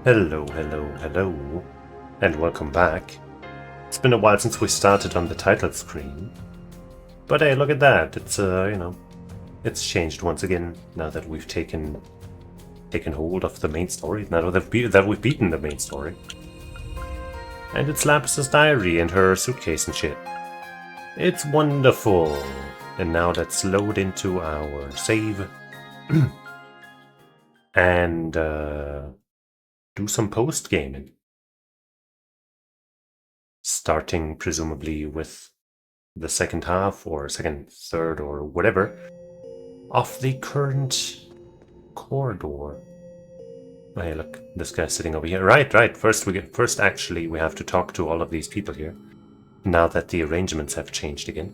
Hello, and welcome back. It's been a while since we started on the title screen. But hey, look at that, it's, it's changed once again, now that we've taken hold of the main story, now that we've beaten the main story. And it's Lapis' diary and her suitcase and shit. It's wonderful! And now let's load into our save. And, do some post-gaming. Starting presumably with the second half, or second, third, or whatever, of the current corridor. Oh, hey, look, this guy's sitting over here. Right. First, actually, we have to talk to all of these people here. Now that the arrangements have changed again.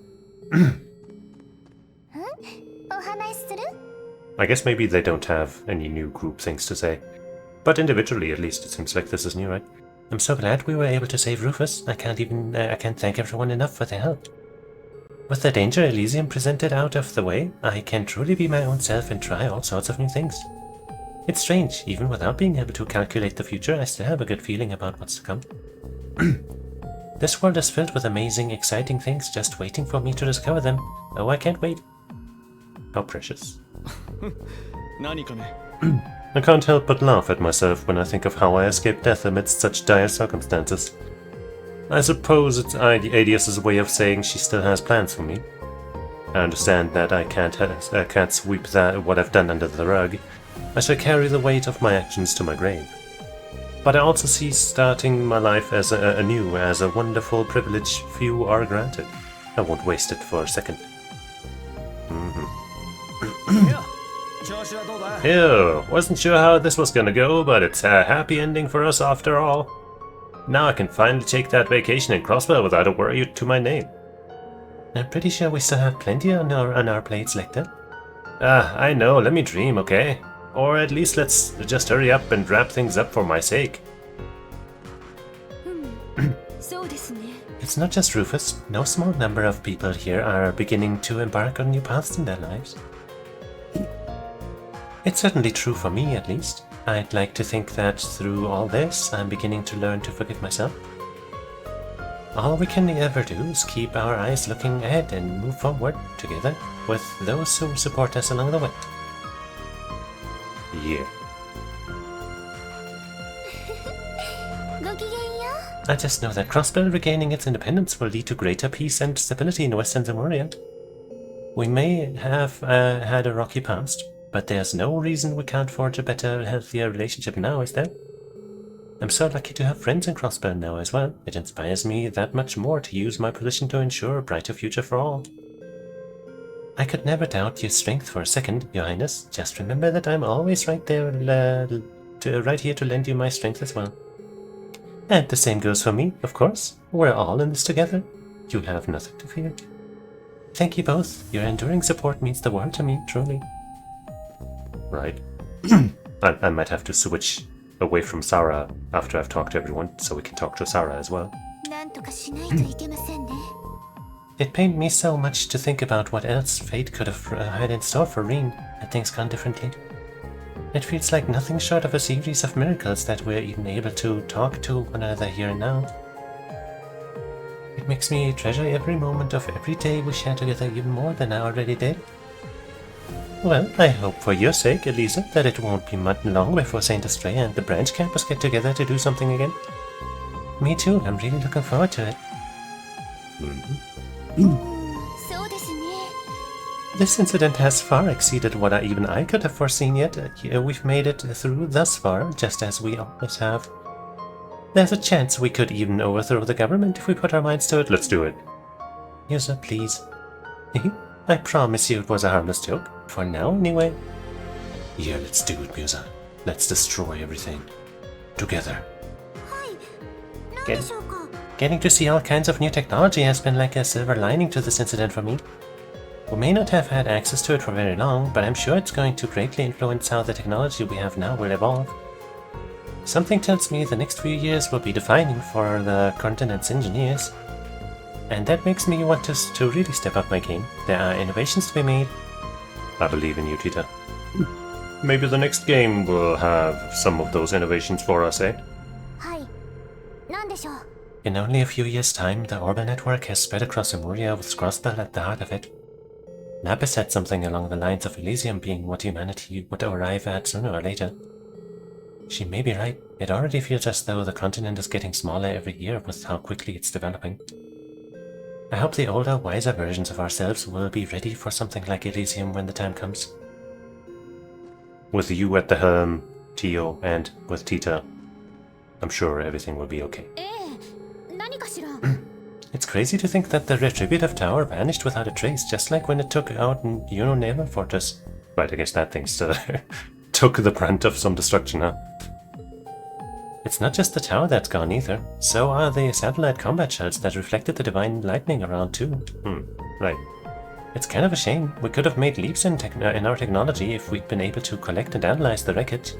I guess maybe they don't have any new group things to say. But individually, at least, it seems like this is new, right? I'm so glad we were able to save Rufus. I can't thank everyone enough for their help. With the danger Elysium presented out of the way, I can truly be my own self and try all sorts of new things. It's strange, even without being able to calculate the future, I still have a good feeling about what's to come. This world is filled with amazing, exciting things just waiting for me to discover them. Oh, I can't wait. How precious. I can't help but laugh at myself when I think of how I escaped death amidst such dire circumstances. I suppose it's Adius's way of saying she still has plans for me. I understand that I can't sweep what I've done under the rug. I shall carry the weight of my actions to my grave. But I also see starting my life as anew as a wonderful privilege few are granted. I won't waste it for a second. Ew, wasn't sure how this was gonna go, but it's a happy ending for us after all. Now I can finally take that vacation in Crossbell without a worry to my name. I'm pretty sure we still have plenty on our plates, Lecter. I know, let me dream, okay? Or at least let's just hurry up and wrap things up for my sake. It's not just Rufus. No small number of people here are beginning to embark on new paths in their lives. It's certainly true for me, at least. I'd like to think that through all this, I'm beginning to learn to forgive myself. All we can ever do is keep our eyes looking ahead and move forward together with those who support us along the way. Yeah. I just know that Crossbell regaining its independence will lead to greater peace and stability in Western Zamorian. We may have had a rocky past, but there's no reason we can't forge a better, healthier relationship now, is there? I'm so lucky to have friends in Crossbell now as well. It inspires me that much more to use my position to ensure a brighter future for all. I could never doubt your strength for a second, Your Highness. Just remember that I'm always right there, right here to lend you my strength as well. And the same goes for me, of course. We're all in this together. You have nothing to fear. Thank you both. Your enduring support means the world to me, truly. Right. I might have to switch away from Sarah after I've talked to everyone, so we can talk to Sarah as well. It pained me so much to think about what else fate could have had in store for Reen had things gone differently. It feels like nothing short of a series of miracles that we're even able to talk to one another here and now. It makes me treasure every moment of every day we share together even more than I already did. Well, I hope for your sake, Elisa, that it won't be much long before St. Estrella and the branch campus get together to do something again. Me too, I'm really looking forward to it. This incident has far exceeded what even I could have foreseen yet. We've made it through thus far, just as we always have. There's a chance we could even overthrow the government if we put our minds to it. Let's do it. Yusa, please. I promise you it was a harmless joke. For now, anyway. Yeah, let's do it, Musa. Let's destroy everything. Together. Getting to see all kinds of new technology has been like a silver lining to this incident for me. We may not have had access to it for very long, but I'm sure it's going to greatly influence how the technology we have now will evolve. Something tells me the next few years will be defining for the continent's engineers. And that makes me want to really step up my game. There are innovations to be made. I believe in you, Tita. Maybe the next game will have some of those innovations for us, eh? In only a few years' time, the Orbital network has spread across Emuria with Crossbell at the heart of it. Napa said something along the lines of Elysium being what humanity would arrive at sooner or later. She may be right. It already feels as though the continent is getting smaller every year with how quickly it's developing. I hope the older, wiser versions of ourselves will be ready for something like Elysium when the time comes. With you at the helm, Tio, and with Tita, I'm sure everything will be okay. It's crazy to think that the Retributive Tower vanished without a trace, just like when it took out Yuno Naval Fortress. Right, I guess that thing still took the brunt of some destruction, huh? It's not just the tower that's gone either, so are the satellite combat shells that reflected the divine lightning around too. Right. It's kind of a shame. We could have made leaps in our technology if we'd been able to collect and analyze the wreckage.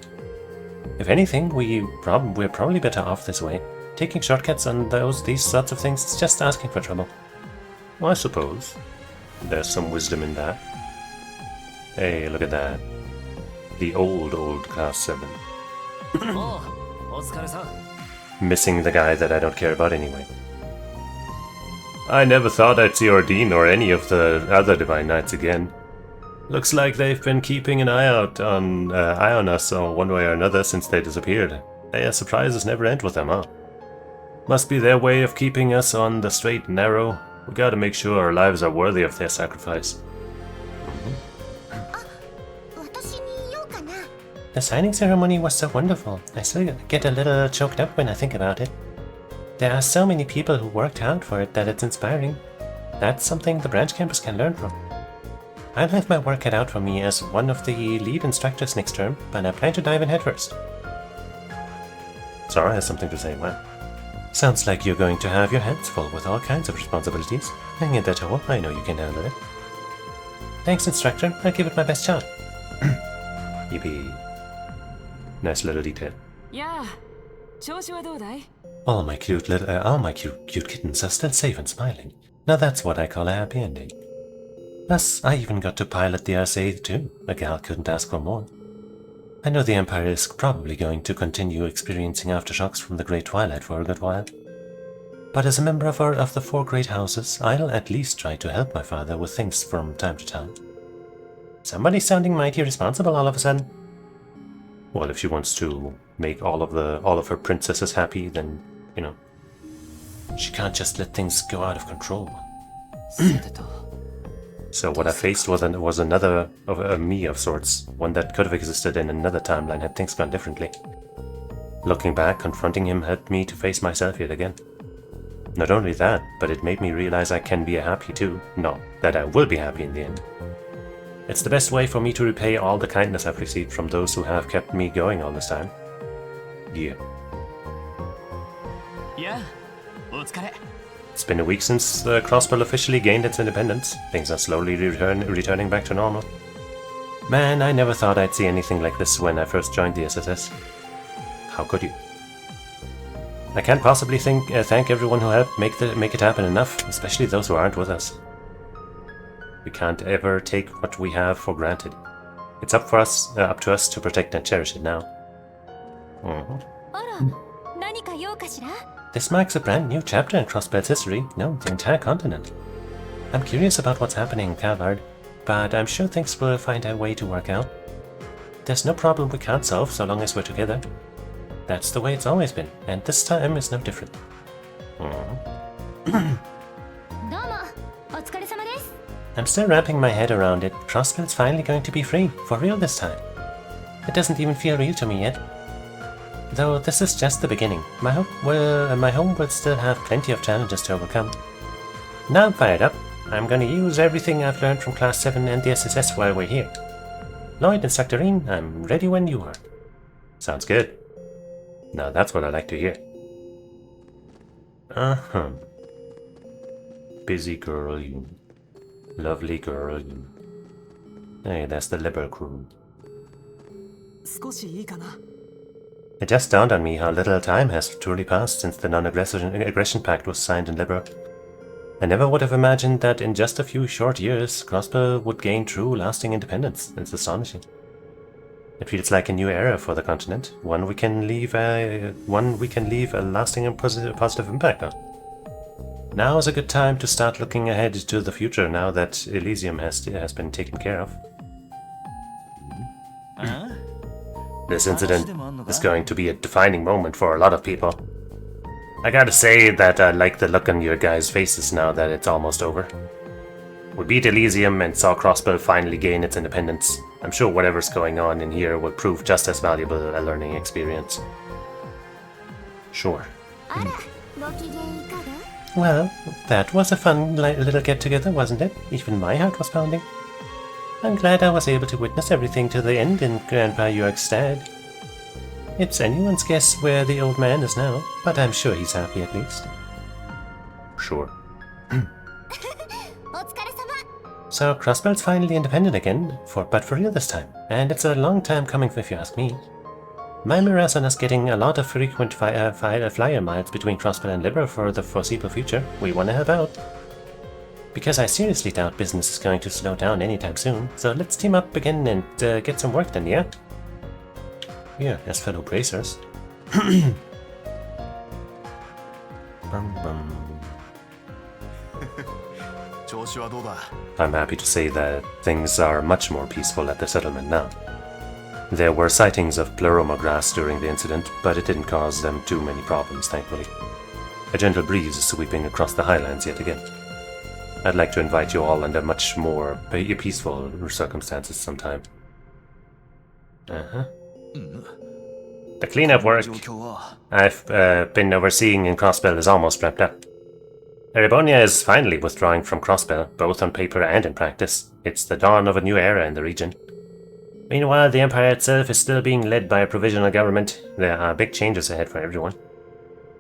If anything, we're probably better off this way. Taking shortcuts on these sorts of things is just asking for trouble. Well, I suppose. There's some wisdom in that. Hey, look at that. The old Class 7. Missing the guy that I don't care about anyway. I never thought I'd see Ordine or any of the other Divine Knights again. Looks like they've been keeping an eye on us one way or another since they disappeared. Hey, surprises never end with them, huh? Must be their way of keeping us on the straight and narrow. We gotta make sure our lives are worthy of their sacrifice. The signing ceremony was so wonderful. I still get a little choked up when I think about it. There are so many people who worked hard for it that it's inspiring. That's something the branch campus can learn from. I'll have my work cut out for me as one of the lead instructors next term, but I plan to dive in headfirst. Zara has something to say, wow. Sounds like you're going to have your hands full with all kinds of responsibilities. Hang in there, Toho. I know you can handle it. Thanks, instructor. I'll give it my best shot. Yippee. Nice little detail. Yeah. All my cute kittens are still safe and smiling. Now that's what I call a happy ending. Plus, I even got to pilot the RSA too. A gal couldn't ask for more. I know the Empire is probably going to continue experiencing aftershocks from the Great Twilight for a good while. But as a member of the 4 great houses, I'll at least try to help my father with things from time to time. Somebody's sounding mighty responsible all of a sudden. Well, if she wants to make all of her princesses happy, then, you know, she can't just let things go out of control. So what I faced was another me of sorts, one that could have existed in another timeline had things gone differently. Looking back, confronting him helped me to face myself yet again. Not only that, but it made me realize I can be happy too. No, that I will be happy in the end. It's the best way for me to repay all the kindness I've received from those who have kept me going all this time. Yeah. It's been a week since Crossbell officially gained its independence. Things are slowly returning back to normal. Man, I never thought I'd see anything like this when I first joined the SSS. How could you? I can't possibly thank everyone who helped make it happen enough, especially those who aren't with us. We can't ever take what we have for granted. It's up to us to protect and cherish it now. This marks a brand new chapter in Crossbell's history. No, the entire continent. I'm curious about what's happening in Calvard, but I'm sure things will find a way to work out. There's no problem we can't solve so long as we're together. That's the way it's always been, and this time is no different. I'm still wrapping my head around it. Crossbell's finally going to be free, for real this time. It doesn't even feel real to me yet. Though this is just the beginning. My home will still have plenty of challenges to overcome. Now I'm fired up. I'm gonna use everything I've learned from Class 7 and the SSS while we're here. Lloyd and Sectorine, I'm ready when you are. Sounds good. Now that's what I like to hear. Busy girl, you. Lovely girl, you. Hey, that's the Liberal crew. It just dawned on me how little time has truly passed since the non-aggression pact was signed in Liberal. I never would have imagined that in just a few short years, Crossbell would gain true, lasting independence. It's astonishing. It feels like a new era for the continent, one we can leave a lasting and positive impact on. Now is a good time to start looking ahead to the future now that Elysium has been taken care of. This incident is going to be a defining moment for a lot of people. I gotta say that I like the look on your guys' faces now that it's almost over. We beat Elysium and saw Crossbell finally gain its independence. I'm sure whatever's going on in here will prove just as valuable a learning experience. Sure. Well, that was a fun little get-together, wasn't it? Even my heart was pounding. I'm glad I was able to witness everything to the end in Grandpa York's stead. It's anyone's guess where the old man is now, but I'm sure he's happy at least. Sure. So Crossbell's finally independent again, but for real this time, and it's a long time coming if you ask me. My morale's on us getting a lot of frequent flyer miles between Crossbell and Libra for the foreseeable future. We want to help out. Because I seriously doubt business is going to slow down anytime soon, so let's team up again and get some work done, yeah? Yeah, as fellow bracers. I'm happy to say that things are much more peaceful at the settlement now. There were sightings of pleroma grass during the incident, but it didn't cause them too many problems, thankfully. A gentle breeze is sweeping across the highlands yet again. I'd like to invite you all under much more peaceful circumstances sometime. The cleanup work I've been overseeing in Crossbell is almost wrapped up. Erebonia is finally withdrawing from Crossbell, both on paper and in practice. It's the dawn of a new era in the region. Meanwhile, the Empire itself is still being led by a provisional government. There are big changes ahead for everyone.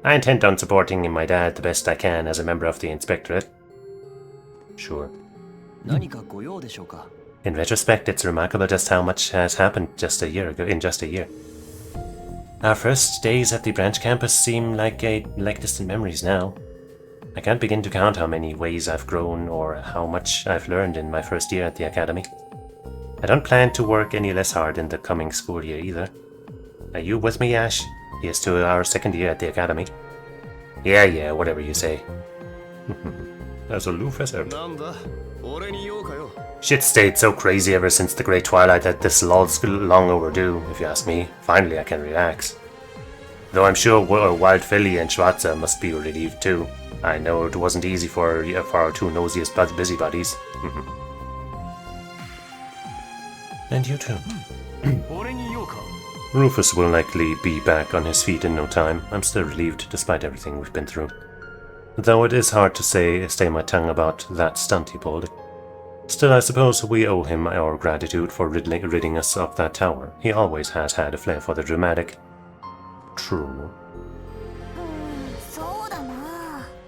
I intend on supporting my dad the best I can as a member of the Inspectorate. Sure. In retrospect, it's remarkable just how much has happened in just a year. Our first days at the branch campus seem like distant memories now. I can't begin to count how many ways I've grown or how much I've learned in my first year at the academy. I don't plan to work any less hard in the coming school year either. Are you with me, Ash? Here's to our second year at the academy. Yeah, whatever you say. As aloof as ever. Shit stayed so crazy ever since the Great Twilight that this lull's long overdue, if you ask me. Finally I can relax. Though I'm sure Wild Philly and Schwarzer must be relieved too. I know it wasn't easy for our two nosiest busybodies. And you too. Rufus will likely be back on his feet in no time. I'm still relieved despite everything we've been through. Though it is hard to stay my tongue about that stunt he pulled. Still, I suppose we owe him our gratitude for ridding us of that tower. He always has had a flair for the dramatic. True.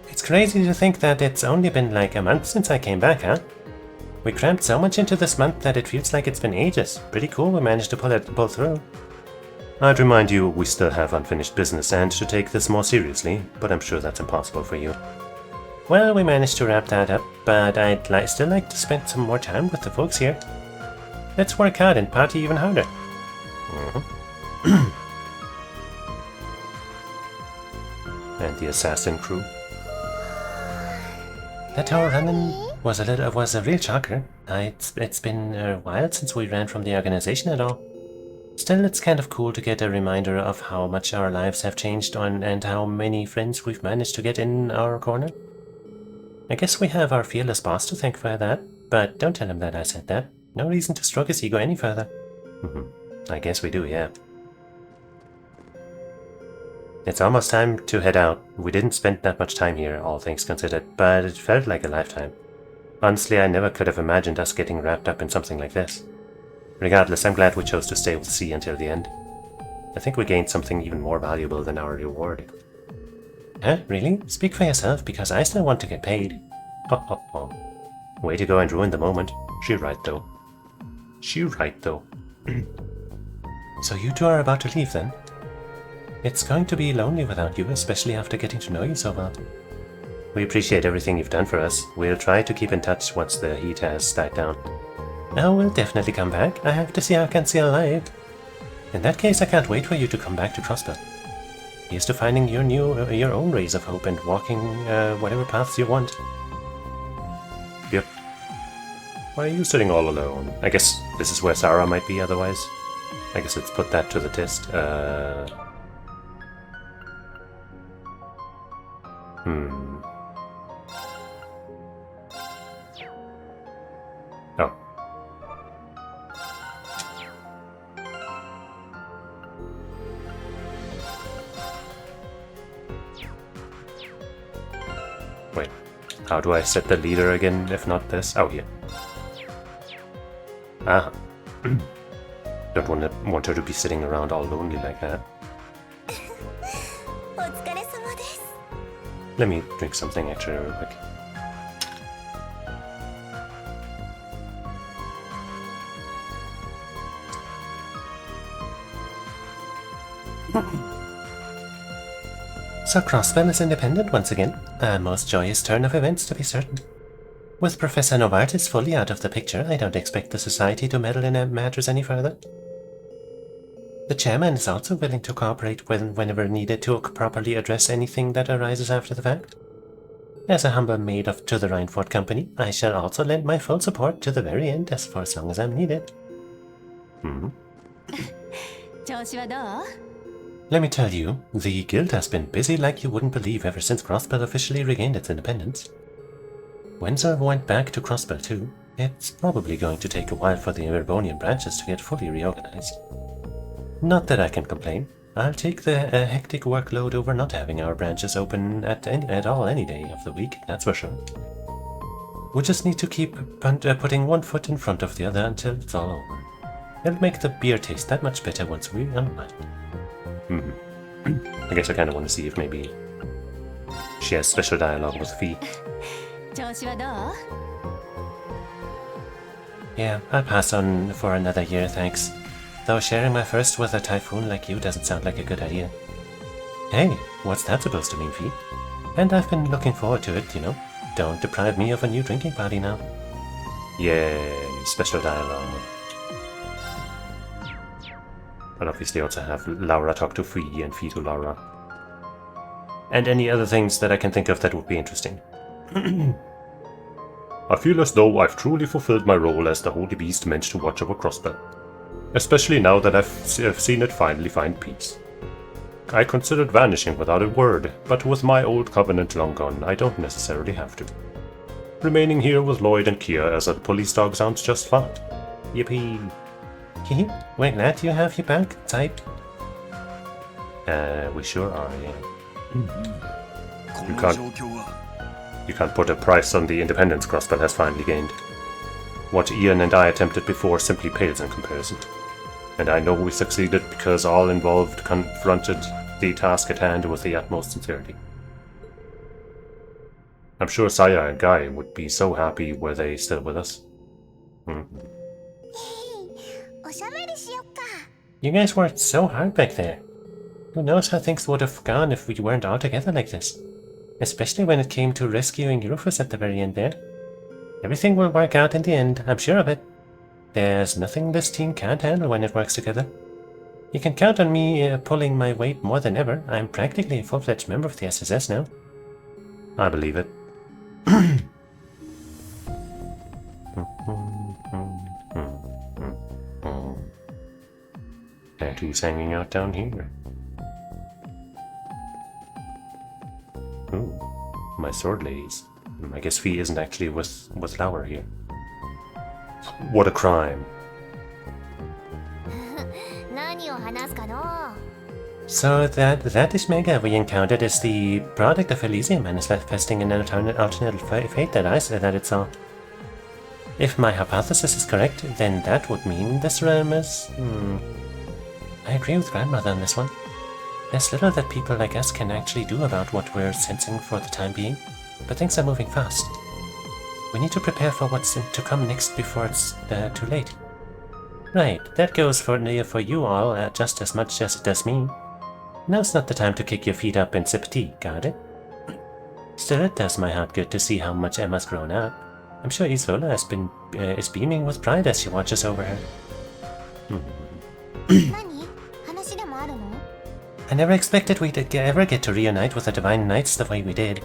It's crazy to think that it's only been like a month since I came back, huh? We crammed so much into this month that it feels like it's been ages. Pretty cool we managed to pull through. I'd remind you we still have unfinished business and to take this more seriously, but I'm sure that's impossible for you. Well, we managed to wrap that up, but I'd still like to spend some more time with the folks here. Let's work hard and party even harder. And the assassin crew. That tower running was a real shocker. It's been a while since we ran from the organization at all. Still, it's kind of cool to get a reminder of how much our lives have changed and how many friends we've managed to get in our corner. I guess we have our fearless boss to thank for that, but don't tell him that I said that. No reason to stroke his ego any further. I guess we do, yeah. It's almost time to head out. We didn't spend that much time here, all things considered, but it felt like a lifetime. Honestly, I never could have imagined us getting wrapped up in something like this. Regardless, I'm glad we chose to stay with C until the end. I think we gained something even more valuable than our reward. Huh? Really? Speak for yourself, because I still want to get paid. Way to go and ruin the moment. She right though. So you two are about to leave then? It's going to be lonely without you, especially after getting to know you so well. We appreciate everything you've done for us. We'll try to keep in touch once the heat has died down. Oh, we'll definitely come back. I have to see our Kansi alive. In that case, I can't wait for you to come back to Crossbell. Here's to finding your own rays of hope and walking whatever paths you want. Yep. Why are you sitting all alone? I guess this is where Sarah might be otherwise. I guess let's put that to the test. Oh. Wait, how do I set the leader again, if not this? Oh, here. Ah. Don't want her to be sitting around all lonely like that. Let me drink something extra real quick. So Crossbell is independent once again. A most joyous turn of events, to be certain. With Professor Novartis fully out of the picture, I don't expect the Society to meddle in matters any further. The chairman is also willing to cooperate whenever needed to properly address anything that arises after the fact. As a humble maid to the Rhineford Company, I shall also lend my full support to the very end for as long as I'm needed. Let me tell you, the guild has been busy like you wouldn't believe ever since Crossbell officially regained its independence. When Sir went back to Crossbell too, it's probably going to take a while for the Erebonian branches to get fully reorganized. Not that I can complain. I'll take the hectic workload over not having our branches open at all any day of the week, that's for sure. We just need to keep putting one foot in front of the other until it's all over. It'll make the beer taste that much better once we unwind. I guess I kind of want to see if maybe she has special dialogue with Fee. Yeah, I'll pass on for another year, thanks. Though sharing my first with a typhoon like you doesn't sound like a good idea. Hey, what's that supposed to mean, Fee? And I've been looking forward to it, you know. Don't deprive me of a new drinking party now. Yay, special dialogue. I'll obviously also have Laura talk to Fee and Fee to Laura. And any other things that I can think of that would be interesting. I feel as though I've truly fulfilled my role as the Holy Beast meant to watch over Crossbell. Especially now that I've seen it finally find peace. I considered vanishing without a word, but with my old covenant long gone, I don't necessarily have to. Remaining here with Lloyd and Kia as a police dog sounds just fine. Yippee! Hehe, we're glad you have your back, type. We sure are, yeah. You can't put a price on the independence Crossbell has finally gained. What Ian and I attempted before simply pales in comparison. And I know we succeeded because all involved confronted the task at hand with the utmost sincerity. I'm sure Saya and Guy would be so happy were they still with us. You guys worked so hard back there. Who knows how things would have gone if we weren't all together like this. Especially when it came to rescuing Rufus at the very end there. Everything will work out in the end, I'm sure of it. There's nothing this team can't handle when it works together. You can count on me pulling my weight more than ever. I'm practically a full-fledged member of the SSS now. I believe it. And who's hanging out down here? Ooh, my sword ladies. I guess Fee isn't actually with Laura here. What a crime. So that is Mega we encountered is the product of Elysium manifesting an alternate fate that it saw. If my hypothesis is correct, then that would mean this realm is... I agree with Grandmother on this one. There's little that people like us can actually do about what we're sensing for the time being, but things are moving fast. We need to prepare for what's to come next before it's too late. Right, that goes for you all just as much as it does me. Now's not the time to kick your feet up and sip tea, got it? Still, it does my heart good to see how much Emma's grown up. I'm sure Isola is beaming with pride as she watches over her. I never expected we'd ever get to reunite with the Divine Knights the way we did.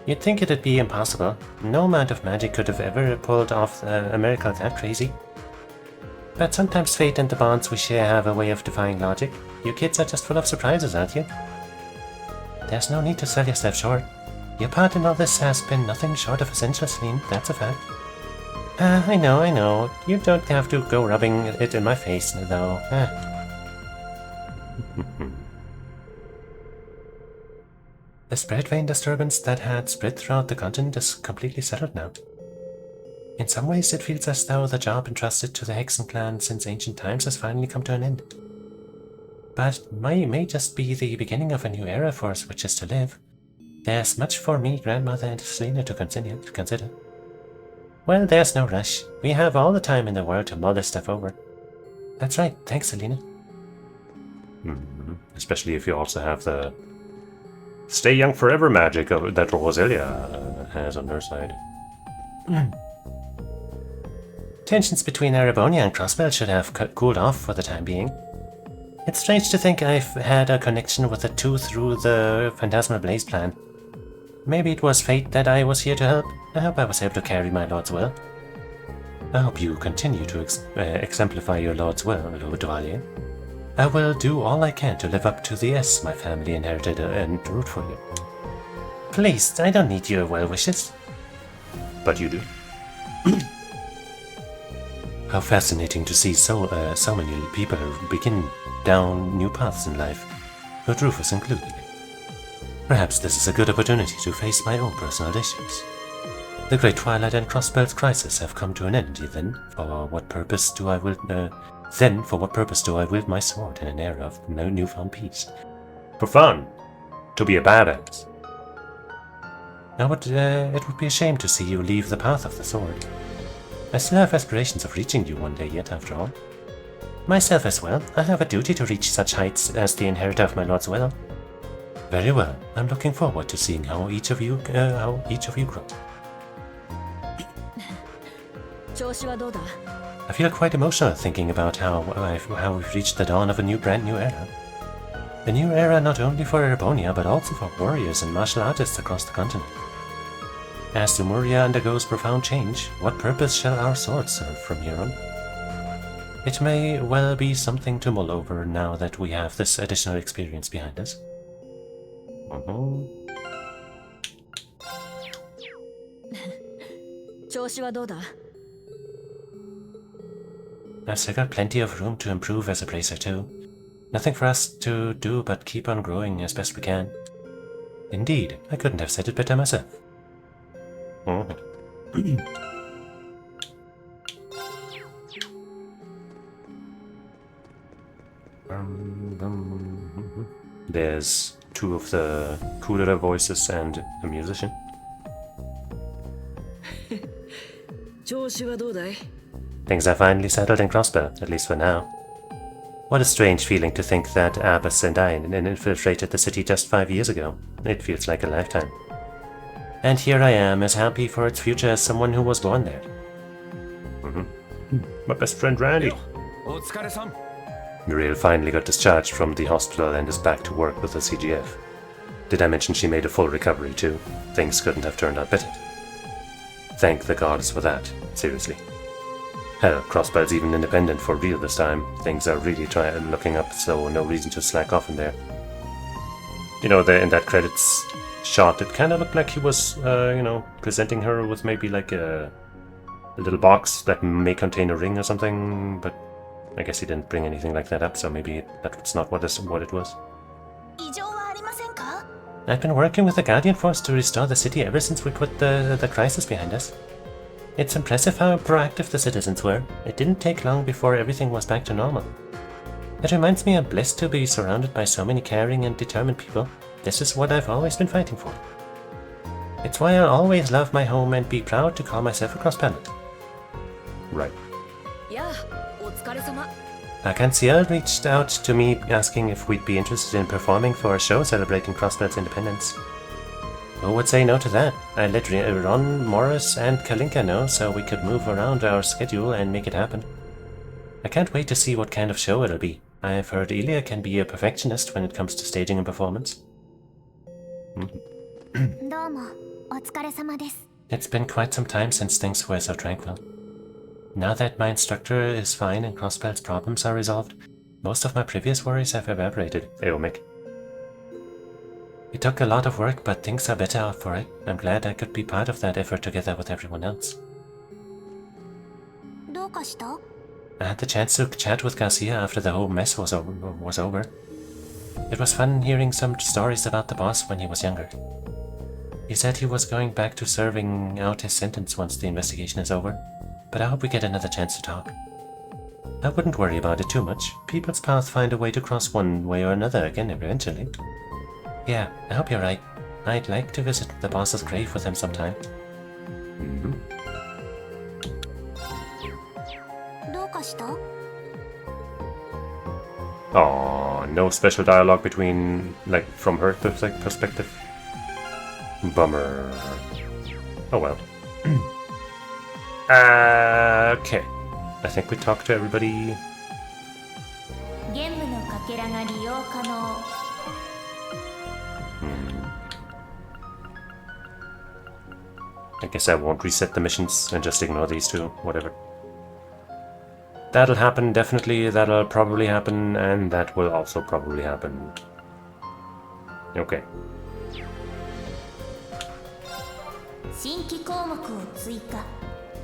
You'd think it'd be impossible. No amount of magic could have ever pulled off a miracle that crazy. But sometimes fate and the bonds we share have a way of defying logic. You kids are just full of surprises, aren't you? There's no need to sell yourself short. Your part in all this has been nothing short of essential, Celine, that's a fact. I know. You don't have to go rubbing it in my face, though. The spirit vein disturbance that had spread throughout the continent is completely settled now. In some ways, it feels as though the job entrusted to the Hexen clan since ancient times has finally come to an end. But it may just be the beginning of a new era for us witches to live. There's much for me, grandmother, and Selena to consider. Well, there's no rush. We have all the time in the world to mull this stuff over. That's right, thanks, Selena. Especially if you also have the stay young forever magic that Roselia has on her side. Tensions between Arabonia and Crossbell should have cooled off for the time being. It's strange to think I've had a connection with the two through the Phantasmal Blaze plan. Maybe it was fate that I was here to help. I hope I was able to carry my lord's will. I hope you continue to exemplify your lord's will, Lord Dwalier. I will do all I can to live up to the S my family inherited and root for you. Please, I don't need your well wishes. But you do. How fascinating to see so many people begin down new paths in life, with Rufus included. Perhaps this is a good opportunity to face my own personal issues. The Great Twilight and Crossbell's crisis have come to an end, then for what purpose do I wield my sword in an era of newfound peace? For fun. To be a badass. It would be a shame to see you leave the path of the sword. I still have aspirations of reaching you one day yet, after all. Myself as well. I have a duty to reach such heights as the inheritor of my lord's will. Very well. I'm looking forward to seeing how each of you grow. I feel quite emotional thinking about how we've reached the dawn of a brand new era. A new era not only for Arabonia, but also for warriors and martial artists across the continent. As Lemuria undergoes profound change, what purpose shall our swords serve from here on? It may well be something to mull over now that we have this additional experience behind us. I've still got plenty of room to improve as a bracer too. Nothing for us to do but keep on growing as best we can. Indeed, I couldn't have said it better myself. There's two of the cooler voices and a musician. Things are finally settled in Crossbell, at least for now. What a strange feeling to think that Abbas and I infiltrated the city just 5 years ago. It feels like a lifetime. And here I am, as happy for its future as someone who was born there. My best friend Randy. Muriel finally got discharged from the hospital and is back to work with the CGF. Did I mention she made a full recovery too? Things couldn't have turned out better. Thank the gods for that, seriously. Hell, Crossbell's even independent for real this time. Things are really looking up, so no reason to slack off in there. You know, in that credits shot, it kind of looked like he was, presenting her with maybe like a little box that may contain a ring or something, but I guess he didn't bring anything like that up, so maybe that's not what it was. I've been working with the Guardian Force to restore the city ever since we put the crisis behind us. It's impressive how proactive the citizens were. It didn't take long before everything was back to normal. It reminds me I'm blessed to be surrounded by so many caring and determined people. This is what I've always been fighting for. It's why I'll always love my home and be proud to call myself a cross-planet. Right. Arcanciel reached out to me asking if we'd be interested in performing for a show celebrating Crossbell's independence. Who would say no to that? I let Ron, Morris, and Kalinka know so we could move around our schedule and make it happen. I can't wait to see what kind of show it'll be. I've heard Ilya can be a perfectionist when it comes to staging and performance. It's been quite some time since things were so tranquil. Now that my instructor is fine and Crossbell's problems are resolved, most of my previous worries have evaporated. Eomic. It took a lot of work, but things are better off for it. I'm glad I could be part of that effort together with everyone else. I had the chance to chat with Garcia after the whole mess was over. It was fun hearing some stories about the boss when he was younger. He said he was going back to serving out his sentence once the investigation is over, but I hope we get another chance to talk. I wouldn't worry about it too much. People's paths find a way to cross one way or another again eventually. Yeah, I hope you're right. I'd like to visit the boss's grave with him sometime. Aww, no special dialogue between, like, from her perspective. Bummer. Oh well. Okay. I think we talked to everybody. I guess I won't reset the missions and just ignore these two, whatever. That'll happen, definitely, that'll probably happen, and that will also probably happen. Okay.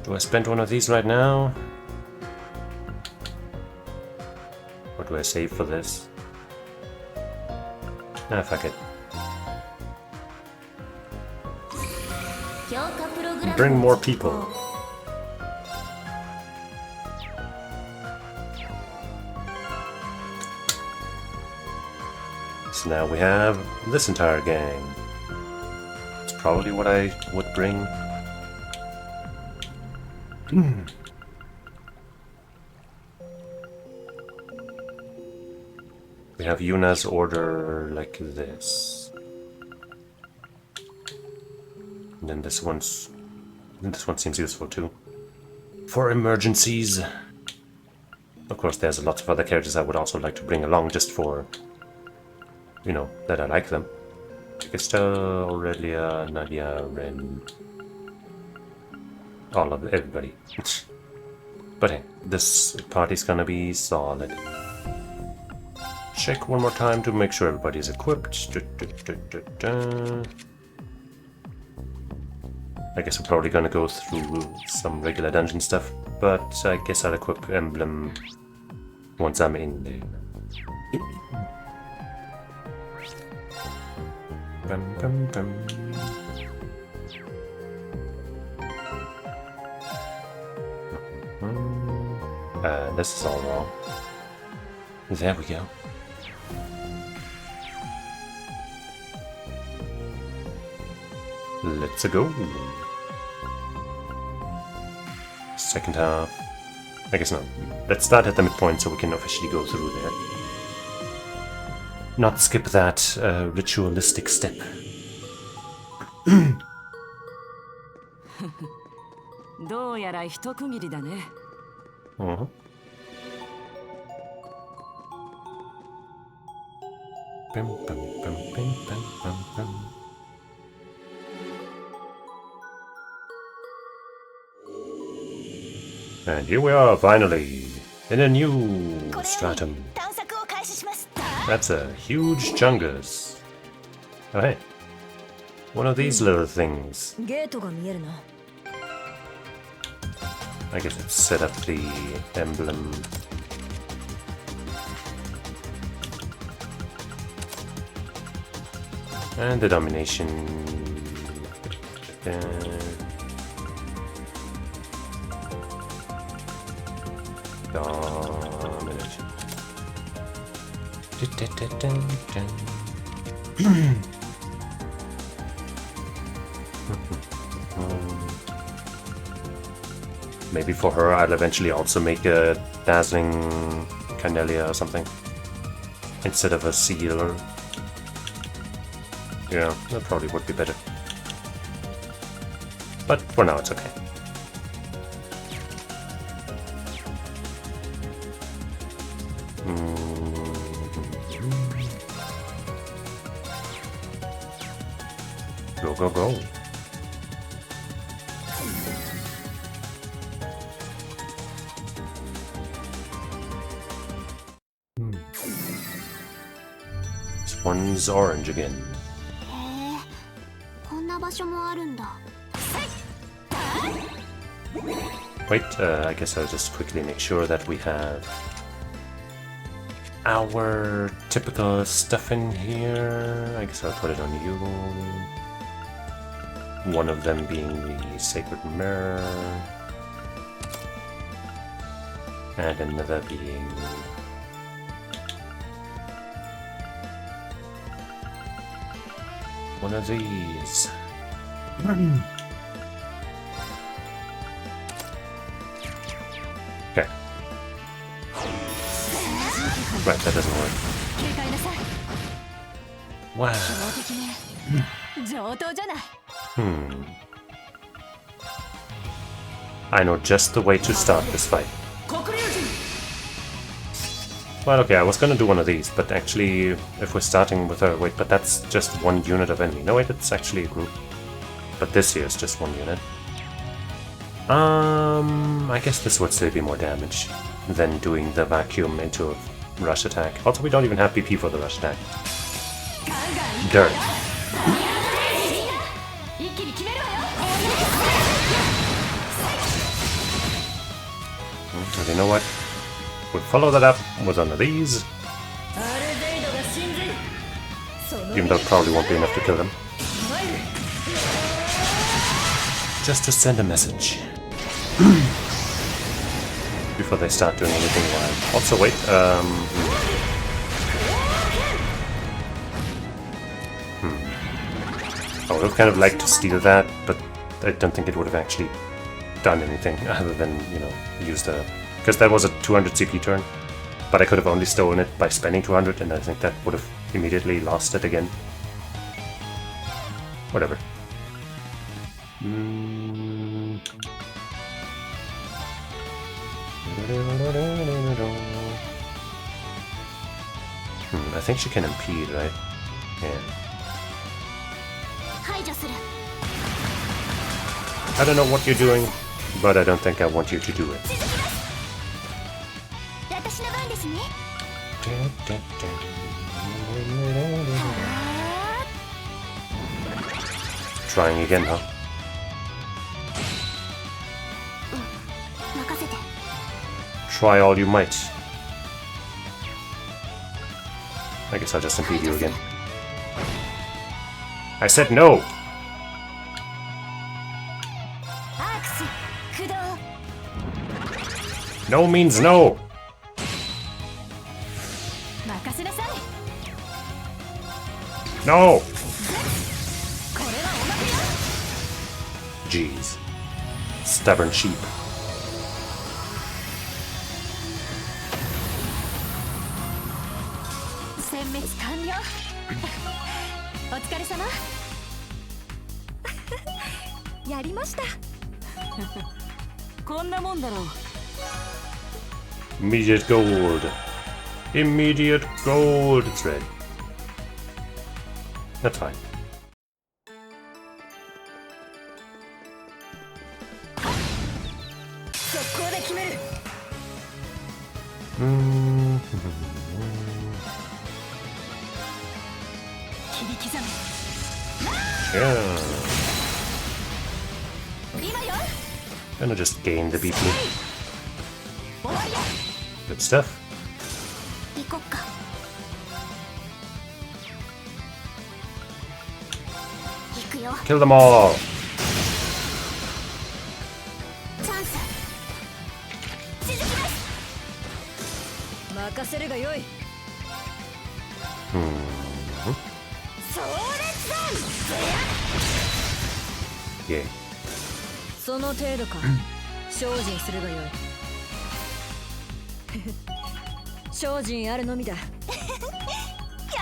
Do I spend one of these right now? Or do I save for this? Nah, fuck it. Bring more people. So now we have this entire gang. It's probably what I would bring. We have Yuna's order like this. And then this one seems useful too. For emergencies. Of course, there's lots of other characters I would also like to bring along just for, you know, that I like them. Estelle, Aurelia, Nadia, Ren. All of everybody. But hey, this party's gonna be solid. Check one more time to make sure everybody's equipped. I guess we're probably gonna go through some regular dungeon stuff, but I guess I'll equip Emblem once I'm in there. Bum, bum, bum. This is all wrong. There we go. Let's go. Second half. I guess not. Let's start at the midpoint so we can officially go through there. Not skip that ritualistic step. Bum, bum, bum, bum, bum, bum, bum. And here we are, finally, in a new stratum. That's a huge chungus. Oh hey, one of these little things. I guess let's set up the emblem. And the domination. Domination. Maybe for her I'll eventually also make a dazzling Carnelia or something instead of a seal. Yeah, that probably would be better. But for now it's okay. Go, go, go. This one's orange again. へえ、こんな場所もあるんだ。 Wait, I guess I'll just quickly make sure that we have our typical stuff in here. I guess I'll put it on you. One of them being the sacred mirror. And another being... one of these. Okay. Right, that doesn't work. 警戒なさい。 Wow. 標的ね。上等じゃない。 I know just the way to start this fight. 黒竜人。 Well, okay, I was gonna do one of these, but actually, if we're starting with a... wait, but that's just one unit of enemy. No, wait, it's actually a group. But this here is just one unit. I guess this would still be more damage than doing the vacuum into a rush attack. Also, we don't even have BP for the rush attack. Dirt. 一気に決めるわよ。 Okay, you know what? We'll follow that up with one of these. アルデイドが神髄。その Even though it probably won't be enough to kill them. Just to send a message. Before they start doing anything wild. Also, wait, I would have kind of liked to steal that, but I don't think it would have actually done anything other than, you know, use the... because that was a 200 CP turn, but I could have only stolen it by spending 200, and I think that would have immediately lost it again. Whatever. I think she can impede, right? Yeah. 排除する。 I don't know what you're doing, but I don't think I want you to do it. 私の番ですね。 Trying again, huh? 任せて。 Try all you might. I guess I'll just impede you again. I said no! アークス駆動。 No means no! 任せなさい。 No! これはおまけよ。 Jeez. Stubborn sheep. 殲滅完了。お疲れ様。やりました。こんなもんだろう。 Immediate gold. Immediate gold. It's red. That's fine. 速攻で決める。 切り刻め。 Yeah. 今よ。 Gonna just gain the BP. 終わりよ。 Good stuff. 行こっか。行くよ。 Kill them all. チャンス。続きます。任せるがよい。壮烈だ。 Yeah. その程度か。精進するがよい。精進あるのみだ。や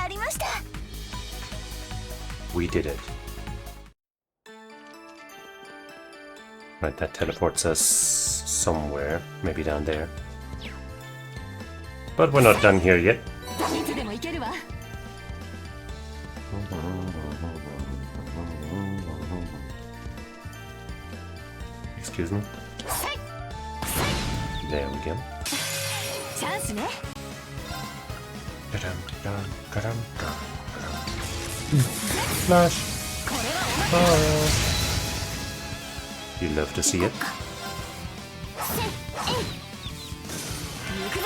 りました。 We did it. Right, that teleports us somewhere. Maybe down there. But we're not done here yet. いつでも行けるわ。excuse me. There we go. チャンスね Flash. これはお前 You love to see it. 行くぞ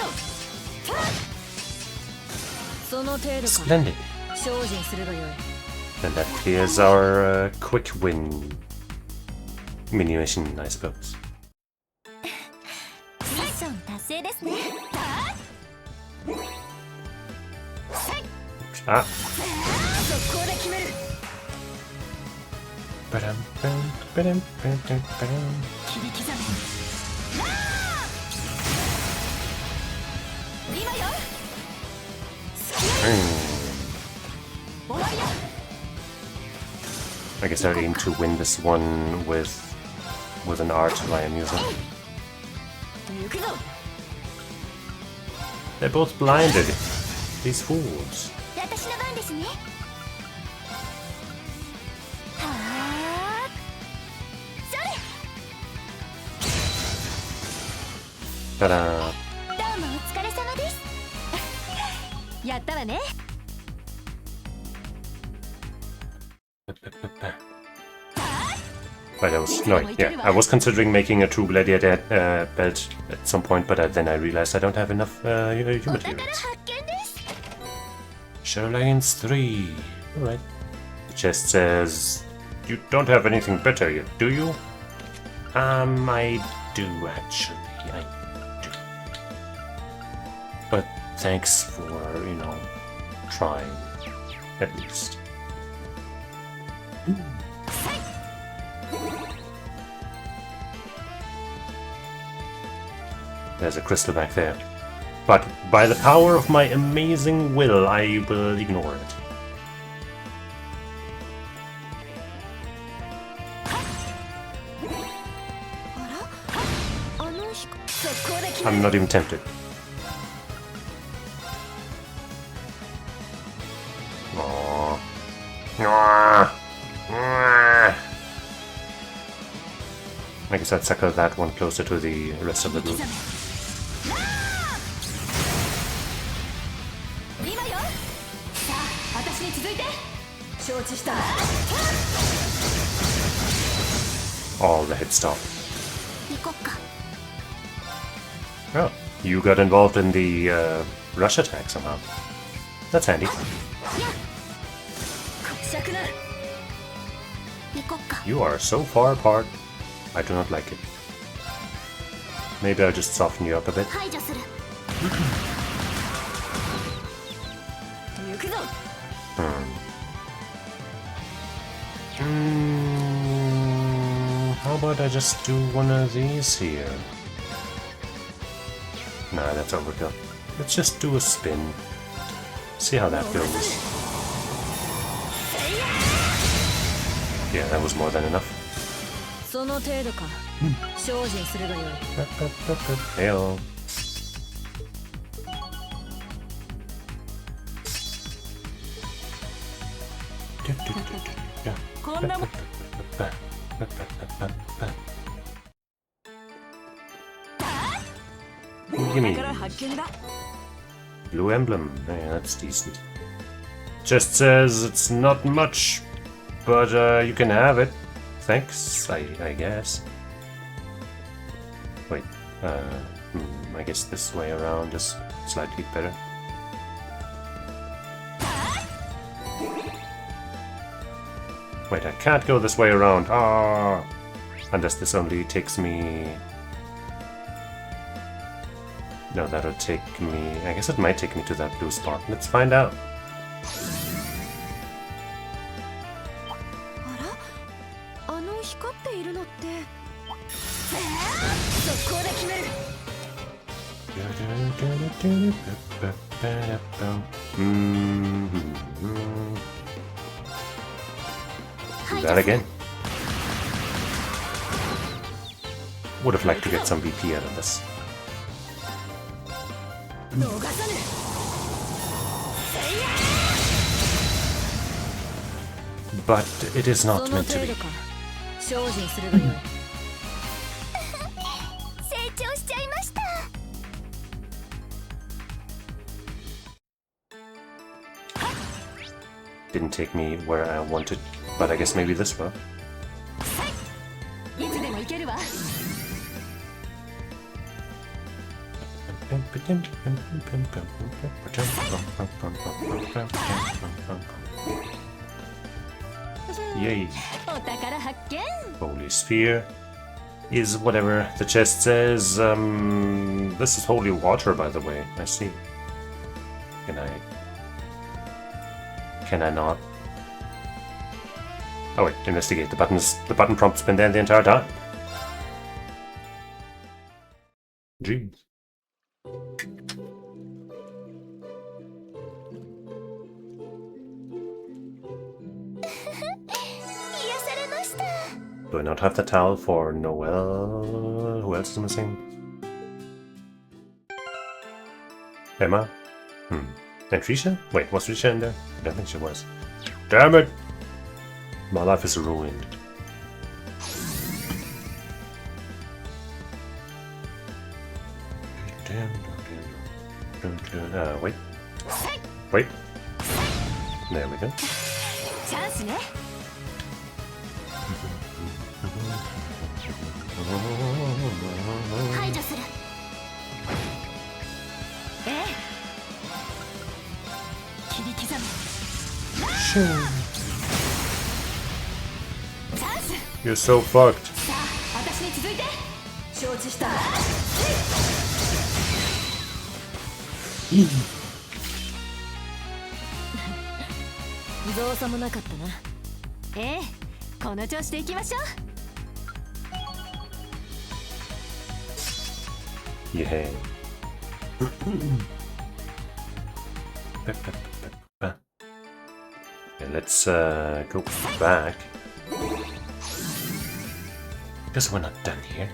その程度か Splendid. 精進すればよい And that is our quick win mini mission, I suppose. ミッション達成ですね Ah. 速攻で決める 切り刻む今よ終わりだ I guess I aim to win this one with an art I am using. 行くぞ They're both blinded. These fools. 私の番ですねはあそれ Ta-da! どうもお疲れ様ですやったわね Right, I was considering making a true gladiator belt at some point, but then I realized I don't have enough human お宝 materials. 発見です Sherlines 3. Alright. The chest says, you don't have anything better yet, do you? I do actually, I do. But thanks for, trying, at least. There's a crystal back there. But by the power of my amazing will, I will ignore it. I'm not even tempted. Aww. I guess I'd sucker that one closer to the rest of the group. 今よさあ私に続いて承知した All the head stop. 行こっか Oh, you got involved in the rush attack somehow. That's handy. こしゃくな行こっか You are so far apart. I do not like it. Maybe I'll just soften you up a bit. 排除する行くぞ How about I just do one of these here? Nah, that's overkill. Let's just do a spin. See how that goes. Yeah, that was more than enough. その程度か精進するがよい Heyo. こんなもん Gimme. から発見だ Blue emblem. Yeah, that's decent. Just says it's not much, but you can have it. Thanks, I guess. Wait, I guess this way around is slightly better. Wait, I can't go this way around. Ah, unless this only takes me. No, that'll take me. I guess it might take me to that blue spot. Let's find out. あらあの光っているのって速攻で決める Do that again. Would have liked to get some BP out of this. 逃さぬ But it is そ not の meant to 程 be. 度か精進するがよい Didn't take me where I wanted, but I guess maybe this will. いつでも行けるわ。 Yay. お宝発見。 Holy Sphere is whatever the chest says. This is holy water, by the way. I see. Can I not? Oh wait, investigate. The button prompt's been there the entire time. Jeez. 癒されました。 Do I not have the towel for Noel? Who else is missing? Emma? And Trisha? Wait, was Trisha in there? I don't think she was. Damn it! My life is ruined. Wait. Wait. There we go. チャンスね。排除する。ええ。切り刻む。チャンス。 You're so fucked. さあ、私に続いて。承知した。造作もなかったな。ええ、この調子でいきましょう。 Yay. Okay, let's go back. Guess we're not done here.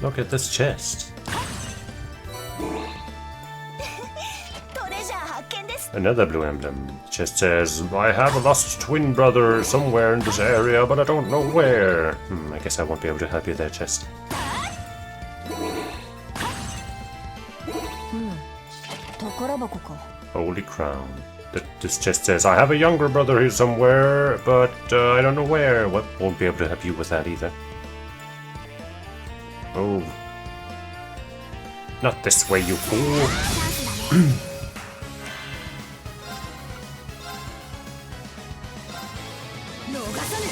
Look at this chest. トレジャー発見です。 Another blue emblem. The chest says, I have a lost twin brother somewhere in this area, but I don't know where. I guess I won't be able to help you there, chest. 宝箱か。 Holy crown. This chest says, I have a younger brother here somewhere, but I don't know where. Well, won't be able to help you with that either. Oh. Not this way, you fool. 逃さぬ。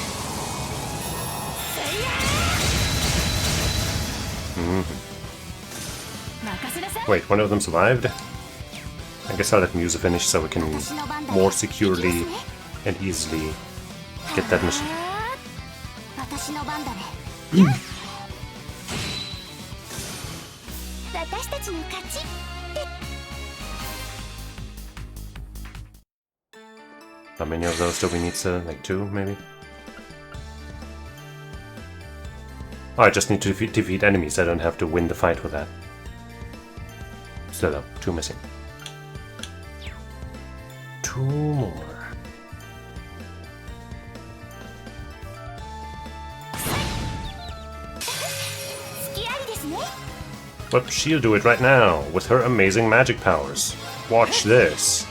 せいや。任せなさい。 Wait, one of them survived? I guess I'll let Musa finish so we can more securely and easily get that mission. 私の番だね。私たちの勝ち。 How many of those do we need, sir? Like 2, maybe? Oh, I just need to defeat enemies. I don't have to win the fight with that. Still up. 2 missing. 2 more. But she'll do it right now, with her amazing magic powers. Watch this.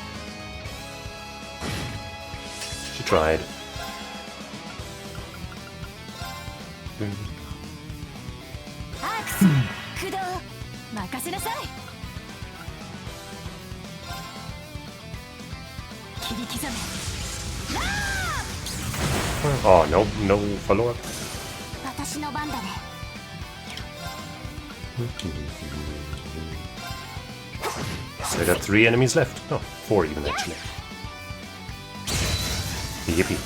She tried. Oh, no follow-up. So I got 3 enemies left. Oh, 4 even actually. Yippee.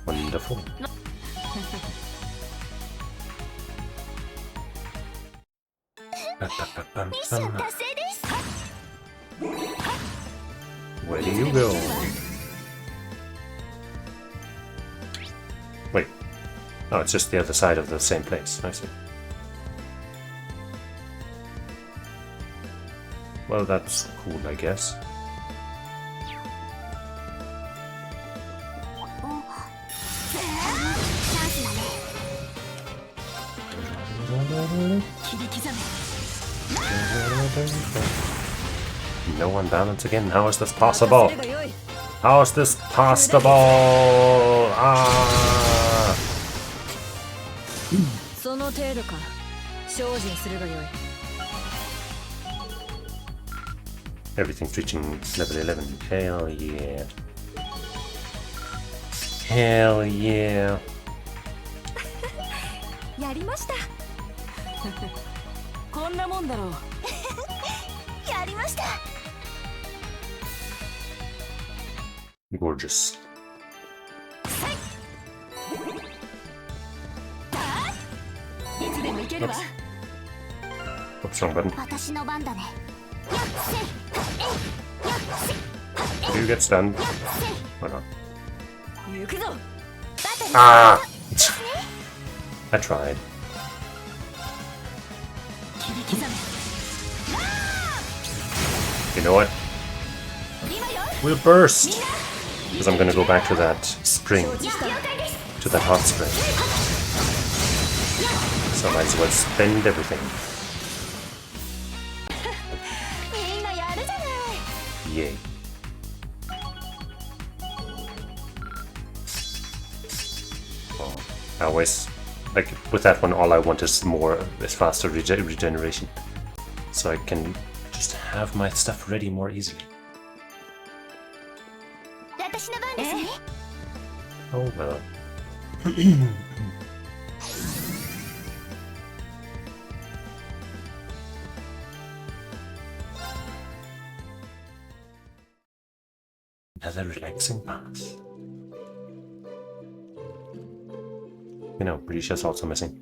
Wonderful. Where do you go? Wait. Oh, it's just the other side of the same place. I see. Well, that's cool, I guess. No unbalance again. How is this possible? How is this possible? Ah! その程度か。精進するがよい。 Everything's reaching level 11. Hell yeah. Hell yeah. やりました。こんなもんだろう。やりました。 Gorgeous. いつでも行けるわ。 Oops, wrong button. 私の番だね。 Do you get stunned? Why not? 行くぞ。 Ah! I tried. 切り刻め。 You know what? 今よ。 We'll burst! Because I'm gonna go back to that spring. To that hot spring. So I might as well spend everything. みんなやるじゃない。 Yay. Oh, I always, like, with that one, all I want is faster regeneration. So I can just have my stuff ready more easily. 私の番ですね。 Oh well. Another relaxing path. You know, Brisha's also missing.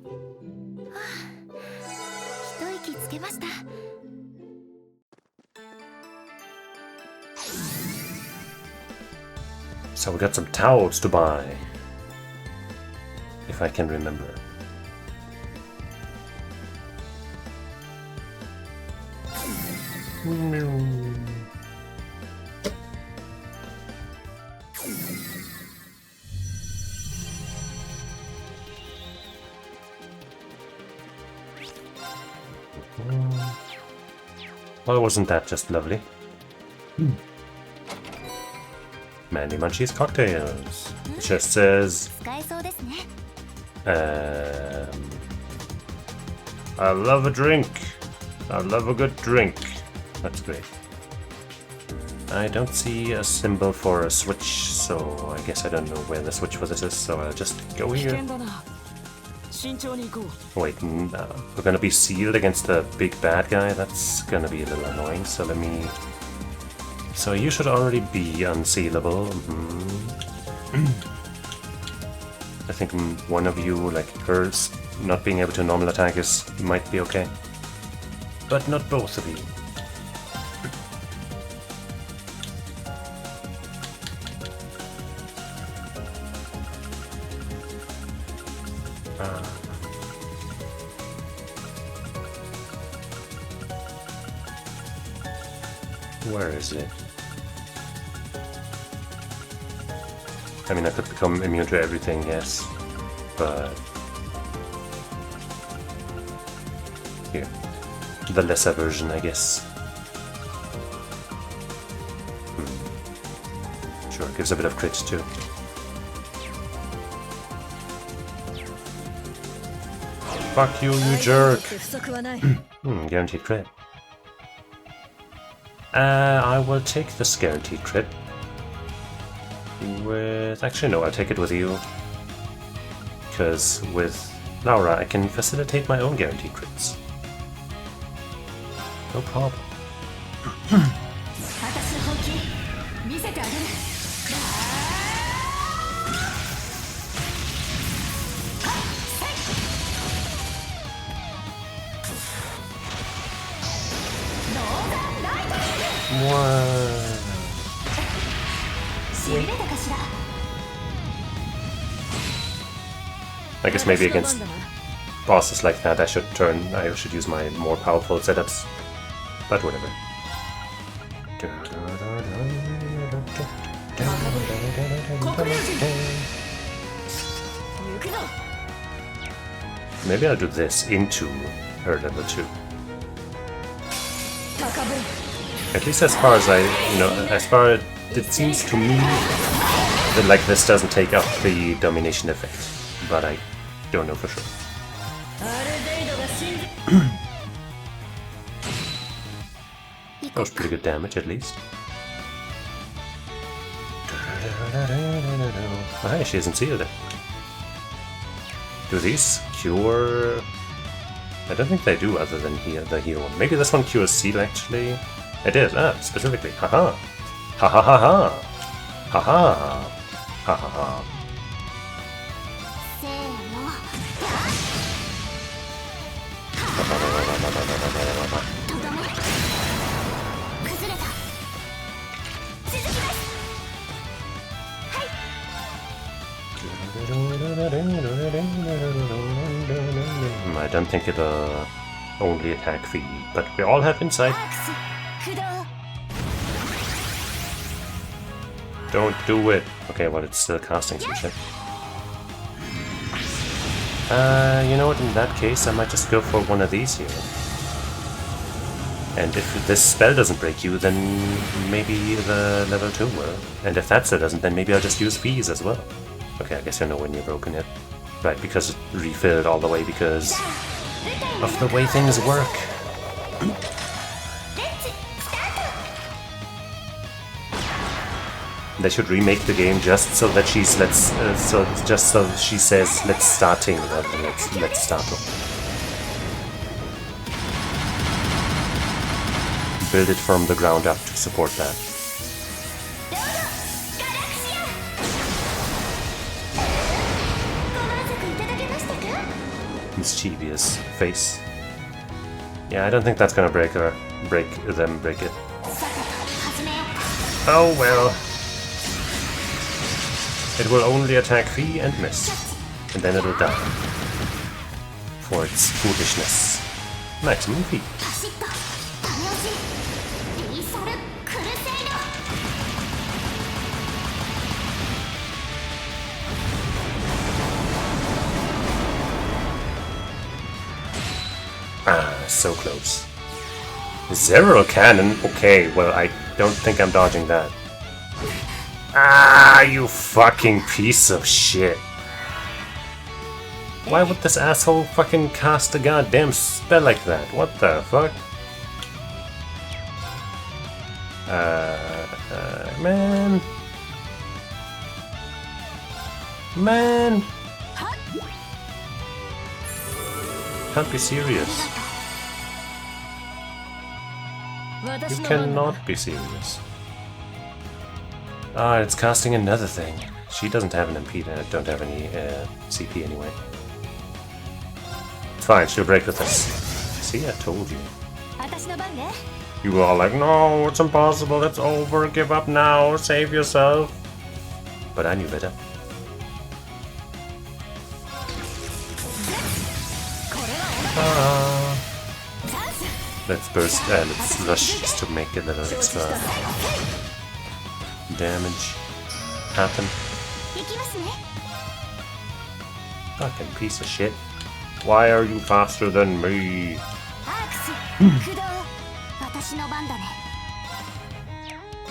一息つけました。 So we got some towels to buy. If I can remember. Well, wasn't that just lovely? Mandy Munchie's cocktails. It just says, 使えそうですね。 I love a drink. I love a good drink. That's great. I don't see a symbol for a switch, so I guess I don't know where the switch for this is, so I'll just go 危 here. 険だな。慎重に行こう。 Wait, we're gonna be sealed against the big bad guy? That's gonna be a little annoying, so let me... So you should already be unsealable. I think one of you, like hers, not being able to normal attack might be okay. But not both of you. Where is it? I mean, I could become immune to everything, yes, but... Here. The lesser version, I guess. Sure, gives a bit of crit too. Fuck you, you jerk! 不足はない。 Guaranteed crit. I will take this guaranteed crit. With... Actually, no, I'll take it with you. Because with Laura, I can facilitate my own guaranteed crits. No problem. 私の本気見せてあげる。 I guess maybe against bosses like that I should use my more powerful setups. But whatever. Maybe I'll do this into her level 2. At least as far as as far as it seems to me that like this doesn't take up the domination effect, but I don't know for sure. That was pretty good damage, at least. Oh, hey, she hasn't sealed it. Do these cure? I don't think they do, other than the heal one. Maybe this one cures seal, actually. It is. Specifically. Haha. Ha ha ha ha. Ha ha. Ha ha ha. I don't think it'll only attack V, but we all have insight. Don't do it. Okay, well, it's still casting some shit. You know what, in that case, I might just go for one of these here. And if this spell doesn't break you, then maybe the level 2 will. And if that still doesn't, then maybe I'll just use V's as well. Okay, I guess you're nowhere near broken yet. Right, because it refilled all the way because of the way things work. They should remake the game just so that she says let's starting rather than let's start. Build it from the ground up to support that. Mischievous face. Yeah, I don't think that's gonna break it. Oh well. It will only attack V and miss. And then it'll die. For its foolishness. Maximum V. So close. Zero cannon? Okay, well, I don't think I'm dodging that. Ah, you fucking piece of shit. Why would this asshole fucking cast a goddamn spell like that? What the fuck? Man. Man. Can't be serious. You cannot be serious. Ah, it's casting another thing. She doesn't have an MP, and I don't have any CP anyway. It's fine, she'll break with us. See, I told you. You were all like, no, it's impossible, it's over, give up now, save yourself. But I knew better. Let's burst, let's rush just to make a little extra damage happen. Fucking piece of shit. Why are you faster than me?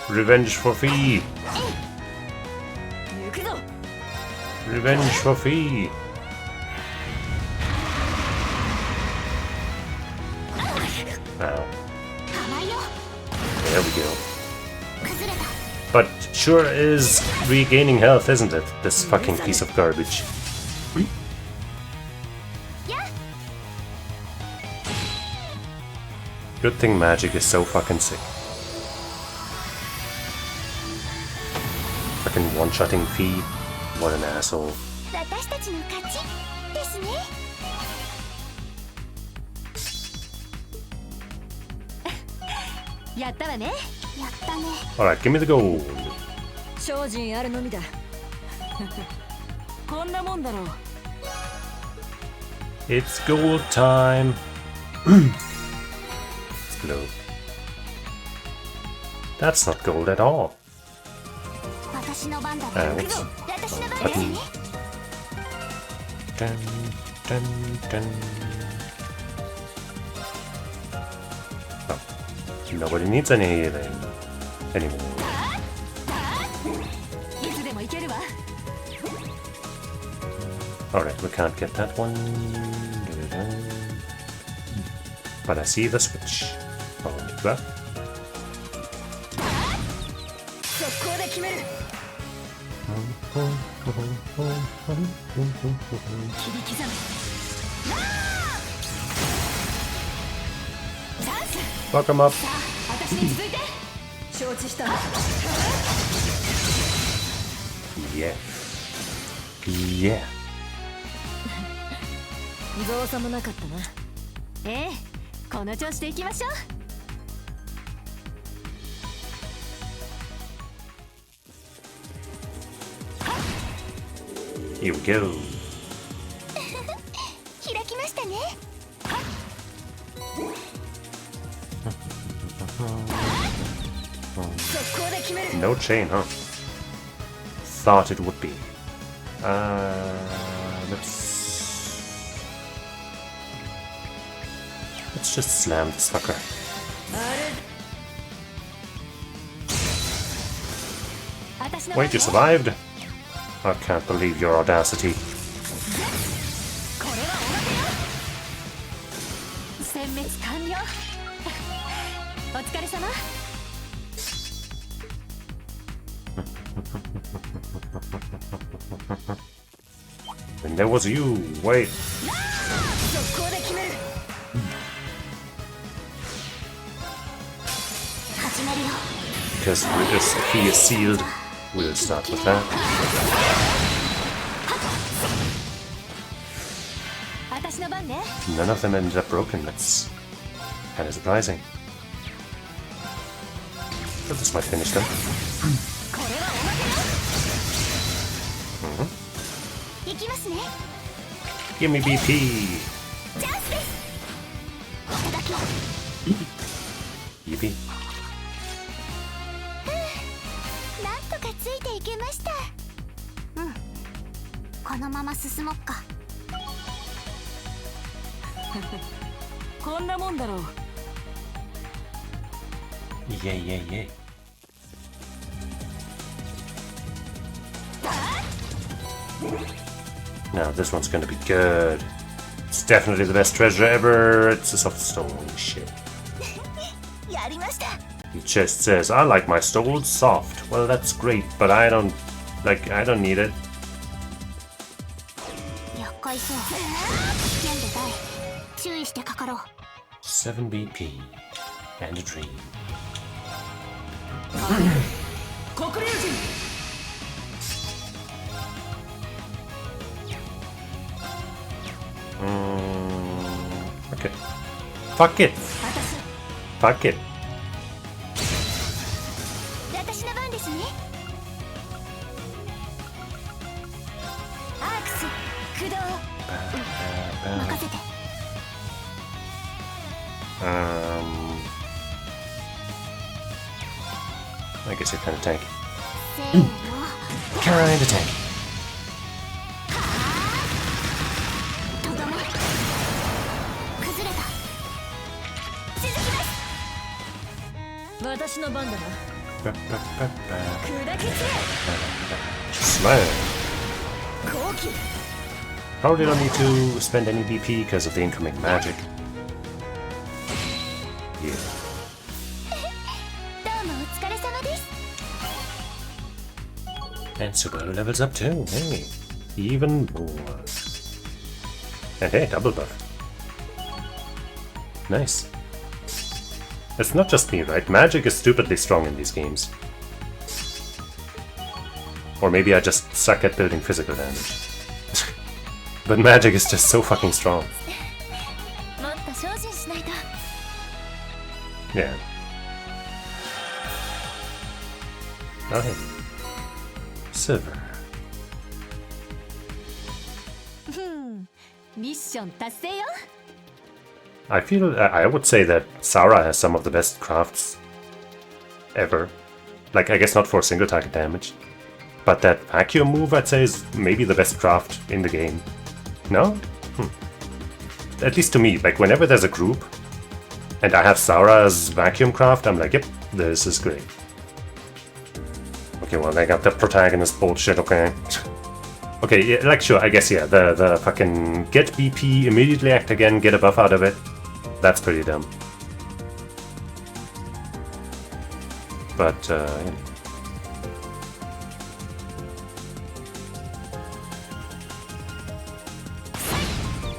Revenge for fee. Revenge for fee. Ow. There we go. But sure is regaining health, isn't it? This fucking piece of garbage. Good thing magic is so fucking sick. Fucking one-shotting Fee. What an asshole. Alright, give me the gold. It's gold time. It's blue. That's not gold at all. Oops. Button. Dun, dun, dun. Oh. Nobody needs any healing anymore. いつでも行けるわ Alright, we can't get that one. But I see the switch. I'll do that. 速攻で決める切り刻むチャンス Welcome up. さあ私に続いて承知した Yeah. Yeah. 造作もなかったな。ええこの調子でいきましょう Here we go. 開きましたね。 速攻で決める No chain, huh? Thought it would be. Let's just slam this fucker. 私の Wait, you survived? I can't believe your audacity. これはおまけよ殲滅完了お疲れ様 And there was you. Wait. 速攻で決める始まるよ Because if he is sealed, we'll start with that. 私の番ね None of them ended up broken. That's kind of surprising. But this might finish them. これはおまけよいきますね Give me BP. チャンスですいただきます Yippee. なんとかついていけました。うん。このまま進もっか。こんなもんだろう Yeah, yeah, yeah. Now this one's gonna be good. It's definitely the best treasure ever. It's a soft stone. Holy shit. やりました。 He just says, I like my stones soft. Well, that's great, but I don't need it. 厄介そう。危険でかい。注意してかかろう。 7 BP and a dream. 黒竜人 Okay. Fuck it. 私 Fuck it. 私の番ですね。アークス、駆動。任せて。I guess you're kind of tanky. せーの。 Kinda tanky. とどめ。崩れた。続きます。私の番だな Ba, ba, ba, ba. 砕け散 Slam. れ後期 Probably don't need to spend any BP because of the incoming magic. Yeah. どうもお疲れ様です。 And Subaru levels up too. Hey, even more. And hey, double buff. Nice. It's not just me, right? Magic is stupidly strong in these games. Or maybe I just suck at building physical damage. But magic is just so fucking strong. もっと精進しないと。 Yeah. Oh, hey. Silver. ミッション達成よ I would say that Sarah has some of the best crafts ever. Like, I guess not for single target damage. But that vacuum move, I'd say, is maybe the best craft in the game. No? At least to me, like, whenever there's a group and I have Sara's vacuum craft, I'm like, yep, this is great. Okay, well, they got the protagonist bullshit, okay. Okay, yeah, like, sure, I guess, yeah, the fucking get BP, immediately act again, get a buff out of it. That's pretty dumb. But,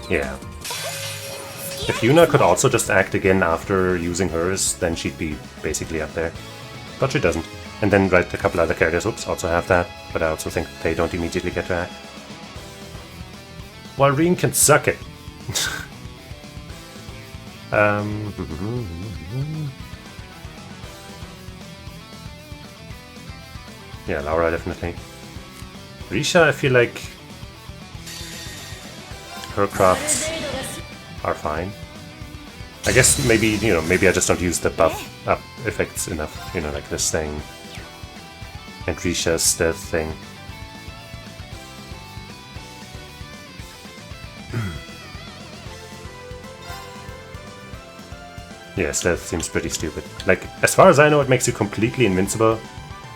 yeah. If Yuna could also just act again after using hers, then she'd be basically up there. But she doesn't. And then, right, a couple other characters, oops, also have that, but I also think they don't immediately get to act. While Reen can suck it. Yeah, Laura definitely. Risha, I feel like her crafts are fine. I guess maybe, you know, maybe I just don't use the buff up effects enough, you know, like this thing. And Risha's stealth thing. Yeah, stealth seems pretty stupid. Like, as far as I know, it makes you completely invincible.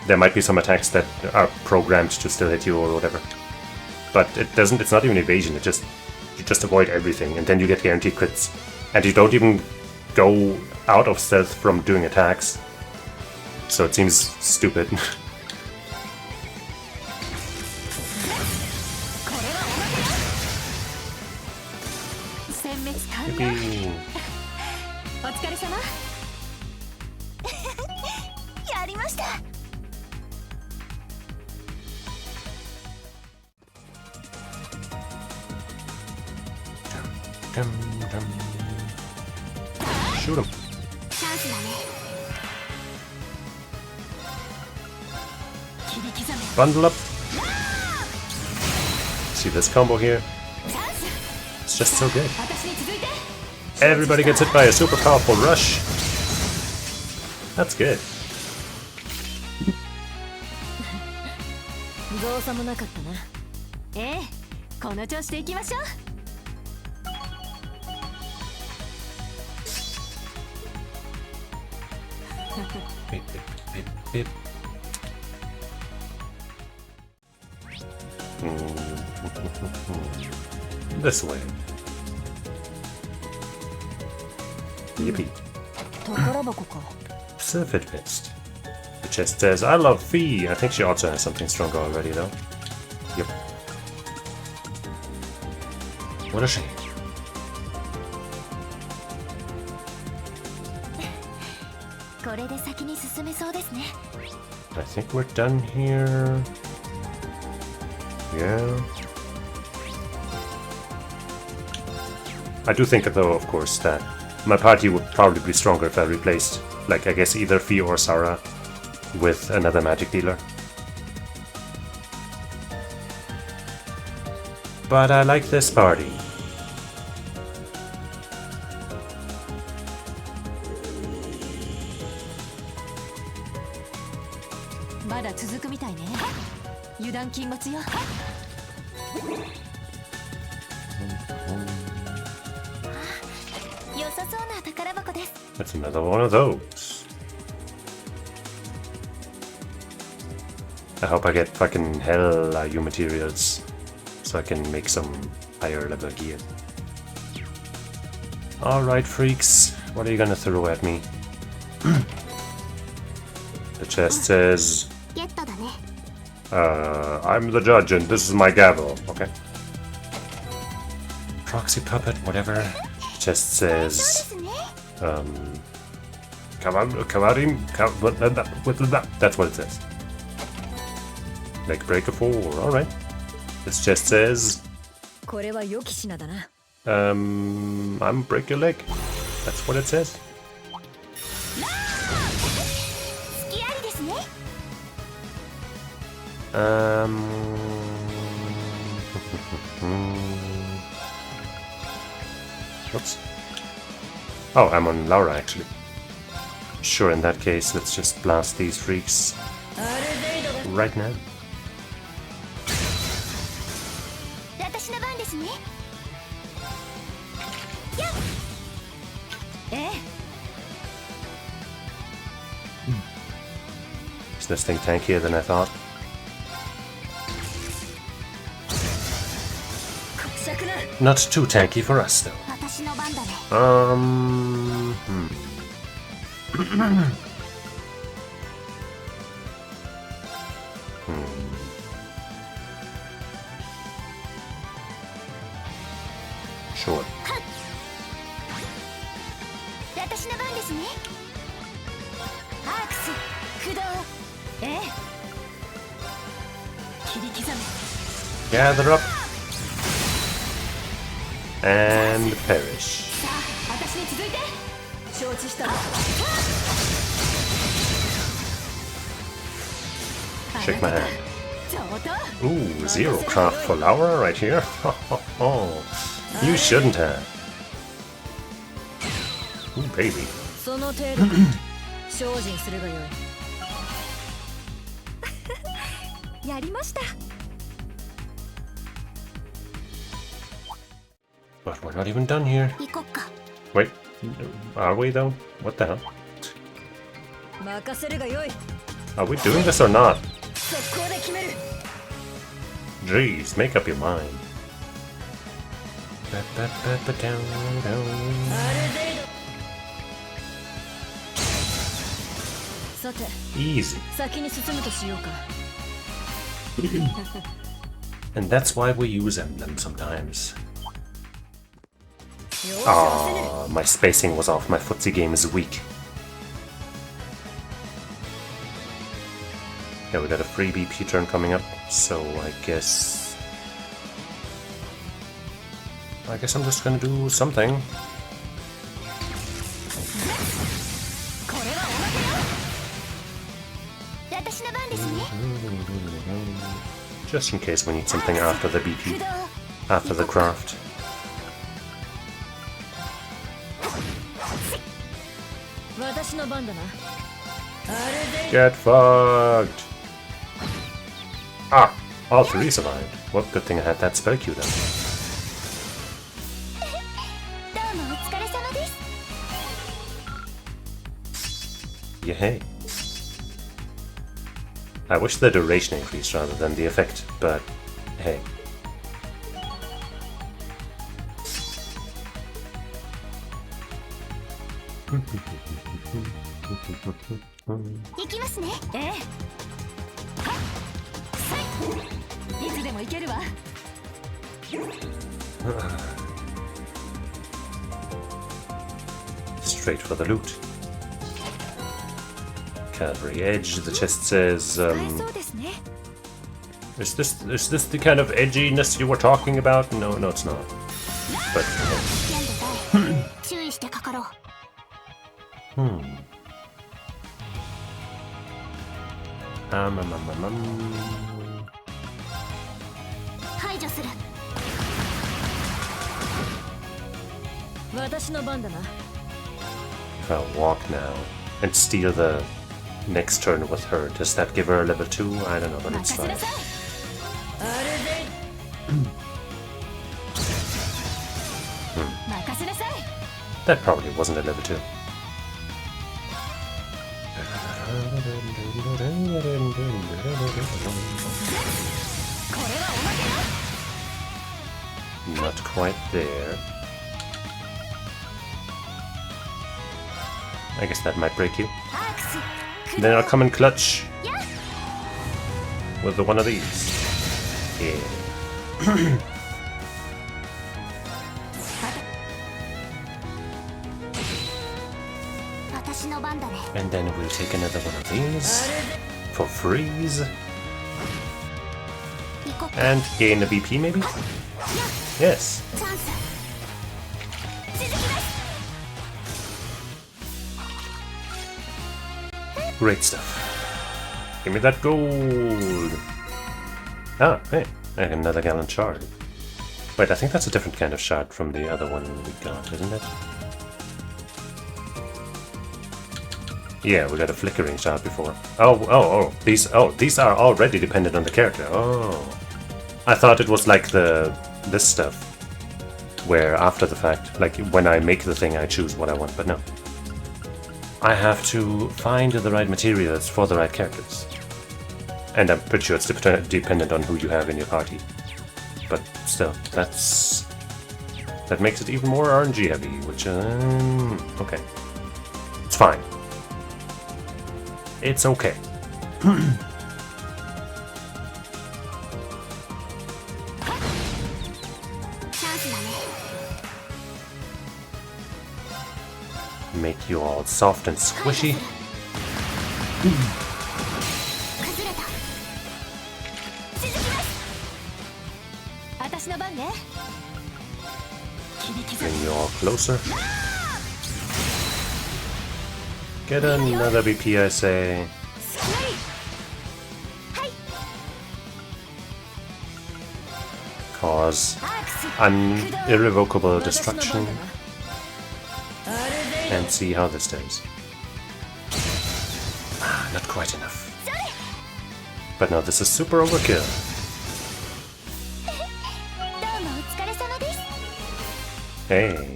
There might be some attacks that are programmed to still hit you or whatever. But it doesn't, it's not even evasion, it just, you just avoid everything and then you get guaranteed crits. And you don't even go out of stealth from doing attacks. So it seems stupid. Yippee. お疲れ様やりました Shoot him. チャンスだね切り刻め Bundle up. See this combo here? チャンス It's just so good. 私に続いて Everybody gets hit by a super powerful rush. That's good. 造作もなかったな。ええこの調子でいきましょう Beep, beep, beep, beep. This way. Yippee. 宝箱か。 Surfeit Mist. The chest says, I love Fee. I think she also has something stronger already, though. Yep. What a shame. これで先に進めそうですね I think we're done here. Yeah. I do think, though, of course, that my party would probably be stronger if I replaced, like, I guess either Fee or Sarah with another magic dealer. But I like this party. That's another one of those. I hope I get fucking hell you materials so I can make some higher level gear. Alright, freaks, what are you gonna throw at me? The chest says, ゲットだね I'm the judge and this is my gavel. Okay. Proxy puppet, whatever. The chest そうで says, すね Kamarim, that's what it says. Leg breaker 4, alright. This chest says, これは良き品だな。 I'm break your leg. That's what it says. 隙ありですね Oops. Oh, I'm on Laura actually. Sure, in that case, let's just blast these freaks right now. 私の番ですねやっええ Is this thing tankier than I thought? Not too tanky for us, though. 私の番だね Sure. 私の番ですねアークス駆動ええ切り刻め Gather up and perish. さあ私に続いて承知したわ Shake my hand. 上等 Ooh, zero craft for Laura right here. You shouldn't have. Ooh, baby. その程度精進するがよいやりました But we're not even done here. 行こっか Wait, are we though? What the hell? 任せるがよい Are we doing this or not? 速攻で決める Jeez, make up your mind. ある程度さて Easy. 先に進むとしようか And that's why we use emblem sometimes. よし合わせる My spacing was off. My footsie game is weak. Yeah, we got a free BP turn coming up, so I guess I'm just gonna do something. これはおまけよ私の番ですね Just in case we need something after the BP, 駆動 after the craft. 私の番だなある程 Get fucked! Ah! All three survived. Well, good thing I had that spell queued up. どうもお疲れ様です Yeah, hey. I wish the duration increased rather than the effect, but hey. 行きますねええいつでも行けるわ Straight for the loot. Cavalry edge. The chest says, 使えそうですね is this the kind of edginess you were talking about? No, it's not. But 危険度大注意してかかろう 排除する 私の番だな if I walk now and steal the next turn with her, does that give her a level 2? I don't know, but it's 任せ fine. なさいある任せなさい That probably wasn't a level 2. これはおまけよ Not quite there. I guess that might break you. アークス駆 Then 動 I'll come and clutch やっ with one of these. Yeah. 私の番だね And then we'll take another one of these for freeze 行こっか and gain a BP maybe? Yes. チャンス続きます Great stuff. Give me that gold. Ah, hey, I have another gallant shard. Wait, I think that's a different kind of shard from the other one we got, isn't it? Yeah, we got a flickering shard before. Oh, these are already dependent on the character. Oh. I thought it was like this stuff, where after the fact, like when I make the thing I choose what I want, but no. I have to find the right materials for the right characters. And I'm pretty sure it's dependent on who you have in your party. But still, that makes it even more RNG heavy, which, okay. It's fine. It's okay. チャンスだね。 Make you all soft and squishy. 崩れた。続きます。私の番ね。切り刻 Bring you all closer. Get another BP, I say. 隙あり。はい。 Cause アークス。 irrevocable destruction. And see how this does. Ah, not quite enough. But no, this is super overkill. どうもお疲れ様です。 Hey.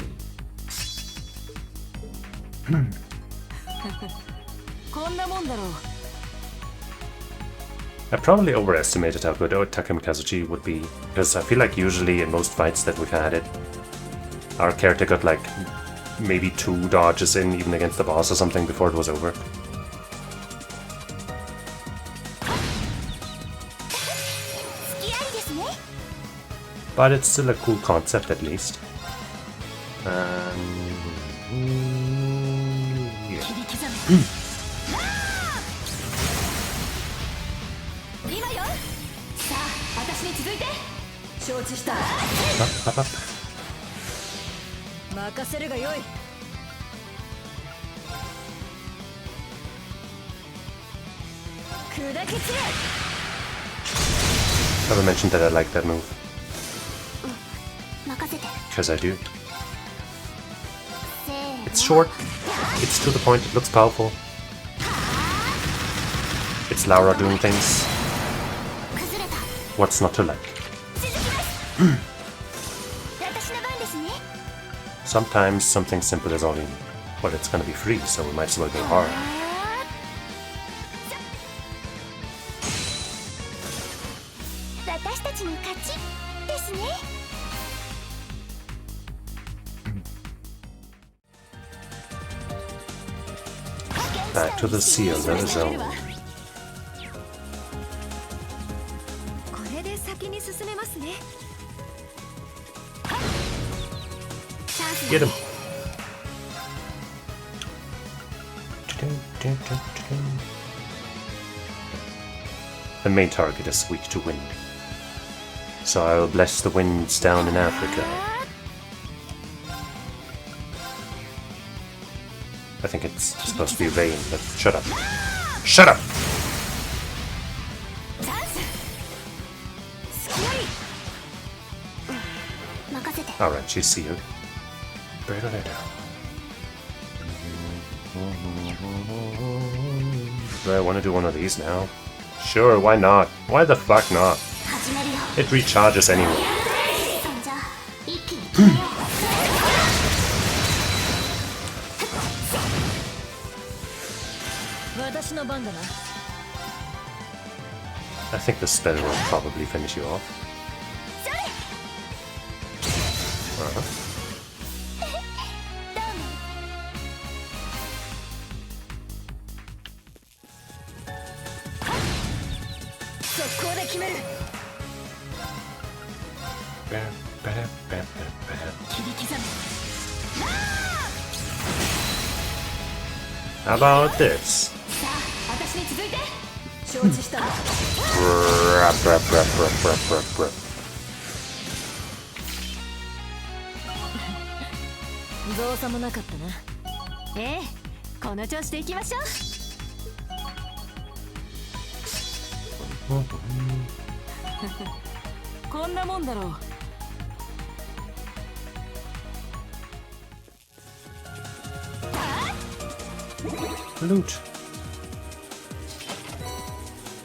こんなもんだろう。 I probably overestimated how good Takamikazuchi would be, because I feel like usually in most fights that we've had our character got like maybe 2 dodges in even against the boss or something before it was over. 隙ありですね。 But it's still a cool concept at least. Yeah. 切り刻め。今よ。さあ、私に続いて。承知した。 Up, up, up. 任せるがよい。砕き散れ。 Never mentioned that I like that move, 任せて。 because I do. せーの。 It's short, it's to the point, it looks powerful. It's Laura doing things. 崩れた。 What's not to like? 続きます。私の番ですね。 Sometimes something simple is all you need. But it's gonna be free, so we might as well go hard. 私たちの勝ちですね。 Back to the sealed zone. これで先に進めますね。 チャンス Get だ him. ね。 The main target is weak to wind. So I will bless the winds down in Africa. I think it's supposed to be rain, but shut up. Shut up! チャンス。隙あり。任せて。 Alright, she's sealed. Do I want to do one of these now? Sure, why not? Why the fuck not? 始めるよ。 It recharges anyway. そんじゃ一気に決めよう。 私の番だな。 I think the spell will probably finish you off. それ。 Uh-huh. どうも。 速攻で決める。切り刻め。 How about this? さあ、私に続いて。承知した。 Brap, brap, brap, brap, brap, brap, brap. 造作もなかったな。ええ、この調子でいきましょう。 こんなもんだろう。 Loot.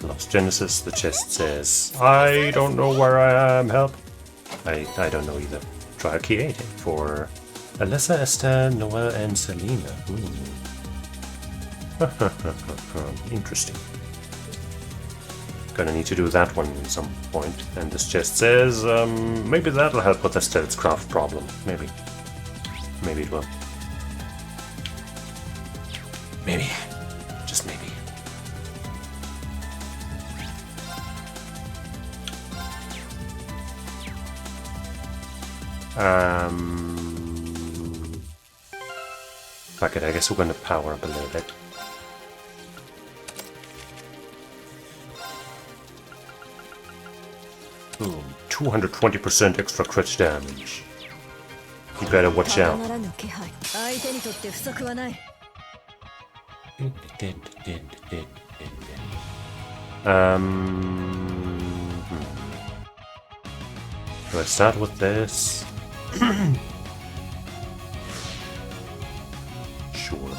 Lost Genesis, the chest says, I don't know where I am, help. I don't know either. Try key 8 for Alessa, Esther, Noah, and Selena. Interesting. Gonna need to do that one at some point. And this chest says, maybe that'll help with the stealthcraft problem. Maybe. Maybe it will. Maybe. Just maybe. Fuck it, I guess we're gonna power up a little bit. Boom. 220% extra crit damage. You better watch out. ただならぬ気配相手にとって不足はない Do I start with this? Sure.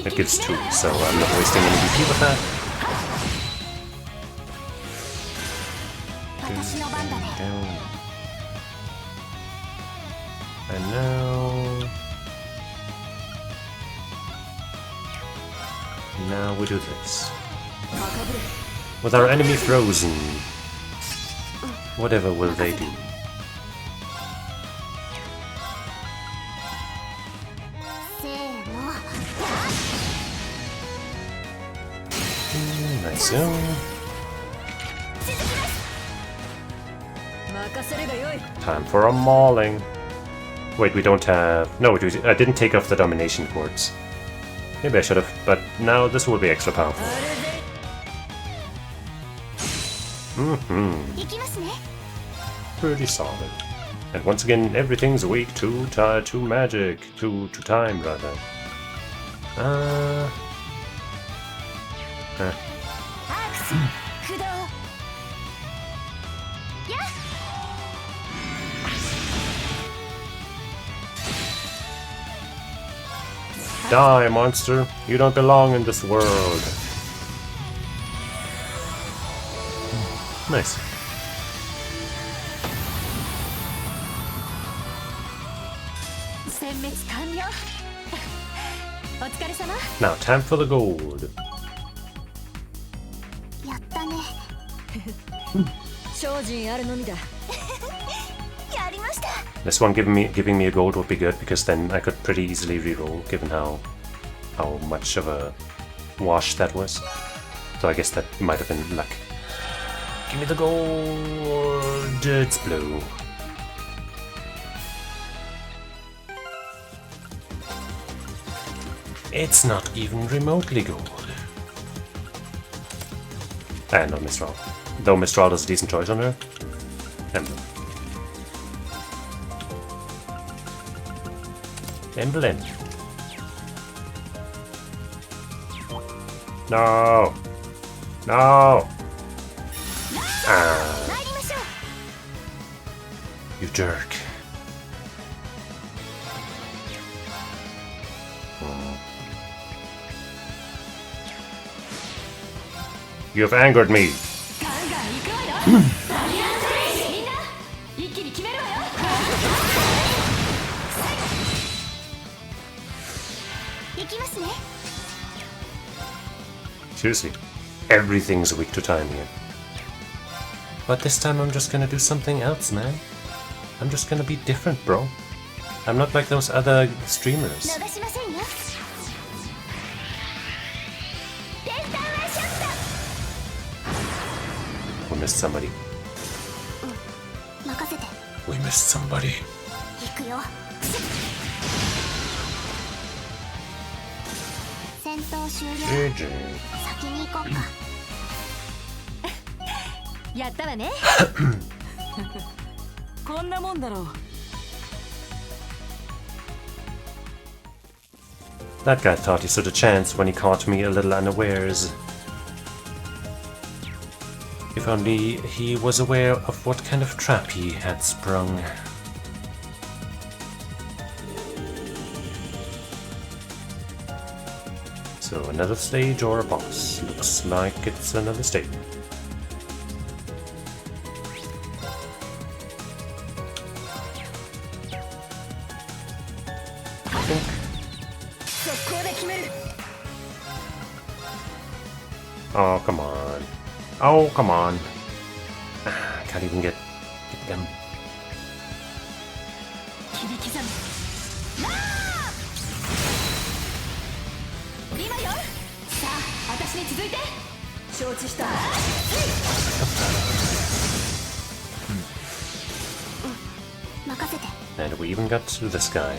It gives 2, so I'm not wasting any BP with that. Down. And now we do this. With our enemy frozen, whatever will they do? Nice zone. 任せるがよい Time for a mauling. Wait, we don't have... No, I didn't take off the domination cords. Maybe I should have, but now this will be extra powerful. Pretty solid. And once again, everything's weak to magic. To time, rather. Die, monster! You don't belong in this world. Nice. Now, time for the gold. やったね精進あるのみだ やりました This one giving me a gold would be good, because then I could pretty easily reroll, given how much of a wash that was. So I guess that might have been luck. Give me the gold. It's blue. It's not even remotely gold. And not Mistral. Though Mistral is a decent choice on her. Emblem. Emblem. No! No! Ah. You jerk. You have angered me. Seriously, everything's weak to time here. But this time I'm just gonna do something else, man. I'm just gonna be different, bro. I'm not like those other streamers. We missed somebody. We missed somebody. GG. やったわねこんなもんだろう That guy thought he stood a chance when he caught me a little unawares. If only he was aware of what kind of trap he had sprung. So another stage or a boss? Looks like it's another stage. Oh, come on. Oh, come on. Can't even get them. 切り刻むなあ今よさあ私に続いて承知した任せて And we even got to this guy.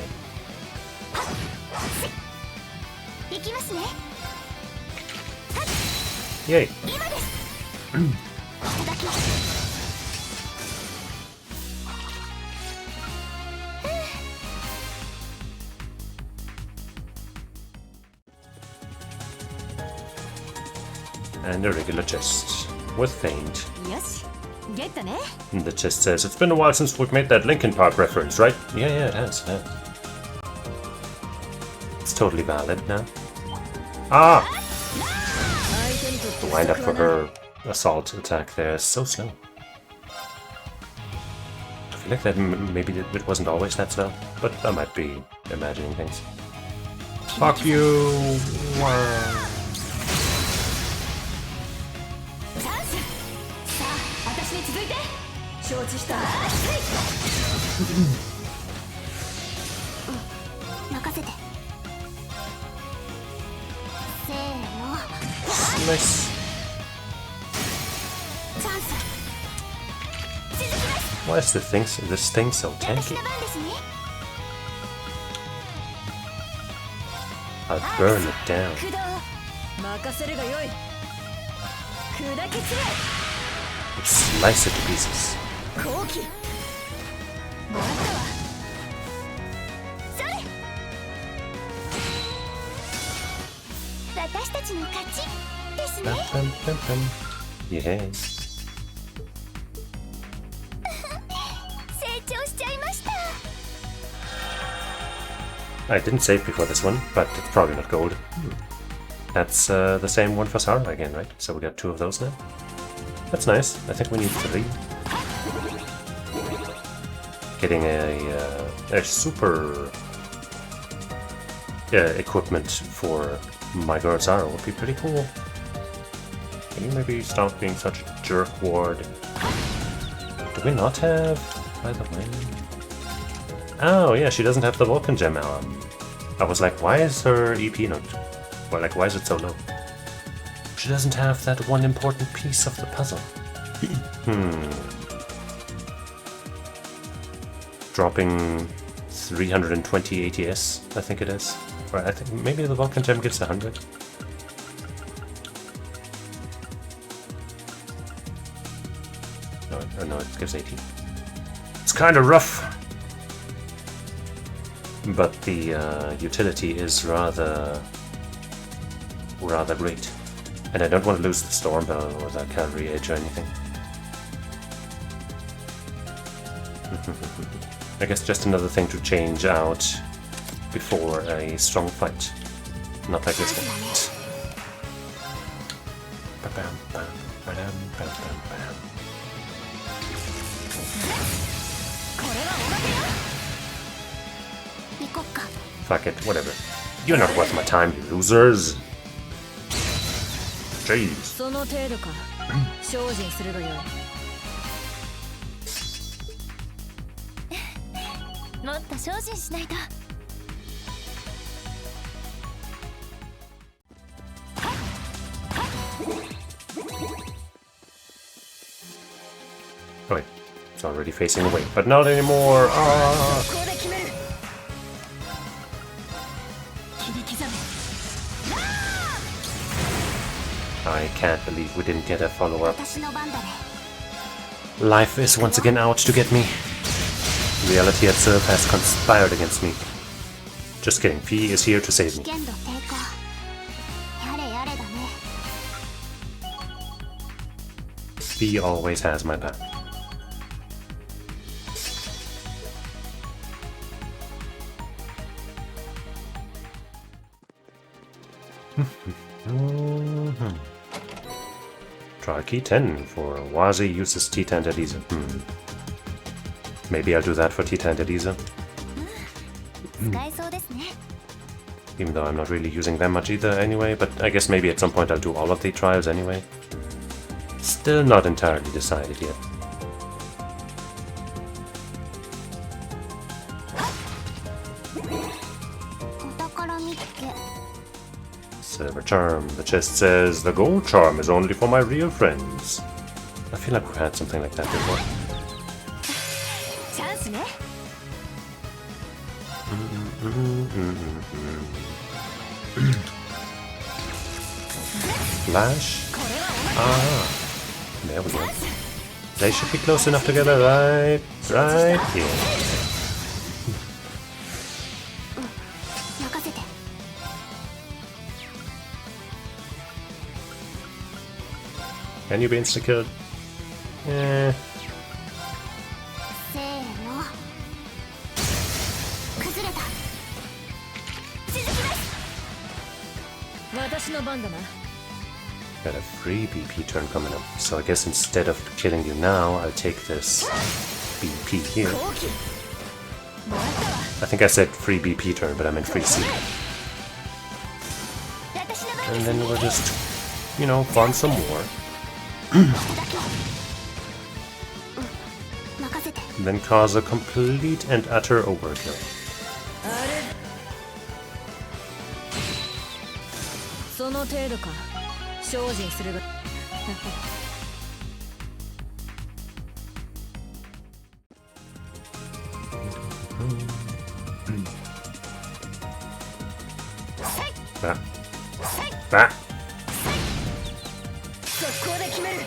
行きますね Yay. 今ですいただきます And a regular chest with feint. よしゲットね And the chest says, it's been a while since we've made that Linkin Park reference, right? Yeah, it has. It's totally valid now. Ah! 相手にとって The wind up for her assault attack there is so slow. I feel like that maybe it wasn't always that slow, but I might be imagining things. Fuck you! Wow. チャンスさあ私に続いて承知した任せてせーの Nice. チャンス Why is this thing so 私 tanky? の番ですね I'll burn it down. 駆動任せるがよい砕け散 Slice it to pieces. れ好機もらったわそれ私たちの勝ちですね Bum, bum, bum, bum. Yeah. 成長しちゃいました I didn't save before this one, but it's probably not gold. That's the same one for Sarah again, right? So we got 2 of those now. That's nice. I think we need 3. Getting a super equipment for my girl Sarah would be pretty cool. Can you maybe stop being such a jerkward? Do we not have, by the way? Oh yeah, she doesn't have the Vulcan gem. I was like, why is her EP not? Well, like, why is it so low? She doesn't have that one important piece of the puzzle. Dropping 320 ATS, I think it is. Or I think maybe the Vulcan gem gives 100. No, it gives 80. It's kind of rough. But the utility is rather great. And I don't want to lose the Stormbow or the Cavalry Edge or anything. I guess just another thing to change out before a strong fight. Not like this one. Ba-bam, bam, ba-dam, bam, bam, bam. これはおまけよ行こっか Fuck it, whatever. You're not worth my time, you losers! Jeez. その程度か精進するがよいもっと精進しないと Oh wait, it's already facing away, but not anymore! Ah! ここで決める切り刻め I can't believe we didn't get a follow-up. 私の番だね Life is once again out to get me. Reality itself has conspired against me. Just kidding, P is here to save 危 me. 険度低下やれやれだね P always has my back. Try key 10 for Wazi uses T10 Elisa. Maybe I'll do that for T10 Elisa. 使えそうですね Even though I'm not really using them much either anyway, but I guess maybe at some point I'll do all of the trials anyway. Still not entirely decided yet. Silver charm. The chest says, the gold charm is only for my real friends. I feel like we've had something like that before. Flash. Ah, there we go. They should be close enough together, right here. Can you be insta-killed? Eh. 私の番だな。 Got a free BP turn coming up, so I guess instead of killing you now, I'll take this BP here. I think I said free BP turn, but I meant free C. And then we'll just, you know, farm some more. And then cause a complete and utter overkill. その程度か。精進するが。Bah. Bah. 速攻で決める。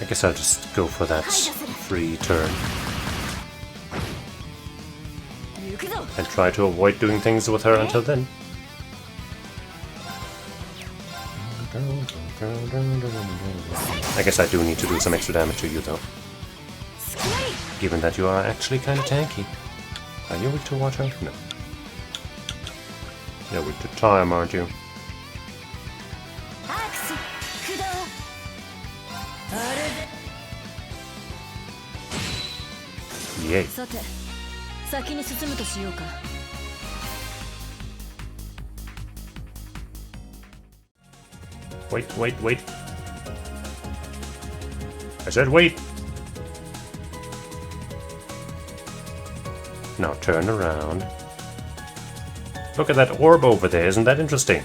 I guess I'll just go for that free turn. And try to avoid doing things with her until then. I guess I do need to do some extra damage to you though. Given that you are actually kind of tanky. Are you weak to water? No. You're weak to time, aren't you? Yay. さて、先に進むとしようか。Wait, wait, wait. I said wait. Now turn around. Look at that orb over there, isn't that interesting?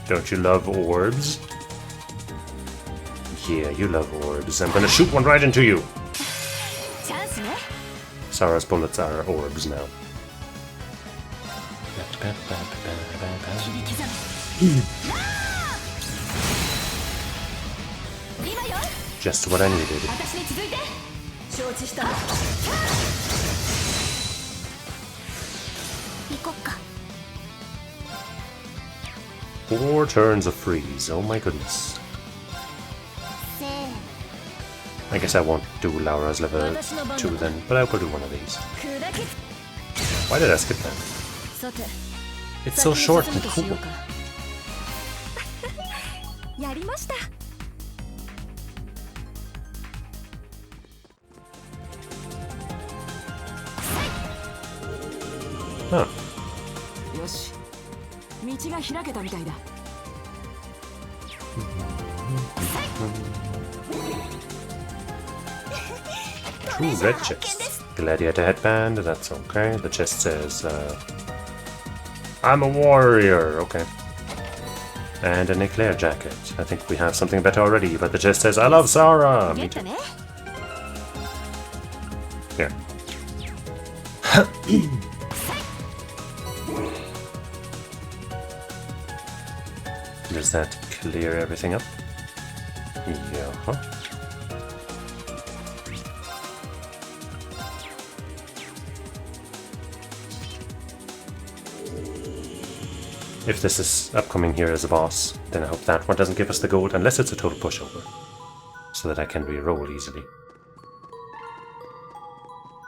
Don't you love orbs? Yeah, you love orbs. I'm gonna shoot one right into you. Sarah's bullets are orbs now. Just what I needed. Four turns of freeze. Oh my goodness. I guess I won't do Laura's level 2 then, but I will do one of these. Why did I skip that? It's so short and cool. Huh. Two red chests. Gladiator headband, that's okay. The chest says, I'm a warrior, okay. And an eclair jacket. I think we have something better already, but the chest says, I love Sarah! Me too. Here. Does that clear everything up? Yeah. If this is upcoming here as a boss, then I hope that one doesn't give us the gold unless it's a total pushover, so that I can re-roll easily.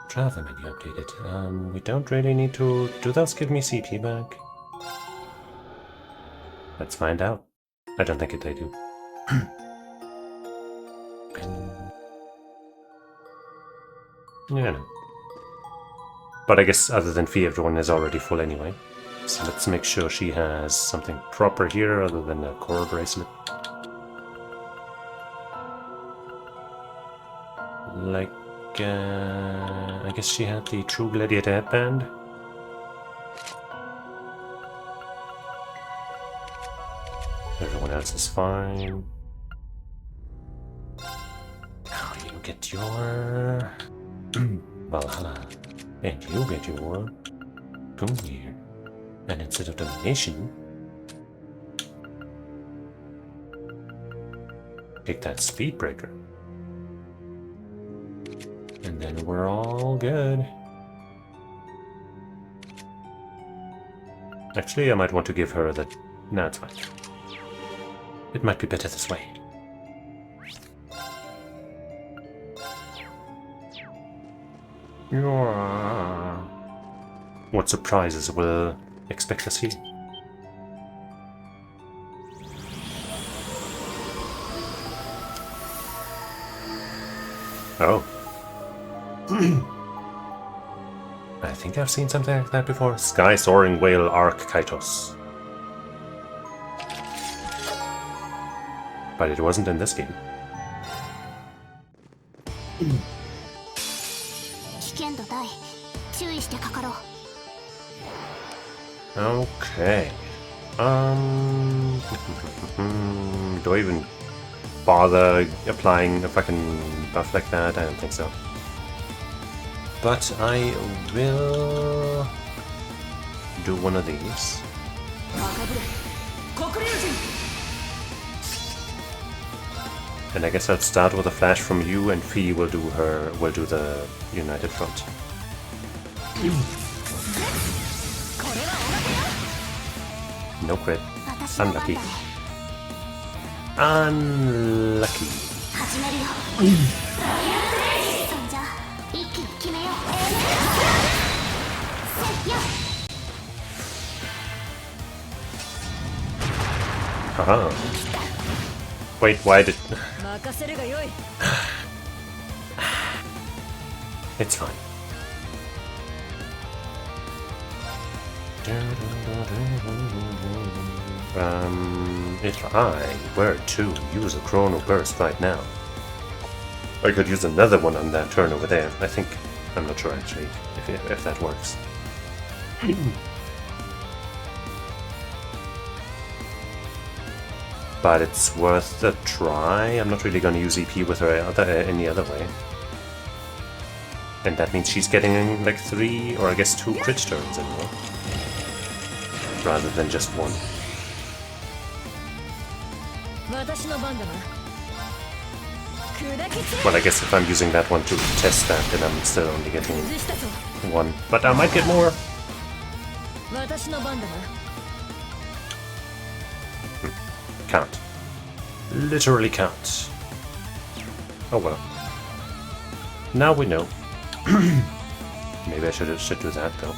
Travel menu updated. We don't really need to... Do those give me CP back? Let's find out. I don't think they do. Yeah, no. But I guess other than Fee, everyone is already full anyway. So let's make sure she has something proper here other than a core bracelet. Like, I guess she had the True Gladiator headband. Everyone else is fine. Now you get your Valhalla, and you get your Gungnir. And instead of domination, take that speed breaker. And then we're all good. Actually, I might want to give her the... No, it's fine. It might be better this way. What surprises will expect us here? Oh. I think I've seen something like that before. Sky Soaring Whale Arc Kaitos. But it wasn't in this game. 危険度大注意してかかろう Okay. Do I even bother applying a fucking buff like that? I don't think so. But I will do one of these. And I guess I'll start with a flash from you, and Fee will do the United Front. No crit. Unlucky. Unlucky. 始めるよそんじゃ一気に決めようせっよ Haha. Wait, why did... 任せるがよい It's fine. If I were to use a Chrono Burst right now, I could use another one on that turn over there. I think... I'm not sure actually if that works. But it's worth a try. I'm not really going to use EP with her any other way. And that means she's getting like 3 or I guess 2 crit turns in a row. Rather than just 1. 私の番だな砕きつ Well, I guess if I'm using that one to test that, then I'm still only getting 崩したぞ 1. But I might get more. 私の番だな Can't. Literally can't. Oh well. Now we know. Maybe I should do that though.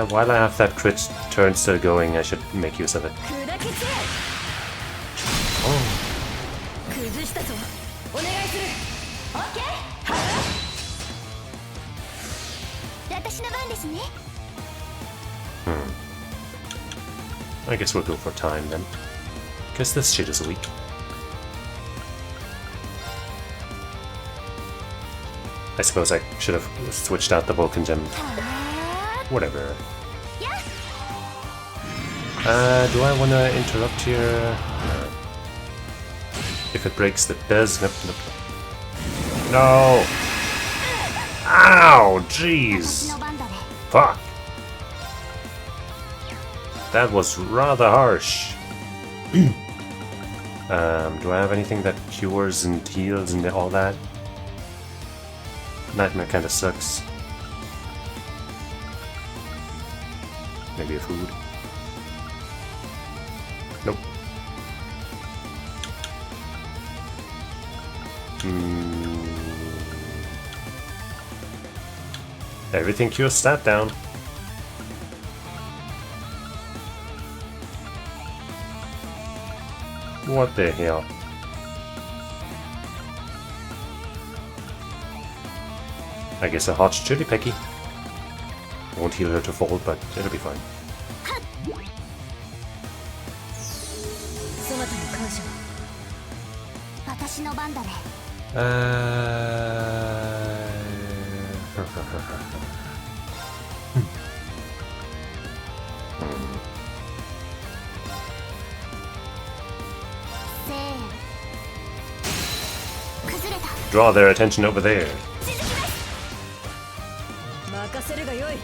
While I have that crit turn still going, I should make use of it. 砕きつ Oh. 崩したぞお願いするオッケー私の番ですね I guess we'll go for time then. Guess this shit is weak. I suppose I should have switched out the Vulcan gem. Whatever. Do I want to interrupt here? No. If it breaks, that does. Nope, nope. No! Ow! Jeez! 私の番だね Fuck! That was rather harsh. Do I have anything that cures and heals and all that? Nightmare kinda sucks. Maybe a food? Nope. Everything cures stat down. What the hell? I guess a hot chili pecky. Won't heal her to fall, but it'll be fine. そなたに感謝。私の番だね。せーの。崩れた。 Draw their attention over there. 任せるがよい。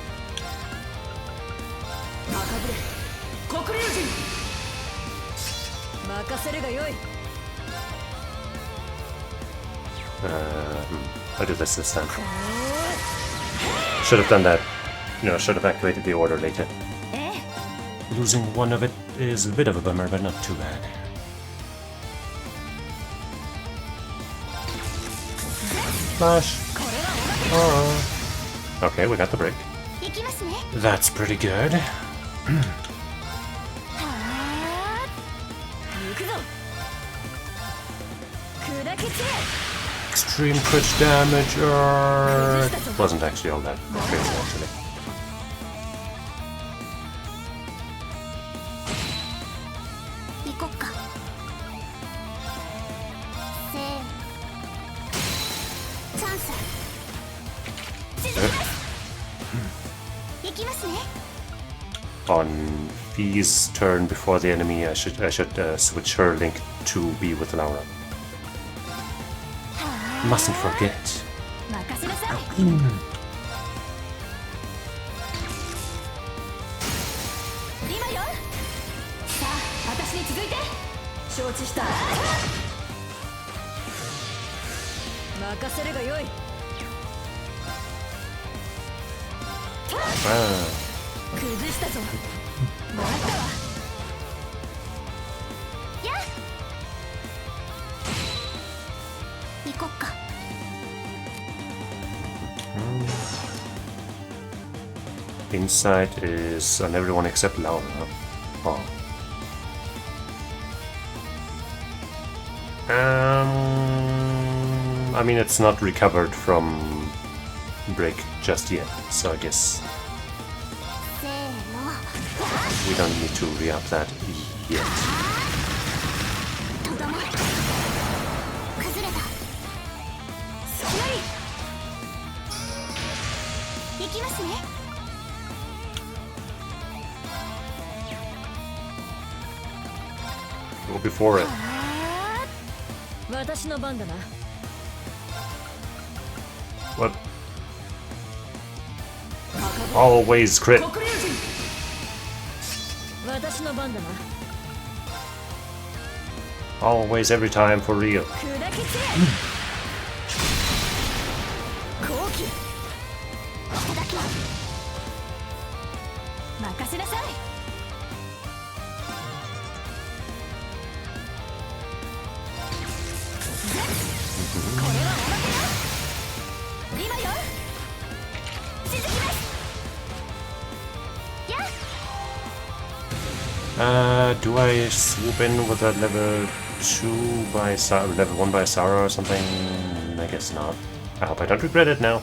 赤ぶれ黒竜人。任せるがよい。I'll do this time. Should have done that. You know, should have activated the order later. Losing one of it is a bit of a bummer, but not too bad. Flash. Okay, we got the break. 行きますね。 That's pretty good. 行くぞ。砕け散れ。 Extreme crit damage. Wasn't actually all that crazy, actually. 行こっか。せーの。チャンス。行きますね。 On V's turn before the enemy, I should switch her link to be with Laura. Mustn't forget. 任せなさい。今よ。さあ、私に続いて。承知した。任せるがよい。崩したぞ。もらったわ。やっ。行こっか。 Insight is on everyone except Laura. Oh. I mean, it's not recovered from break just yet, so I guess せーの。 we don't need to re-up that yet. とどめ。崩れた。隙あり。行きますね。 Go before it. 私の番だな。 What? Always crit. 黒竜人。私の番だな。 Always, every time, for real. 砕け散れ。好機。いただきます。任せなさい。 これはおまけよ。今よ。続きます。やっ。 Do I swoop in with a level 2 by level 1 by Sarah or something? I guess not. I hope I don't regret it now.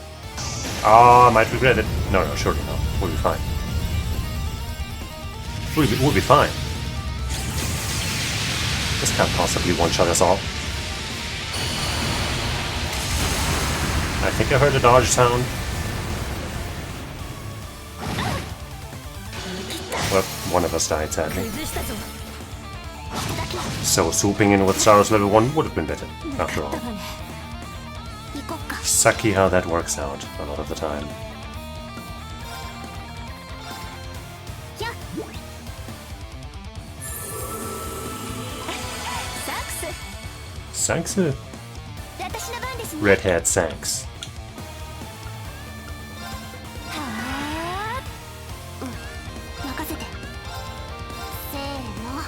Ah, I might regret it. No, surely not. We'll be fine. We'll be fine. This can't possibly one-shot us all. I think I heard a dodge sound. Well, one of us died, sadly. 崩したぞ。 So swooping in with Sarah's level 1 would have been better, after all. 行こっか。 Sucky how that works out a lot of the time. やっ。サックス。 Sanks? 私の番ですね。 Red-haired Sanks. はあ。任せて。せーの。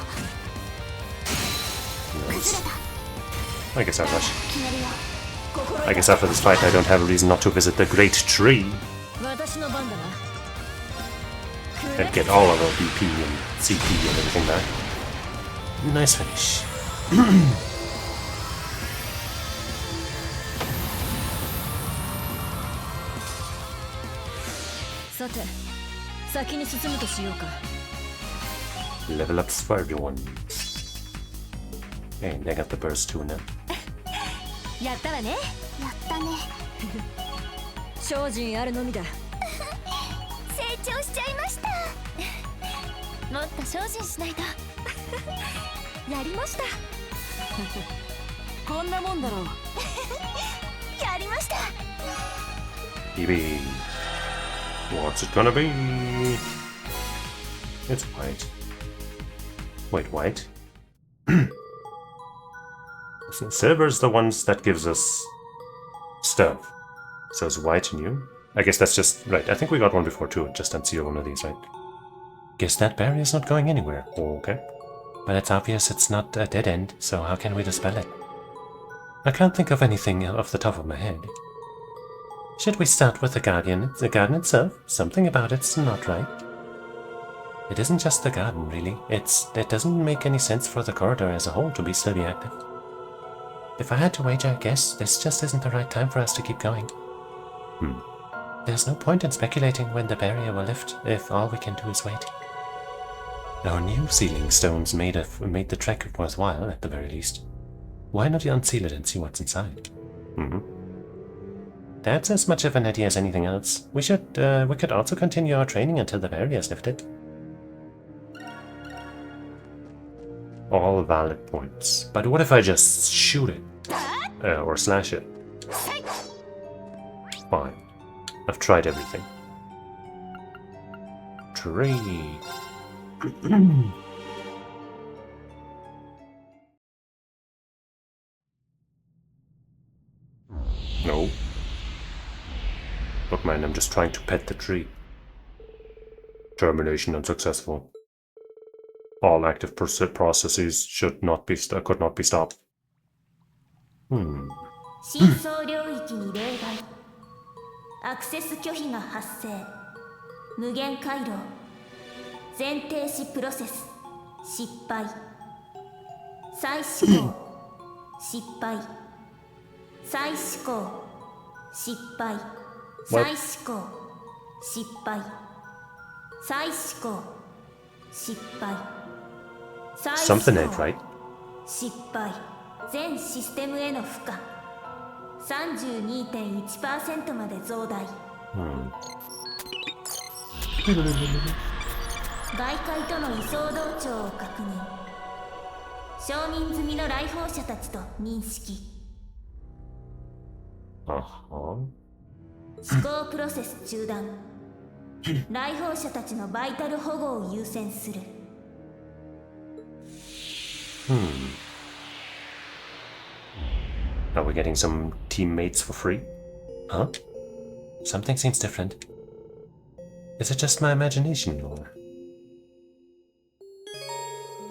崩れた。 I guess I rush. 決めるよ。 I guess after this fight I don't have a reason not to visit the Great Tree 私の番だな。 and get all of our BP and CP and everything back. Nice finish. さて、先に進むとしようか。 Level ups for everyone. And I got the burst too now. やったわね。やったね。精進あるのみだ。成長しちゃいました。もっと精進しないと。やりました。こんなもんだろう。やりました。Maybe. What's it gonna be? It's white. Wait, white? Silver's the ones that gives us stuff. So is white new? I guess that's just right. I think we got one before too. Just unseal one of these, right? Guess that barrier's not going anywhere. Okay. But it's obvious it's not a dead end, so how can we dispel it? I can't think of anything off the top of my head. Should we start with the garden itself? Something about it's not right. It isn't just the garden, really. It doesn't make any sense for the corridor as a whole to still be active. If I had to wager a guess, this just isn't the right time for us to keep going. There's no point in speculating when the barrier will lift if all we can do is wait. Our new sealing stones made the trek worthwhile, at the very least. Why not unseal it and see what's inside? That's as much of an idea as anything else. We could also continue our training until the barrier is lifted. All valid points. But what if I just shoot it? Or slash it? Fine. I've tried everything. Tree. No. Look, man, I'm just trying to pet the tree. Termination unsuccessful. All active processes could not be stopped. 深層領域に例外。アクセス拒否が発生。無限回路。全停止プロセス。失敗。再試行。失敗。再試行。失敗。再試行。失敗。再試行。失敗。 Something ain't right. 失敗。全システムへの負荷 32.1% まで増大。外界との移送同調を確認。承認済みの来訪者たちと認識。思考プロセス中断。来訪者たちのバイタル保護を優先する。Are we getting some teammates for free? Huh? Something seems different. Is it just my imagination, or...?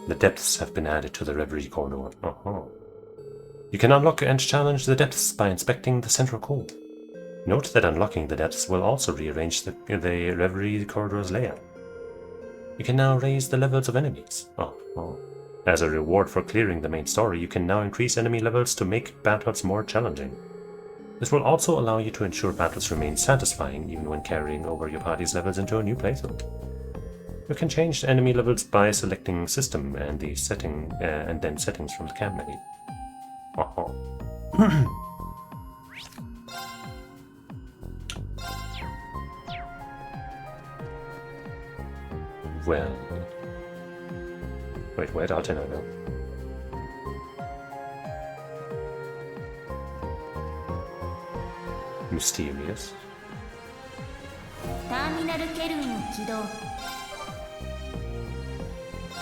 The depths have been added to the Reverie corridor. You can unlock and challenge the depths by inspecting the central core. Note that unlocking the depths will also rearrange the Reverie corridor's layout. You can now raise the levels of enemies. As a reward for clearing the main story, you can now increase enemy levels to make battles more challenging. This will also allow you to ensure battles remain satisfying even when carrying over your party's levels into a new playthrough. You can change enemy levels by selecting System and then Settings from the cam menu. Well... Wait, where did I go? Mysterious. Terminal Kelvinを起動。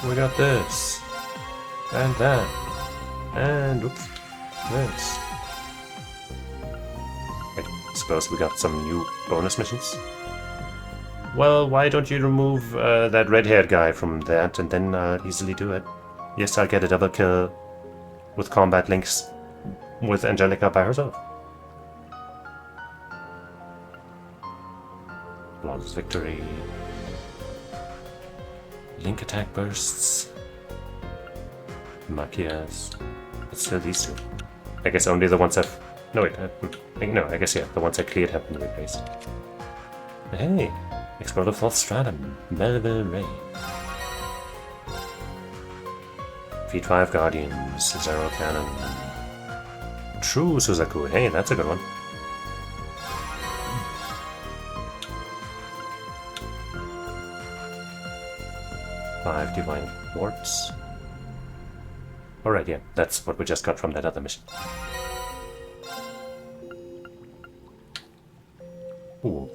We got this. And that. And oops. This. I suppose we got some new bonus missions. Well, why don't you remove that red-haired guy from that and then easily do it? Yes, I'll get a double kill with combat links with Angelica by herself. Flawless victory. Link attack bursts. Machias. It's still these two. I guess only the ones I've... No, wait. No, I guess, yeah. The ones I cleared have been replaced. Hey, Explosive Fourth Stratum. Melville Ray. Feet 5 Guardians. Zero Cannon. True Suzaku. Hey, that's a good one. Five Divine Wards. Alright, yeah, that's what we just got from that other mission. Ooh.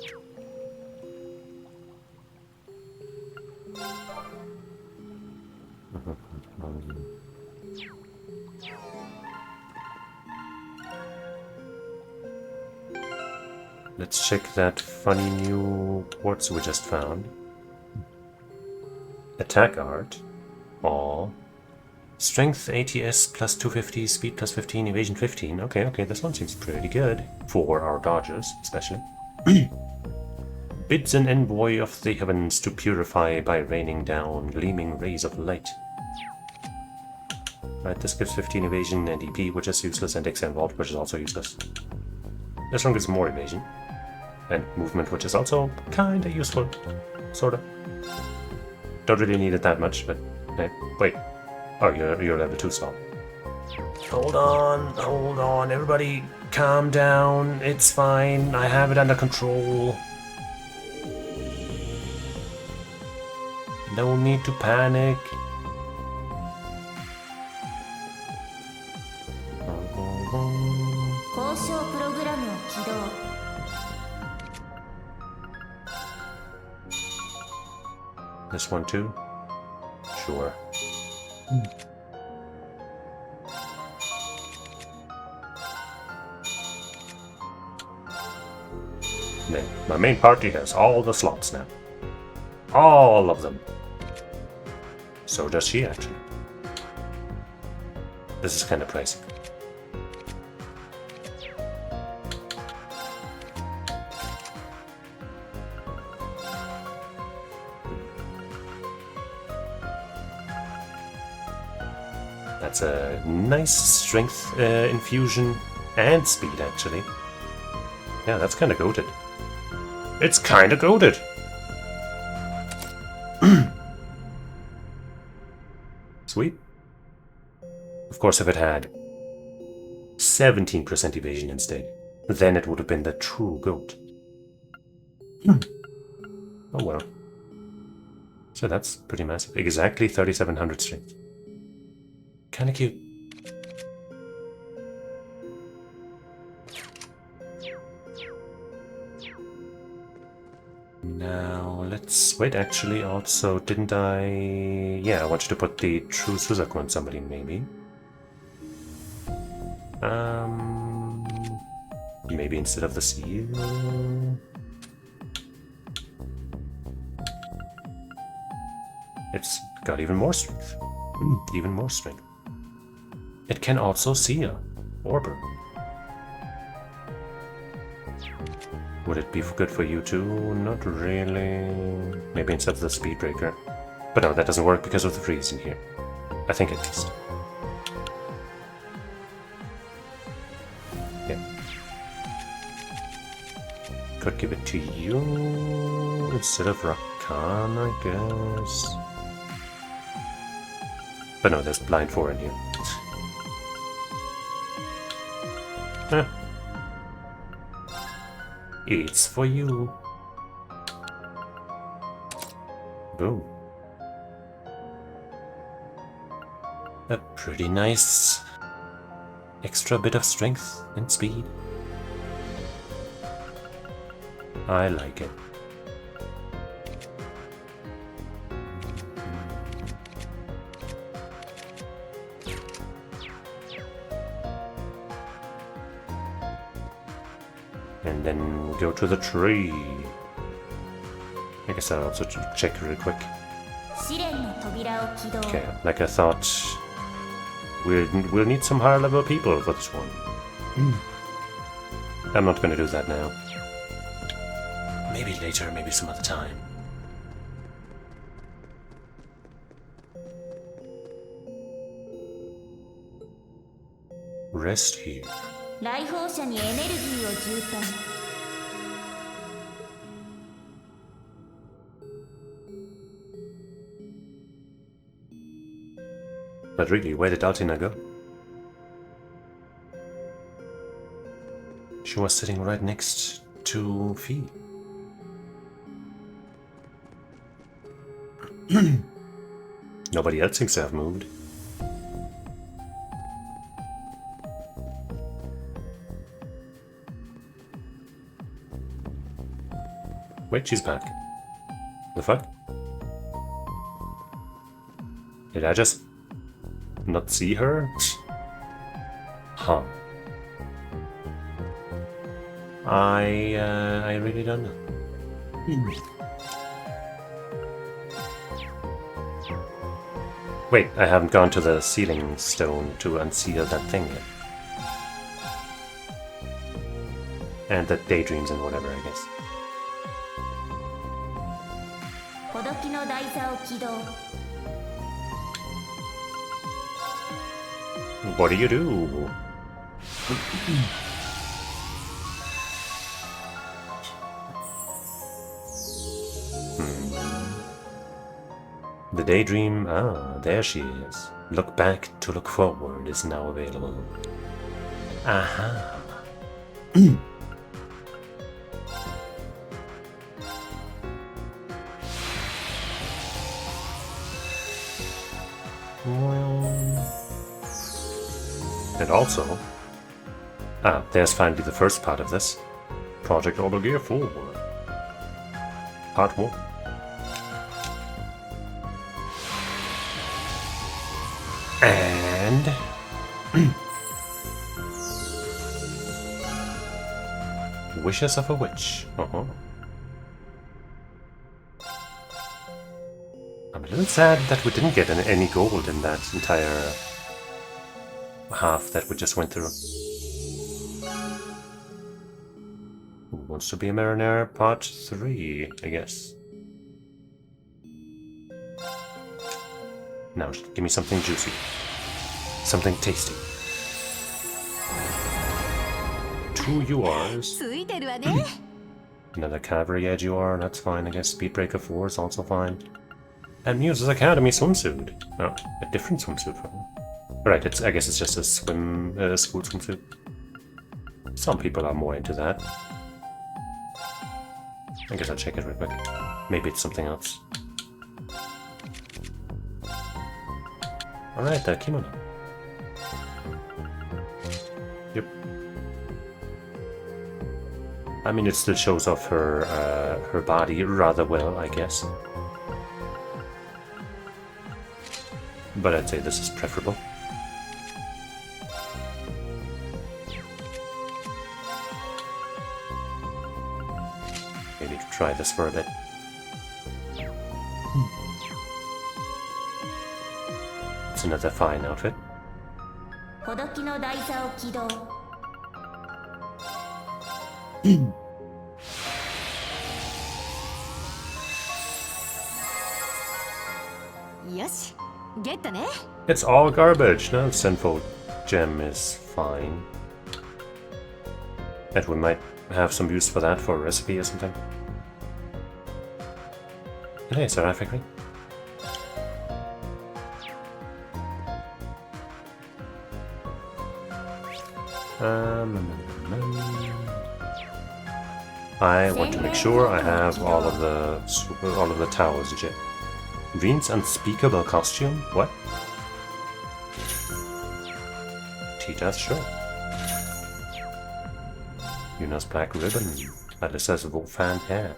Let's check that funny new quartz we just found. Attack art. Aw. Strength ATS plus 250, speed plus 15, evasion 15. Okay, this one seems pretty good. For our dodgers, especially. Bids an envoy of the heavens to purify by raining down gleaming rays of light. Right, this gives 15 evasion and EP, which is useless, and XM Vault, which is also useless. This one gives more evasion. And movement, which is also kinda useful. Sorta. Don't really need it that much, but... wait. Oh, you're level 2 slot. Hold on, everybody calm down. It's fine, I have it under control. No need to panic. This one too? Sure. Then my main party has all the slots now. All of them. So does she, actually. This is kind of pricey. That's a nice strength infusion and speed, actually. Yeah, that's kind of goated. It's kind of goated! Sweet. Of course, if it had 17% evasion instead, then it would have been the true goat. Oh well. So that's pretty massive. Exactly 3700 strength. Kinda cute. Now, let's... wait, actually, also, didn't I... yeah, I want you to put the true Suzaku on somebody, maybe. Maybe instead of the seal... It's got even more strength. Even more strength. It can also seal. Orber. Would it be good for you too? Not really. Maybe instead of the Speedbreaker. But no, that doesn't work because of the freeze in here. I think at least. Yeah. Could give it to you instead of Rakan, I guess. But no, there's blind 4 in here. Huh. It's for you. Boom. A pretty nice extra bit of strength and speed. I like it. And then we go to the tree. I guess I'll also check real quick. Okay, like I thought, we'll need some higher level people for this one. I'm not gonna do that now. Maybe later, maybe some other time. Rest here. But really, where did Altina go? She was sitting right next to Fee. Nobody else seems to have moved. Wait, she's back. The fuck? Did I just not see her? Huh. I really don't know. Wait, I haven't gone to the sealing stone to unseal that thing yet. And the daydreams and whatever, I guess. ほどきの台座を起動 What do you do? The daydream, there she is. Look back to look forward is now available. Aha. And also, there's finally the first part of this. Project Orbital Gear Forward. Part 1. And Wishes of a Witch. I'm a little sad that we didn't get any gold in that entire half that we just went through. Who wants to be a mariner? Part 3, I guess. Now, give me something juicy. Something tasty. 2 URs. ついてるわね Another cavalry edge UR, that's fine, I guess. Speedbreaker 4 is also fine. And Muse's Academy swimsuit. Oh, a different swimsuit for her. Right, I guess it's just a school swimsuit. Some people are more into that. I guess I'll check it real quick. Maybe it's something else. Alright, the kimono. Yep. I mean, it still shows off her her body rather well, I guess. But I'd say this is preferable. Maybe try this for a bit. It's another fine outfit. ほどきの台座を起動 よしゲットね It's all garbage. No, Sinful Gem is fine. And we might have some use for that for a recipe or something. And hey, Seraphic Ring. I want to make sure I have all of the towers legit. Vin's unspeakable costume? What? Tita's sure. Yuna's black ribbon. Alyssa's Wolfan hair.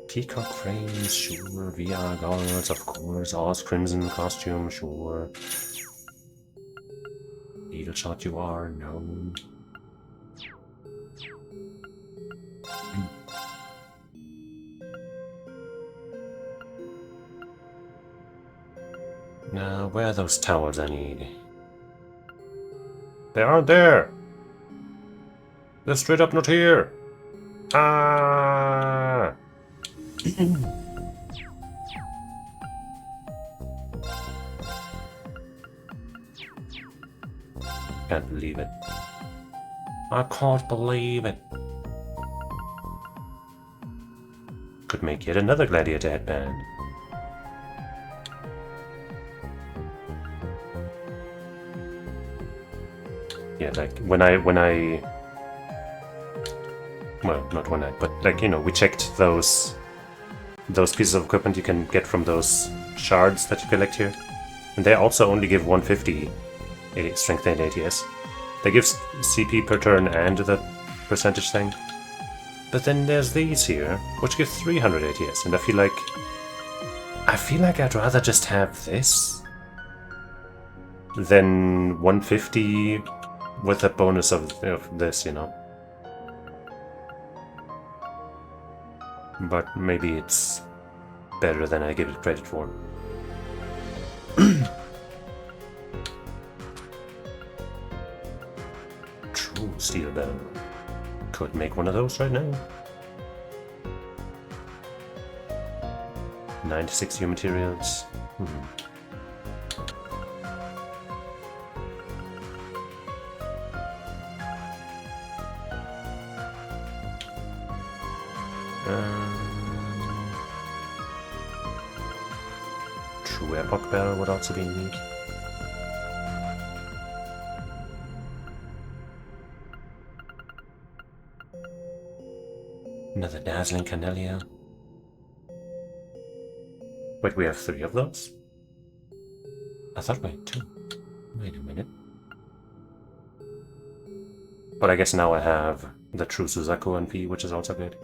Peacock frames, sure. VR goggles, of course. Oz crimson costume, sure. Needle shot you are, no. Now, where are those towers I need? They aren't there! They're straight up not here! Ah! Can't believe it. I can't believe it. Could make yet another gladiator headband. Yeah, like when I well, not when I, but like, you know, we checked those pieces of equipment you can get from those shards that you collect here, and they also only give 150 strength and ATS. They give CP per turn and the percentage thing. But then there's these here, which give 300 ATS, and I feel like I'd rather just have this than 150 with a bonus of this, you know. But maybe it's better than I give it credit for. True steel bell. Could make one of those right now. 96 new materials. True epoch bell would also be neat. Another dazzling Canelia. Wait, we have 3 of those? I thought we had 2. Wait a minute. But I guess now I have the true Suzaku NP, which is also good.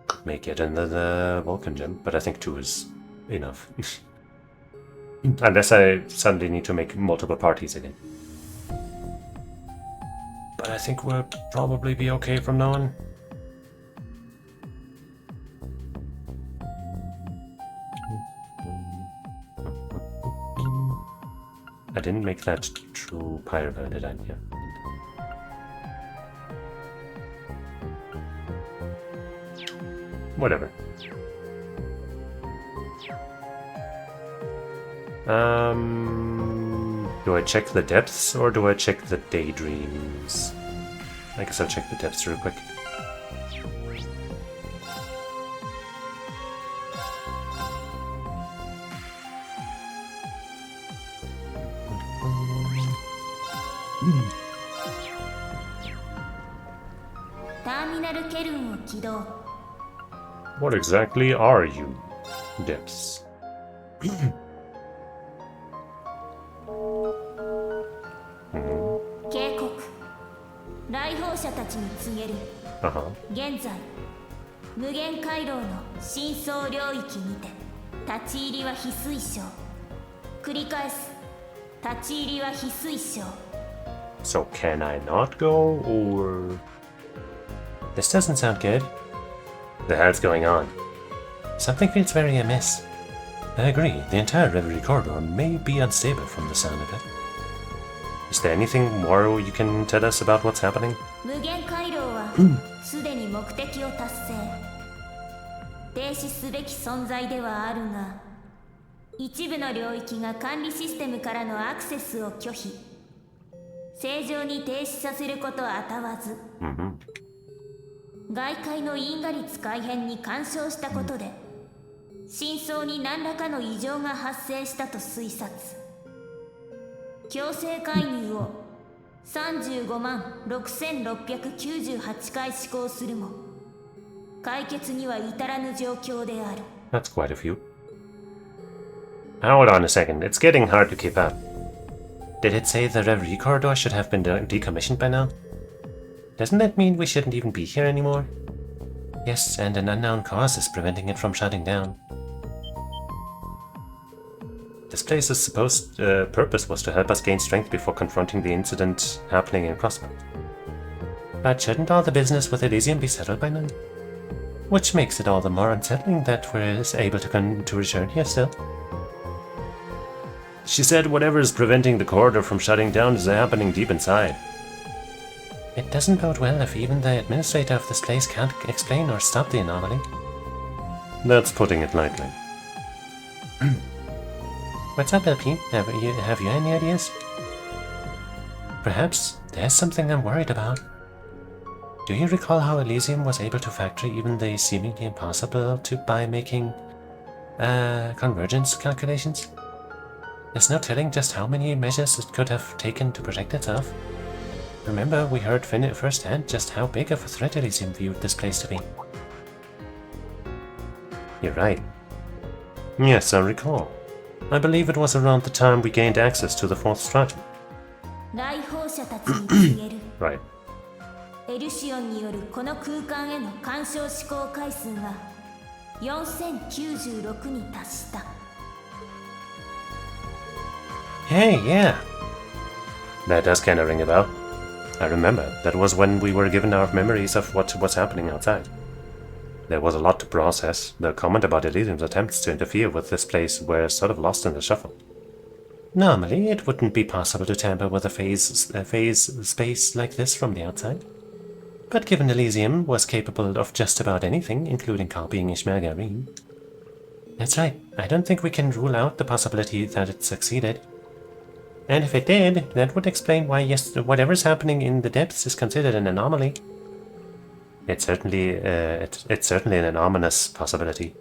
Could make it into the Vulcan gem, but I think 2 is enough. Unless I suddenly need to make multiple parties again. But I think we'll probably be okay from now on. I didn't make that true Pyrovan, did I? Yeah. Whatever. Do I check the depths or do I check the daydreams? I guess I'll check the depths real quick. What exactly are you, depths? 警告。来訪者たちに告げる。現在、無限回廊の深層領域にて立ち入りは非推奨。繰り返す。立ち入りは非推奨。So can I not go, or... This doesn't sound good. The hell's going on? Something feels very amiss. I agree, the entire Reverie corridor may be unstable from the sound of it. Is there anything more you can tell us about what's happening? 無限回廊はすでに目的を達成。停止すべき存在ではあるが、一部の領域が管理システムからのアクセスを拒否。正常に停止させることはあたわず。外界の因果率改変に干渉したことで、深層に何らかの異常が発生したと推察。強制介入を35万6698回施行するも解決には至らぬ状況である。 That's quite a few. Hold on a second, it's getting hard to keep up. Did it say the Reverie corridor should have been decommissioned by now? Doesn't that mean we shouldn't even be here anymore? Yes, and an unknown cause is preventing it from shutting down. This place's supposed purpose was to help us gain strength before confronting the incident happening in Crossbow. But shouldn't all the business with Elysium be settled by now? Which makes it all the more unsettling that we're able to return here still. She said whatever is preventing the corridor from shutting down is happening deep inside. It doesn't bode well if even the administrator of this place can't explain or stop the anomaly. That's putting it lightly. What's up, LP? Have you any ideas? Perhaps there's something I'm worried about. Do you recall how Elysium was able to factor even the seemingly impossible by making convergence calculations. There's no telling just how many measures it could have taken to protect itself. Remember, we heard firsthand just how big of a threat Elysium viewed this place to be. You're right. Yes, I recall. I believe it was around the time we gained access to the 4th stratum. 来訪者たちに告げる Right. エルシオンによるこの空間への干渉試行回数が4096に達した Hey, yeah. That does kinda ring a bell. I remember, that was when we were given our memories of what was happening outside. There was a lot to process. The comment about Elysium's attempts to interfere with this place were sort of lost in the shuffle. Normally, it wouldn't be possible to tamper with a phase space like this from the outside. But given Elysium was capable of just about anything, including copying Ishmael. That's right, I don't think we can rule out the possibility that it succeeded. And if it did, that would explain why whatever's happening in the depths is considered an anomaly. It's certainly an ominous possibility.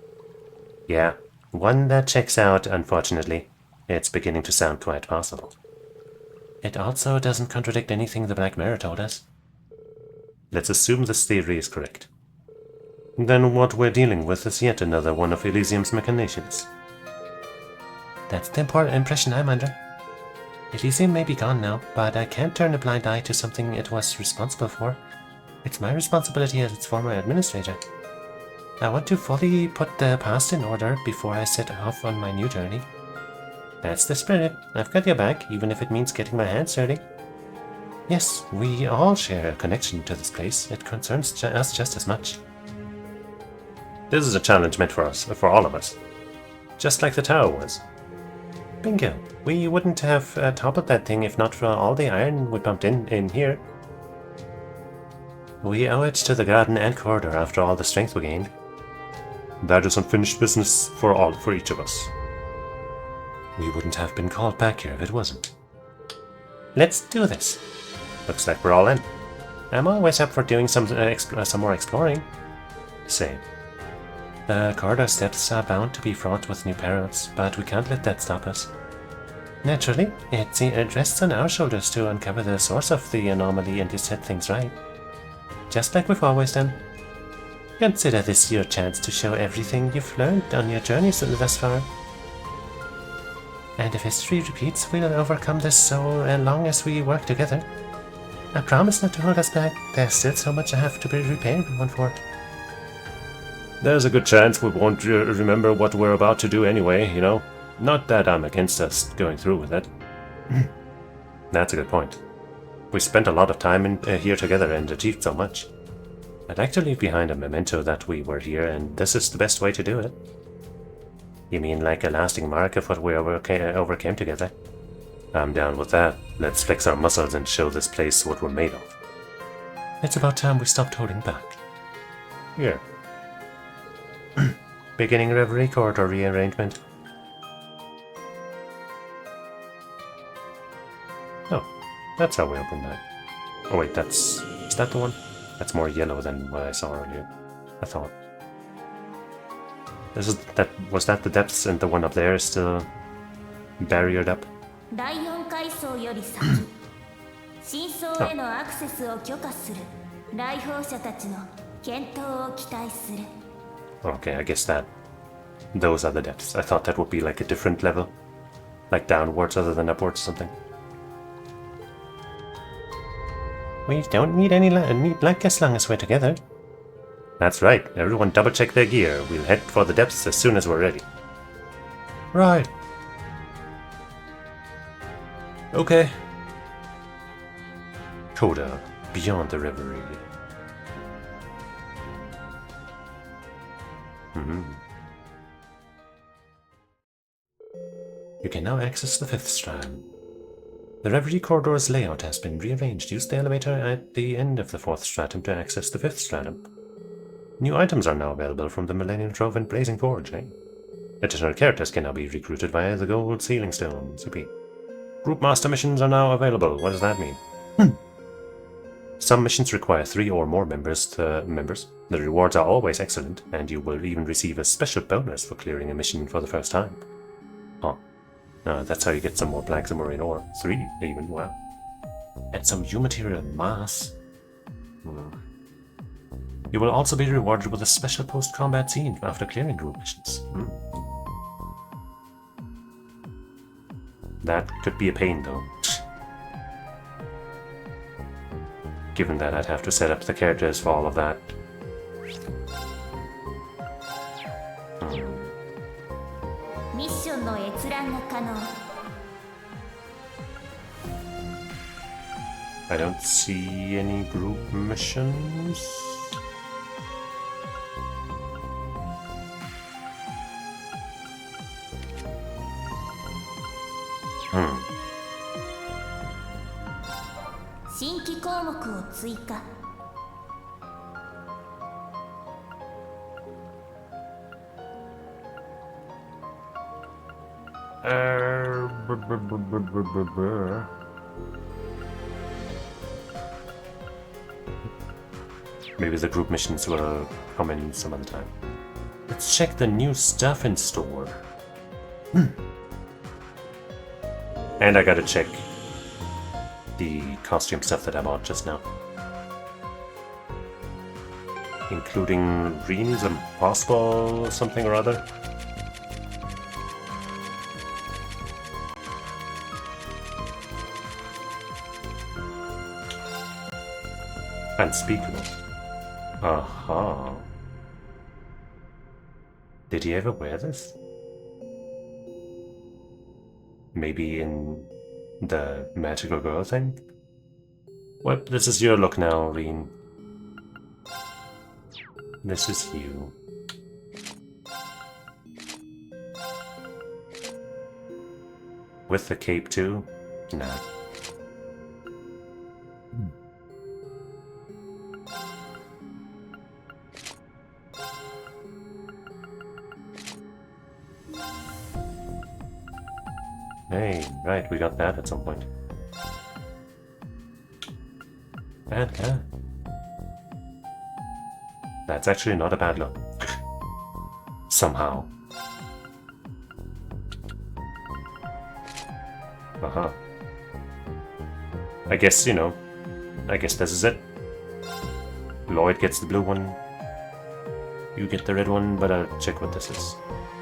Yeah, one that checks out, unfortunately. It's beginning to sound quite possible. It also doesn't contradict anything the Black Mirror told us. Let's assume this theory is correct. Then what we're dealing with is yet another one of Elysium's machinations. That's the important impression I'm under. Elysium may be gone now, but I can't turn a blind eye to something it was responsible for. It's my responsibility as its former administrator. I want to fully put the past in order before I set off on my new journey. That's the spirit. I've got your back, even if it means getting my hands dirty. Yes, we all share a connection to this place. It concerns us just as much. This is a challenge meant for all of us. Just like the tower was. Bingo. We wouldn't have toppled that thing if not for all the iron we pumped in here. We owe it to the garden and corridor after all the strength we gained. That is unfinished business for each of us. We wouldn't have been called back here if it wasn't. Let's do this. Looks like we're all in. I'm always up for doing some more exploring. Same. The corridor steps are bound to be fraught with new perils, but we can't let that stop us. Naturally, it rests on our shoulders to uncover the source of the anomaly and to set things right. Just like we've always done. Consider this your chance to show everything you've learned on your journeys thus far. And if history repeats, we'll overcome this so long as we work together. I promise not to hold us back. There's still so much I have to be repaying everyone for. There's a good chance we won't remember what we're about to do anyway, you know? Not that I'm against us going through with it. That's a good point. We spent a lot of time here together and achieved so much. I'd like to leave behind a memento that we were here, and this is the best way to do it. You mean like a lasting mark of what we overcame together? I'm down with that. Let's flex our muscles and show this place what we're made of. It's about time we stopped holding back. Here. Beginning Reverie corridor rearrangement. Oh, that's how we open that. Oh wait, is that the one? That's more yellow than what I saw earlier. I thought. Was that the depths and the one up there is still barriered up? 第4階層より先真相へのアクセスを許可する来訪者たちの検討を期待する Okay, I guess those are the depths. I thought that would be like a different level. Like downwards other than upwards or something. We don't need any luck as long as we're together. That's right. Everyone double check their gear. We'll head for the depths as soon as we're ready. Right. Okay. Coda, beyond the Reverie. You can now access the 5th strand. The Reverie corridor's layout has been rearranged. Use the elevator at the end of the 4th stratum to access the 5th stratum. New items are now available from the Millennium Trove and Blazing Forge. Additional characters can now be recruited via the Gold Sealing Stone. Zippy. Group Master missions are now available. What does that mean? Some missions require 3 or more members. The rewards are always excellent, and you will even receive a special bonus for clearing a mission for the first time. Huh. That's how you get some more Black Samurai ore. 3 even, wow. And some U material mass. You will also be rewarded with a special post-combat scene after clearing group missions. That could be a pain, though. Given that I'd have to set up the characters for all of that. Mission の閲覧が可能。 I don't see any group missions. Hmm. 新規項目を追加。 Maybe the group missions will come in some other time. Let's check the new stuff in store. And I gotta check the costume stuff that I bought just now. Including Reen's Impossible something or other. Unspeakable. Aha. Did he ever wear this? Maybe in the magical girl thing? Well, this is your look now, Reen. This is you. With the cape too? Nah. Hey, right, we got that at some point. And, that's actually not a bad look. Somehow. Uh-huh. I guess, you know, I guess this is it. Lloyd gets the blue one. You get the red one, but I'll check what this is.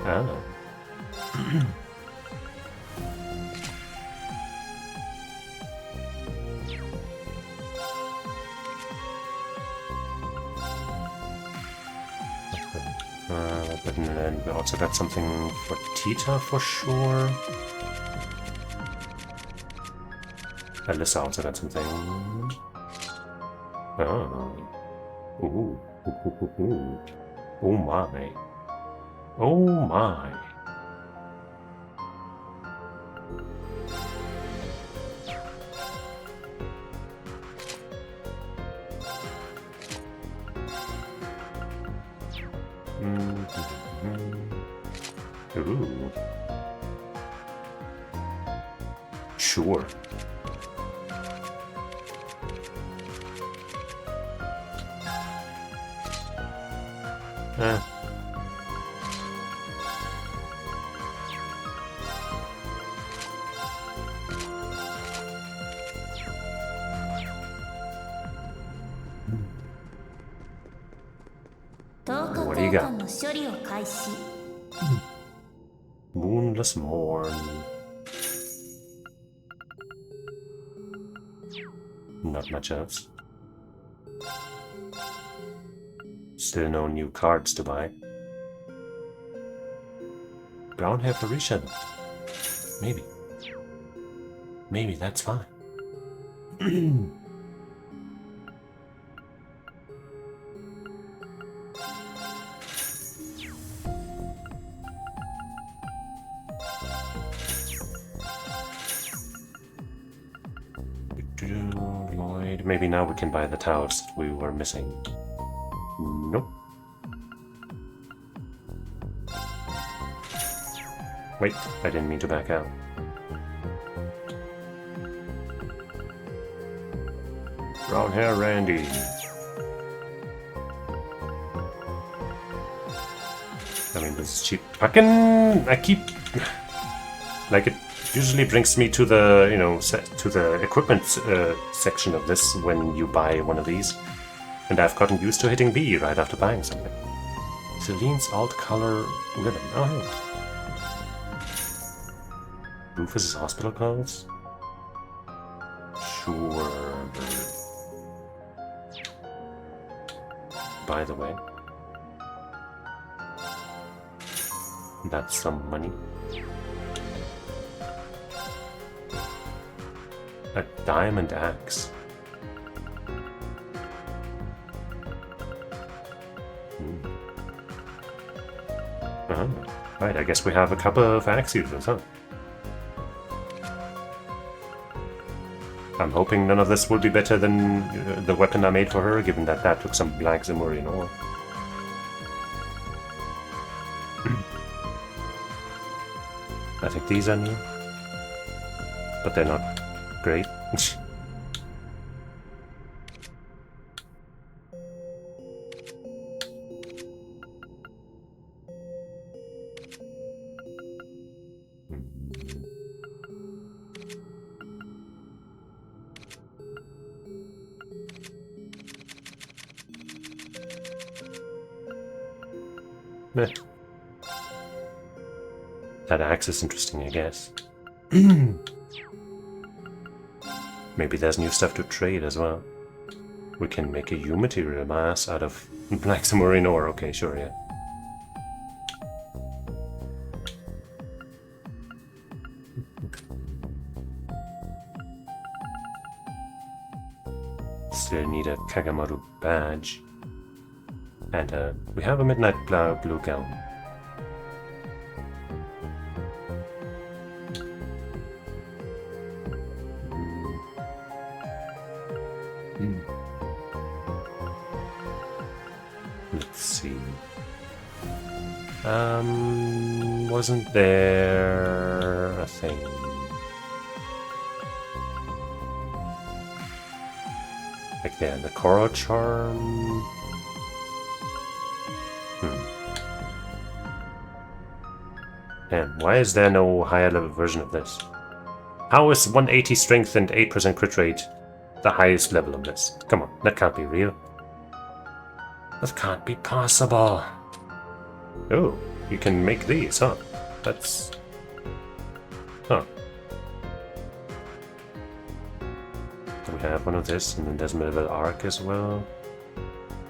Ah. But then we also got something for Tita for sure. Alyssa also got something. Oh. Ooh. Ooh. Oh my. Oh my. Ooh. Sure. What do you got? の処理を開始。 Moonless Morn. Not much else. Still no new cards to buy. Brown hair for Risha. Maybe. Maybe that's fine. Lloyd. Maybe now we can buy the towels we were missing. Nope. Wait, I didn't mean to back out. Brown hair Randy. I mean, this is cheap. I keep... Like, it usually brings me to the, you know, to the equipment section of this when you buy one of these. And I've gotten used to hitting B right after buying something. Celine's alt color ribbon. Oh, hey. Rufus's hospital clothes? Sure. By the way, that's some money. A diamond axe. Right, I guess we have a couple of axe users, huh? I'm hoping none of this will be better than the weapon I made for her, given that that took some black Zemurian ore. I think these are new, but they're not great. Meh. That axe is interesting, I guess. Maybe there's new stuff to trade as well. We can make a U material mass out of black Zemurian ore. Okay, sure, yeah. Still need a Kagamaru badge. And we have a midnight blue gown. Let's see. Wasn't there a thing? Like the coral charm. Damn, why is there no higher level version of this? How is 180 strength and 8% crit rate the highest level of this? Come on, that can't be real. That can't be possible. Oh, you can make these, huh? That's... Huh. We have one of this, and then there's medieval arc as well,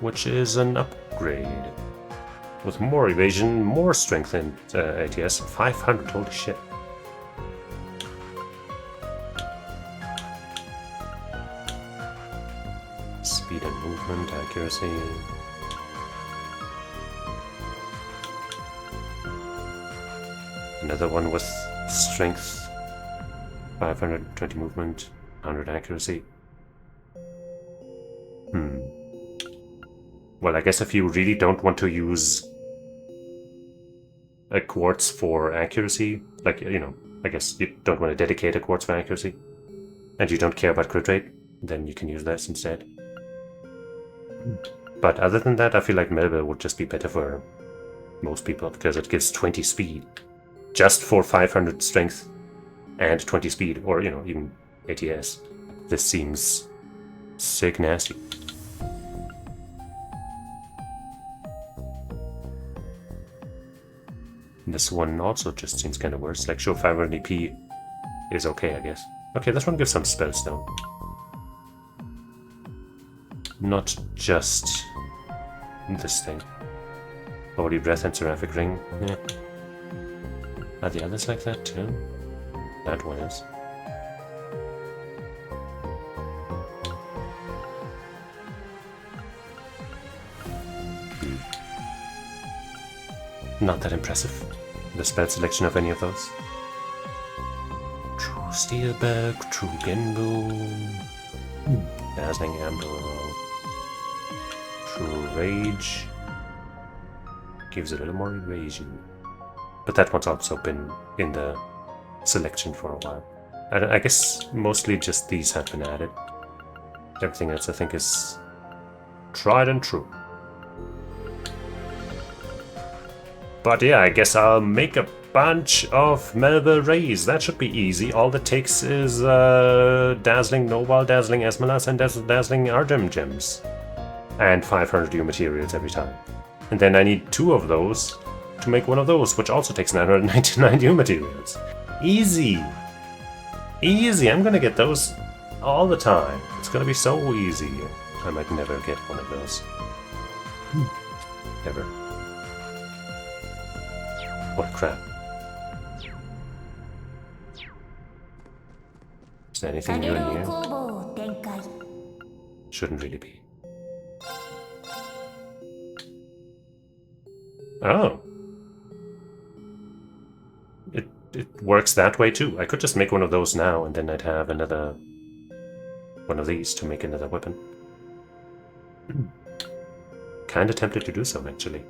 which is an upgrade. With more evasion, more strength and ATS. 500, holy shit. Speed and movement, accuracy. Another one with strength. 520 movement, 100 accuracy. Well, I guess if you really don't want to use a quartz for accuracy, like, you know, I guess you don't want to dedicate a quartz for accuracy, and you don't care about crit rate, then you can use this instead. But other than that, I feel like Melba would just be better for most people, because it gives 20 speed, just for 500 strength and 20 speed, or, you know, even ATS. This seems sick nasty. This one also just seems kind of worse. Like, sure, 500 EP is okay, I guess. Okay, this one gives some spells, though. Not just this thing. Holy Breath and Seraphic Ring. Yeah. Are the others like that, too? That one is. Not that impressive, the spell selection of any of those. True Steelberg, True Genbu, Dazzling Amber, True Rage, gives a little more evasion. But that one's also been in the selection for a while. I guess mostly just these have been added. Everything else I think is tried and true. But yeah, I guess I'll make a bunch of Melba Rays. That should be easy. All it takes is Dazzling Noble, Dazzling Esmelas, and Dazzling Argem Gems. And 500 new materials every time. And then I need 2 of those to make one of those, which also takes 999 new materials. Easy! Easy! I'm gonna get those all the time. It's gonna be so easy. I might never get one of those. Ever. What crap. Is there anything new in here? Shouldn't really be. Oh. It works that way too. I could just make one of those now and then I'd have another one of these to make another weapon. Kinda tempted to do so actually.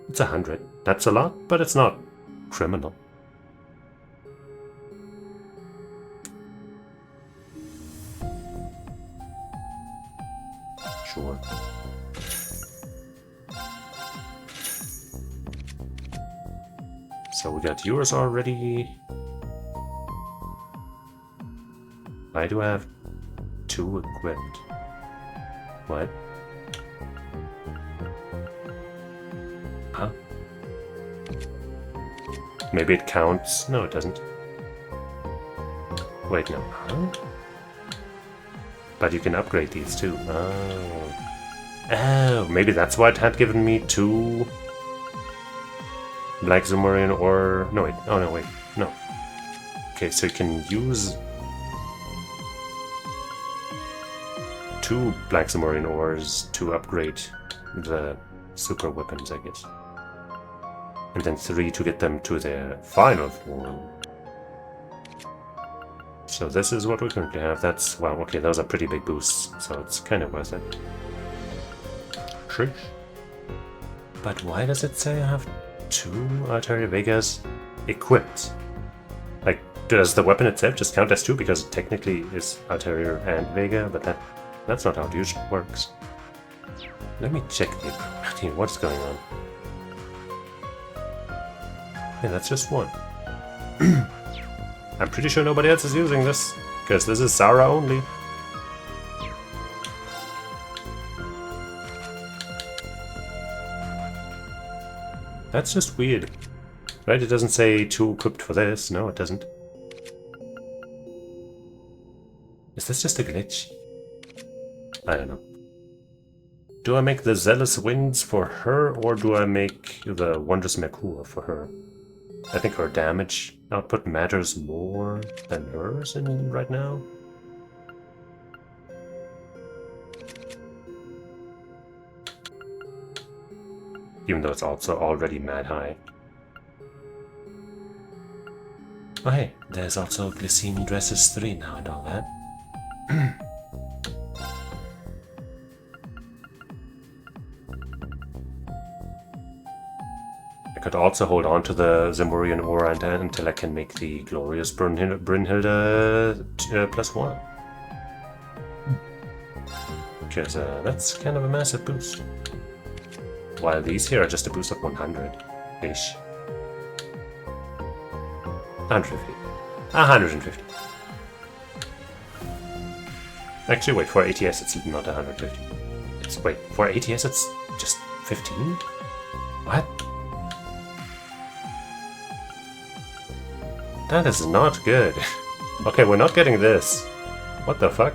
It's 100. That's a lot, but it's not criminal. Sure. So we got yours already. Why do I have 2 equipped? What? Huh? Maybe it counts. No, it doesn't. Wait, no. Huh? But you can upgrade these too. Oh. Oh, maybe that's why it had given me 2 Black Zumurian or... No, wait. Oh, no, wait. No. Okay, so you can use 2 Black Zumurian ores to upgrade the super weapons, I guess. And then 3 to get them to their final form. So this is what we currently have. That's... Wow, okay, those are pretty big boosts, so it's kind of worth it. Sure. But why does it say I have 2 Arteria Vegas equipped? Like, does the weapon itself just count as 2 because it technically is Arteria and Vega, but that's not how it usually works. Let me check what's going on. Yeah, that's just 1. I'm pretty sure nobody else is using this, because this is Sarah only. That's just weird. Right, it doesn't say 2 equipped for this. No, it doesn't. Is this just a glitch? I don't know. Do I make the Zealous Winds for her, or do I make the Wondrous Merkur for her? I think her damage output matters more than hers right now. Even though it's also already mad high. Oh hey, there's also Glycine Dresses 3 now and all that. I could also hold on to the Zemurian ore until I can make the glorious Brynhilde +1. Because that's kind of a massive boost. While these here are just a boost of 100-ish. 150. 150. Actually, wait, for ATS it's not 150. Wait, for ATS it's just 15? What? That is not good. Okay, we're not getting this. What the fuck?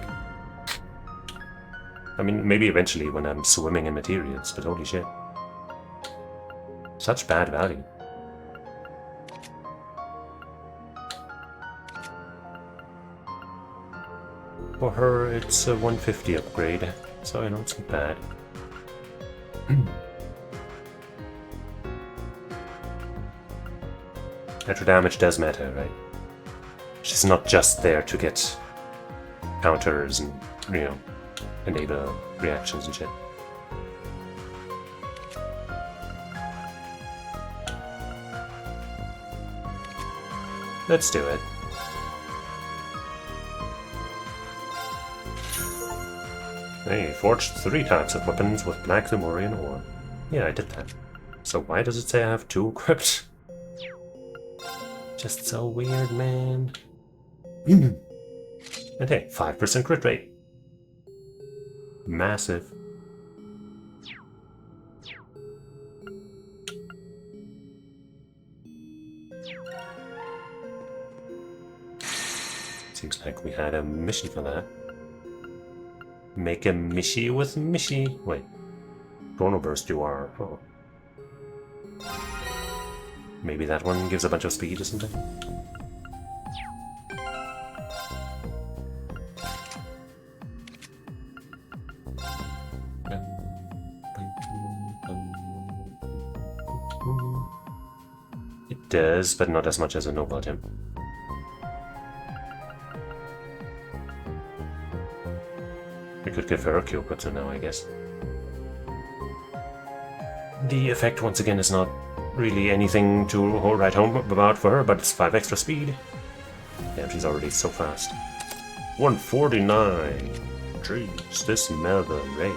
I mean, maybe eventually when I'm swimming in materials, but holy shit. Such bad value. For her, it's a 150 upgrade, so I know it's not bad. Extra damage does matter, right? She's not just there to get counters and, you know, enable reactions and shit. Let's do it. Hey, forged 3 types of weapons with Black Zemurian ore. Yeah, I did that. So why does it say I have 2 equipped? Just so weird, man. And hey, 5% crit rate. Massive. Seems like we had a mission for that. Make a mishy with mishy. Wait. Chrono Burst you are. Oh. Maybe that one gives a bunch of speed or something? It does, but not as much as a Nobel Gem. We could give her a Kyokutsu now, I guess. The effect, once again, is not really anything to write home about for her, but it's 5 extra speed. Damn, she's already so fast. 149! Jeez, this Melba Ray.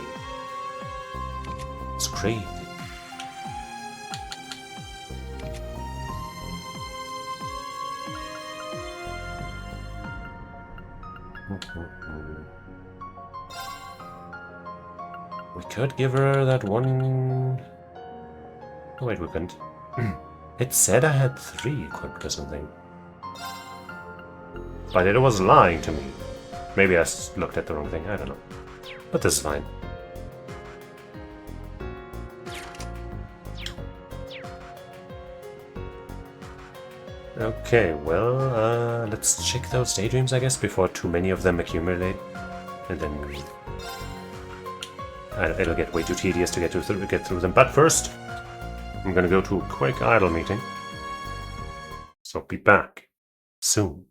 It's crazy. We could give her that one... Oh wait, we couldn't. It said I had 3 equipped or something. But it was lying to me. Maybe I looked at the wrong thing, I don't know. But this is fine. Okay, well, let's check those daydreams, I guess, before too many of them accumulate. And then... it'll get way too tedious to get through them. But first, I'm gonna go to a quick idle meeting. So be back soon.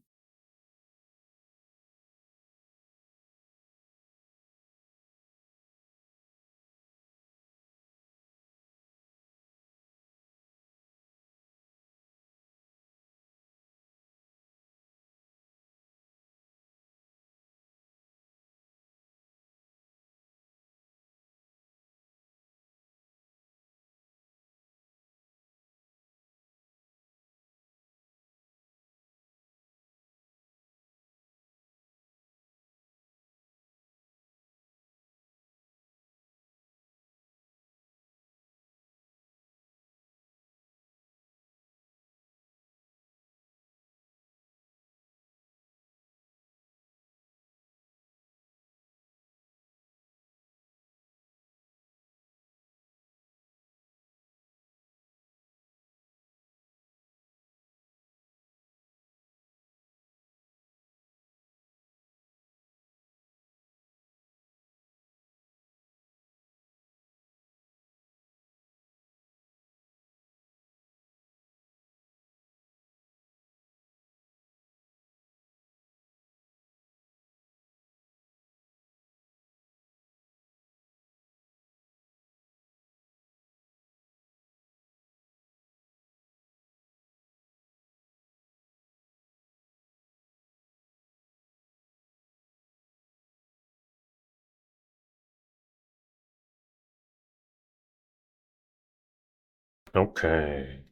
Okay.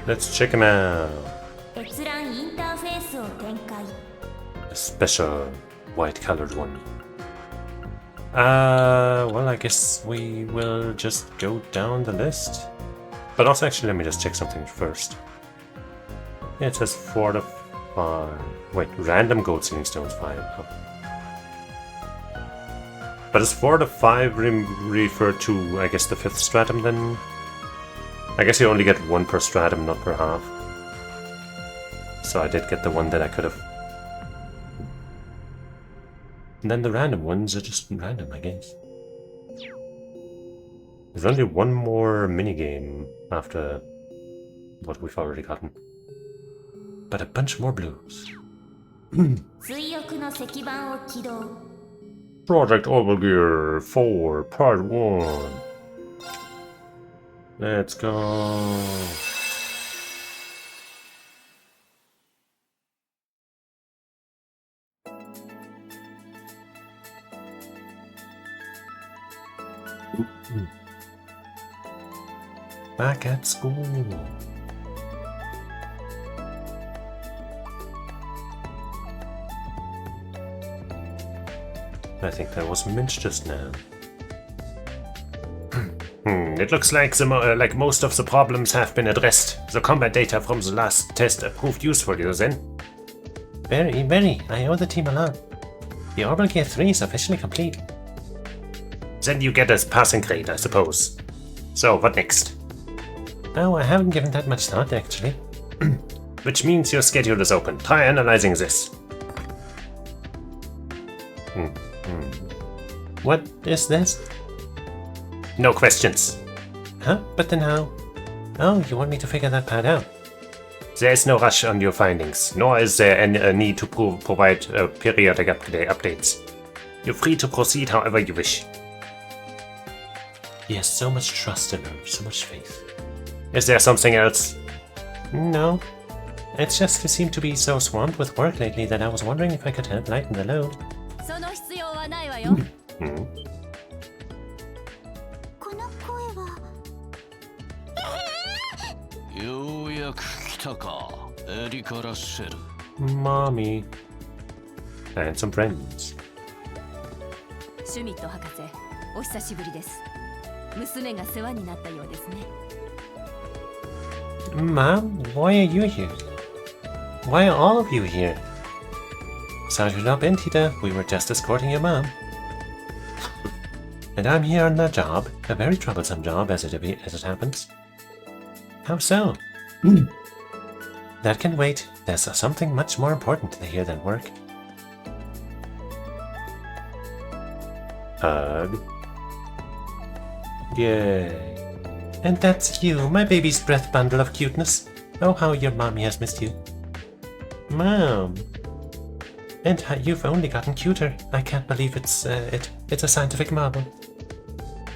Let's check him out. 閲覧インターフェースを展開 A special white-colored one. Well, I guess we will just go down the list. But also, actually, let me just check something first. Yeah, it says 4 to 5. Wait, random gold sealing stones 5. Oh. But is 4 to 5 refer to, I guess, the 5th stratum then? I guess you only get 1 per stratum, not per half. So I did get the one that I could have. And then the random ones are just random, I guess. There's only one more minigame after what we've already gotten. But a bunch more blues. 追憶の石板を起動 Project Overgear 4 Part 1. Let's go. Back at school. I think that was Minch just now. It looks like like most of the problems have been addressed. The combat data from the last test proved useful, you then? Very. I owe the team a lot. The Orbital Gear 3 is officially complete. Then you get a passing grade, I suppose. So, what next? Oh, I haven't given that much thought, actually. Which means your schedule is open. Try analyzing this. What is this? No questions. Huh? But then how? Oh, you want me to figure that part out? There is no rush on your findings, nor is there a need to provide periodic updates. You're free to proceed however you wish. He has so much trust in her, so much faith. Is there something else? No. It's just you seem to be so swamped with work lately that I was wondering if I could help lighten the load. その必要はないわよ。この声はようやく来たか、エリカ・ラッセル。Mommy. And some friends. シュミット博士、お久しぶりです。娘が世話になったようですね。Mom, why are you here? Why are all of you here? Sorry to not in, Tita. We were just escorting your mom. And I'm here on a job, a very troublesome job as it happens. How so? That can wait. There's something much more important here than work. Hug. Yay. And that's you, my baby's breath bundle of cuteness. Oh, how your mommy has missed you. Mom. And you've only gotten cuter. I can't believe it's a scientific marvel.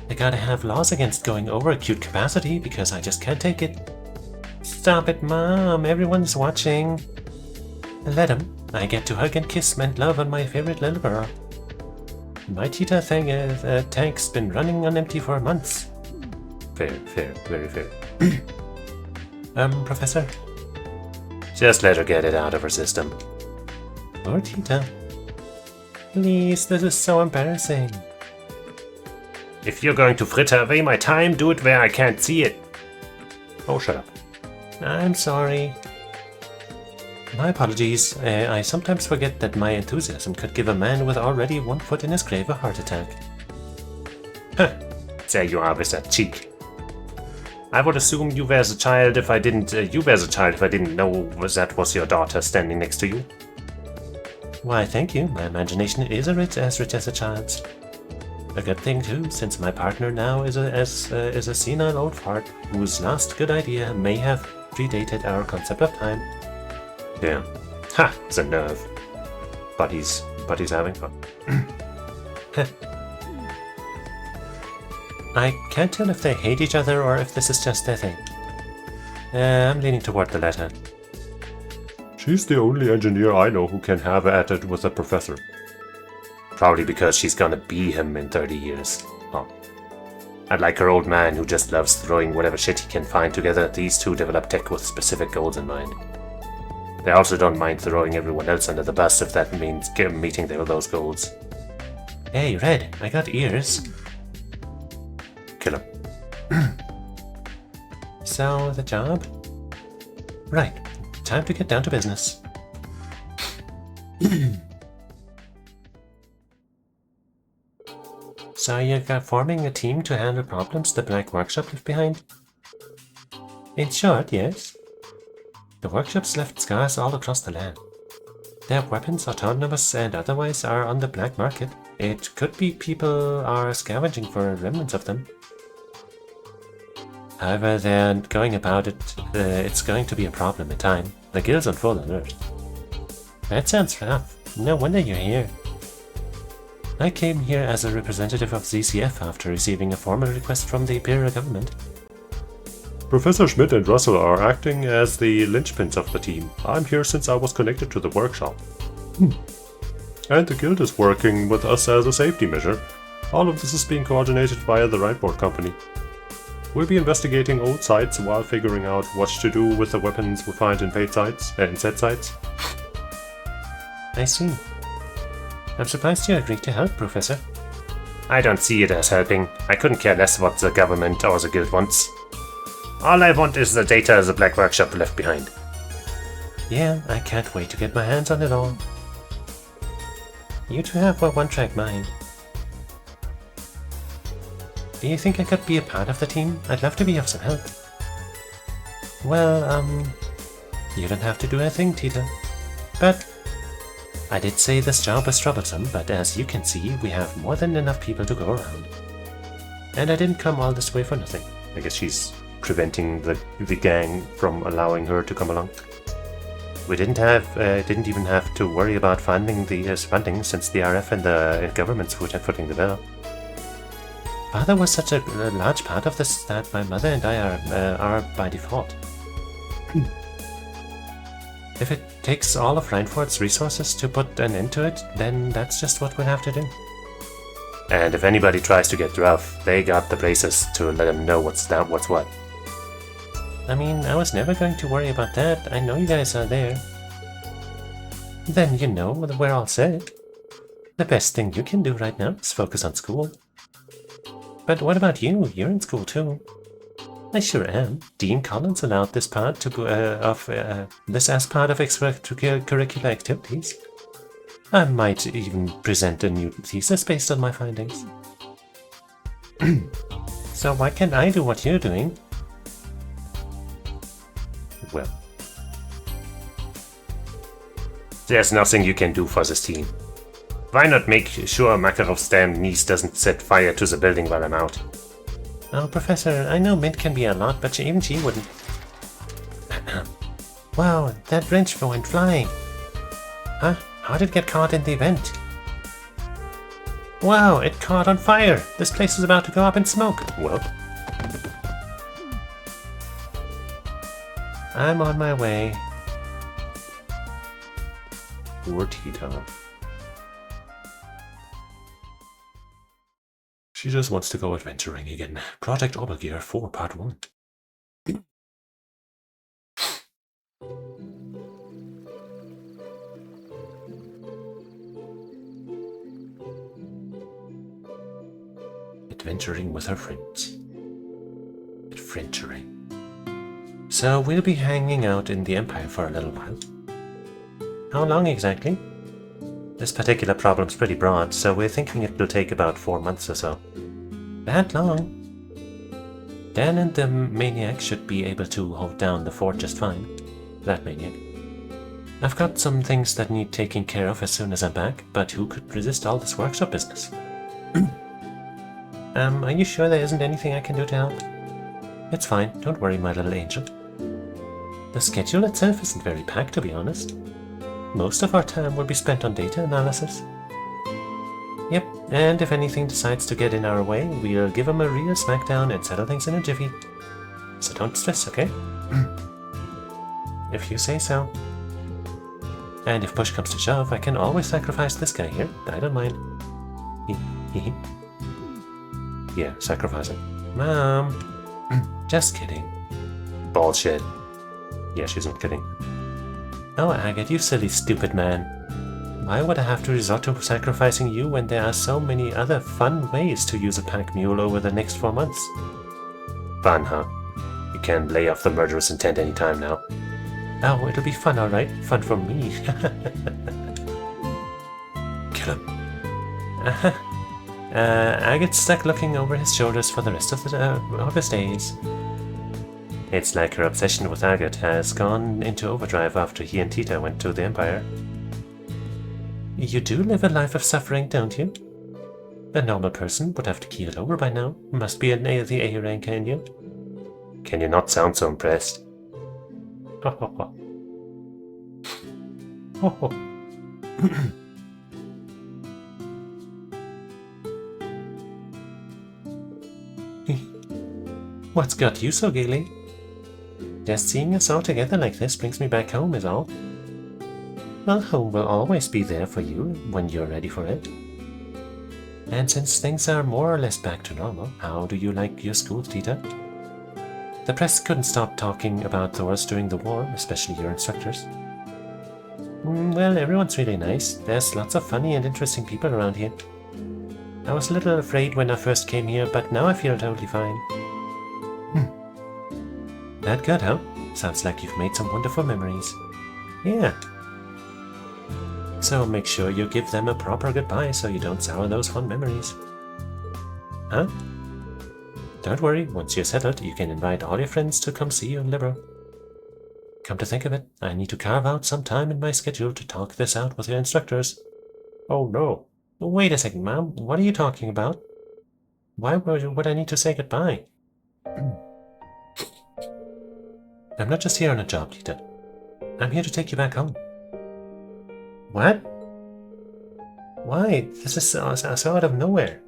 I gotta have laws against going over acute capacity because I just can't take it. Stop it, Mom. Everyone's watching. Let 'em. I get to hug and kiss and love on my favorite little girl. My Tita tank's been running on empty for months. Fair, very fair. Professor? Just let her get it out of her system. Poor Tita. Please, this is so embarrassing. If you're going to fritter away my time, do it where I can't see it. Oh, shut up. I'm sorry. My apologies. I sometimes forget that my enthusiasm could give a man with already one foot in his grave a heart attack. Huh. There you are with that cheek. I would assume you were the child if I didn't. You were the child if I didn't know that was your daughter standing next to you. Why, thank you. My imagination is as rich as a child's. A good thing too, since my partner now is a senile old fart whose last good idea may have predated our concept of time. Yeah. Ha! The nerve. Buddy's having fun. I can't tell if they hate each other or if this is just their thing. I'm leaning toward the latter. She's the only engineer I know who can have at it with a professor. Probably because she's gonna be him in 30 years. Oh. I'd like her old man who just loves throwing whatever shit he can find together. These two develop tech with specific goals in mind. They also don't mind throwing everyone else under the bus if that means meeting those goals. Hey, Red, I got ears. Kill him. So, the job? Right. Time to get down to business. So you're forming a team to handle problems the Black Workshop left behind? In short, yes. The workshops left scars all across the land. Their weapons, autonomous and otherwise, are on the black market. It could be people are scavenging for remnants of them. However they're going about it, it's going to be a problem in time. The guild's on full alert. That sounds rough. No wonder you're here. I came here as a representative of ZCF after receiving a formal request from the Imperial government. Professor Schmidt and Russell are acting as the linchpins of the team. I'm here since I was connected to the workshop. And the guild is working with us as a safety measure. All of this is being coordinated via the Rightboard company. We'll be investigating old sites while figuring out what to do with the weapons we find in paid sites and set sites. I see. I'm surprised you agreed to help, Professor. I don't see it as helping. I couldn't care less what the government or the guild wants. All I want is the data the Black Workshop left behind. Yeah, I can't wait to get my hands on it all. You two have a one-track mind. Do you think I could be a part of the team? I'd love to be of some help. Well, you don't have to do a thing, Tita. But I did say this job was troublesome, but as you can see, we have more than enough people to go around. And I didn't come all this way for nothing. I guess she's preventing the gang from allowing her to come along. We didn't even have to worry about finding the funding since the RF and the government's were footing the bill. Father was such a large part of this that my mother and I are by default. If it takes all of Reinford's resources to put an end to it, then that's just what we'll have to do. And if anybody tries to get rough, they got the braces to let them know what's what. I mean, I was never going to worry about that. I know you guys are there. Then you know we're all set. The best thing you can do right now is focus on school. But what about you? You're in school too. I sure am. Dean Collins allowed this part this as part of extracurricular activities. I might even present a new thesis based on my findings. So why can't I do what you're doing? Well, there's nothing you can do for this team. Why not make sure Makarov's damn niece doesn't set fire to the building while I'm out? Oh, Professor, I know Mint can be a lot, but even she wouldn't. Wow, that wrench went flying. Huh? How did it get caught in the event? Wow, it caught on fire! This place is about to go up in smoke. Well, I'm on my way. poor Tita. She just wants to go adventuring again. Project Obergear 4 Part 1. Adventuring with her friends. Adventuring. So we'll be hanging out in the Empire for a little while. How long exactly? This particular problem's pretty broad, so we're thinking it will take about 4 months or so. That long? Dan and the Maniac should be able to hold down the fort just fine. That Maniac. I've got some things that need taking care of as soon as I'm back, but who could resist all this workshop business? Are you sure there isn't anything I can do to help? It's fine, don't worry, my little angel. The schedule itself isn't very packed, to be honest. Most of our time will be spent on data analysis. Yep, and if anything decides to get in our way, we'll give them a real smackdown and settle things in a jiffy. So don't stress, okay? If you say so. And if push comes to shove, I can always sacrifice this guy here. I don't mind. Yeah, sacrifice him. Mom! Just kidding. Bullshit. Yeah, she's not kidding. Oh, Agate, you silly stupid man. Why would I have to resort to sacrificing you when there are so many other fun ways to use a pack mule over the next 4 months? Fun, huh? You can lay off the murderous intent anytime now. Oh, it'll be fun, alright. Fun for me. Kill him. Agate's stuck looking over his shoulders for the rest of his days. It's like her obsession with Agate has gone into overdrive after he and Tita went to the Empire. You do live a life of suffering, don't you? A normal person would have to keel over by now. Must be the A rank in you. Can you not sound so impressed? Ho ho ho. Ho ho. What's got you so gaily? Just seeing us all together like this brings me back home is all. Well, home will always be there for you when you're ready for it. And since things are more or less back to normal, how do you like your school, Tita? The press couldn't stop talking about Thors during the war, especially your instructors. Well, everyone's really nice. There's lots of funny and interesting people around here. I was a little afraid when I first came here, but now I feel totally fine. That good, huh? Sounds like you've made some wonderful memories. Yeah. So make sure you give them a proper goodbye so you don't sour those fond memories. Huh? Don't worry, once you're settled, you can invite all your friends to come see you in Liberal. Come to think of it, I need to carve out some time in my schedule to talk this out with your instructors. Oh no. Wait a second, Mom. What are you talking about? Why would I need to say goodbye? I'm not just here on a job, Tita. I'm here to take you back home. What? Why? This is so out of nowhere.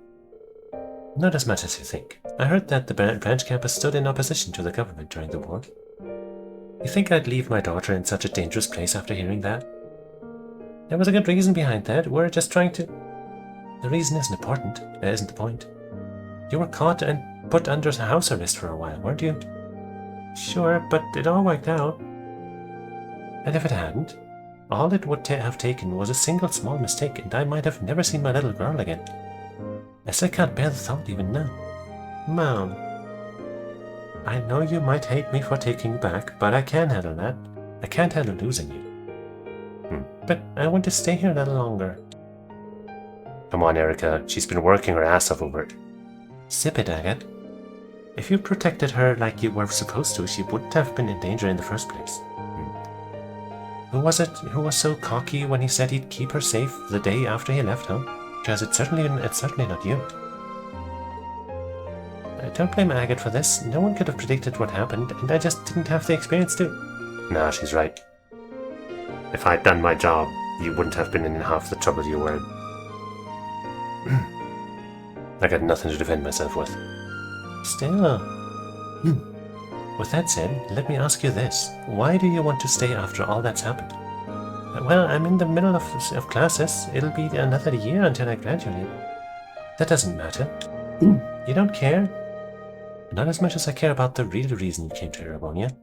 Not as much as you think. I heard that the branch campus stood in opposition to the government during the war. You think I'd leave my daughter in such a dangerous place after hearing that? There was a good reason behind that. We're just trying to... The reason isn't important. It isn't the point. You were caught and put under house arrest for a while, weren't you? Sure, but it all worked out. And if it hadn't, all it would have taken was a single small mistake, and I might have never seen my little girl again. I still can't bear the thought even now. Mom, I know you might hate me for taking you back, but I can handle that. I can't handle losing you. But I want to stay here a little longer. Come on, Erica. She's been working her ass off over it. Sip it, Agatha. If you protected her like you were supposed to, she wouldn't have been in danger in the first place. Who was it who was so cocky when he said he'd keep her safe the day after he left home? Because it's certainly not you. Don't blame Agatha for this. No one could have predicted what happened, and I just didn't have the experience to. Nah, she's right. If I'd done my job, you wouldn't have been in half the trouble you were in. I got nothing to defend myself with. Still. With that said, let me ask you this. Why do you want to stay after all that's happened? Well, I'm in the middle of classes. It'll be another year until I graduate. That doesn't matter. You don't care? Not as much as I care about the real reason you came to Erebonia.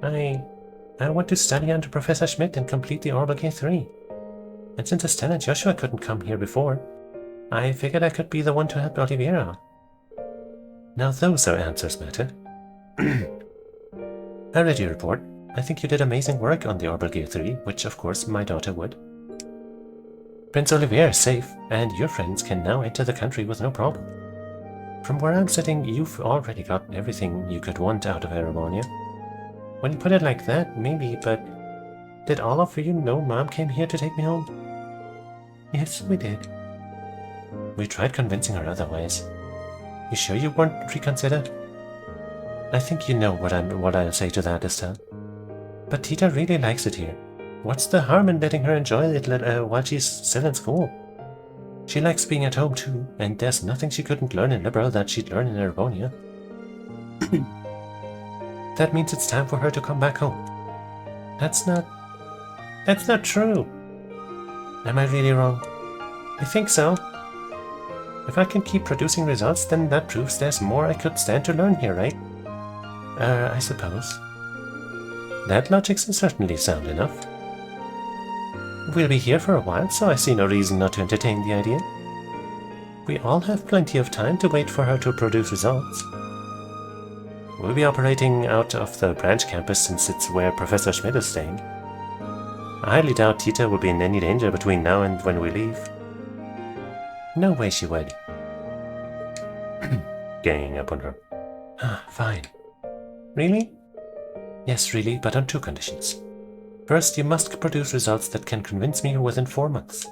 I want to study under Professor Schmidt and complete the Orbital Gear 3. And since Estelle and Joshua couldn't come here before, I figured I could be the one to help Oliveira. Now those are answers, matter. I read your report. I think you did amazing work on the Orbital Gear 3, which of course my daughter would. Prince Oliveira is safe, and your friends can now enter the country with no problem. From where I'm sitting, you've already got everything you could want out of Erebonia. When you put it like that, maybe, but did all of you know Mom came here to take me home? Yes, we did. We tried convincing her otherwise. You sure you won't reconsider? I think you know what I'll say to that, Estelle. But Tita really likes it here. What's the harm in letting her enjoy it while she's still in school? She likes being at home too, and there's nothing she couldn't learn in Liberal that she'd learn in Erebonia. That means it's time for her to come back home. That's not true. Am I really wrong? I think so. If I can keep producing results, then that proves there's more I could stand to learn here, right? I suppose. That logic's certainly sound enough. We'll be here for a while, so I see no reason not to entertain the idea. We all have plenty of time to wait for her to produce results. We'll be operating out of the branch campus since it's where Professor Schmidt is staying. I highly doubt Tita will be in any danger between now and when we leave. No way she would. Ganging up on her. Fine. Really? Yes, really, but on two conditions. First, you must produce results that can convince me within 4 months.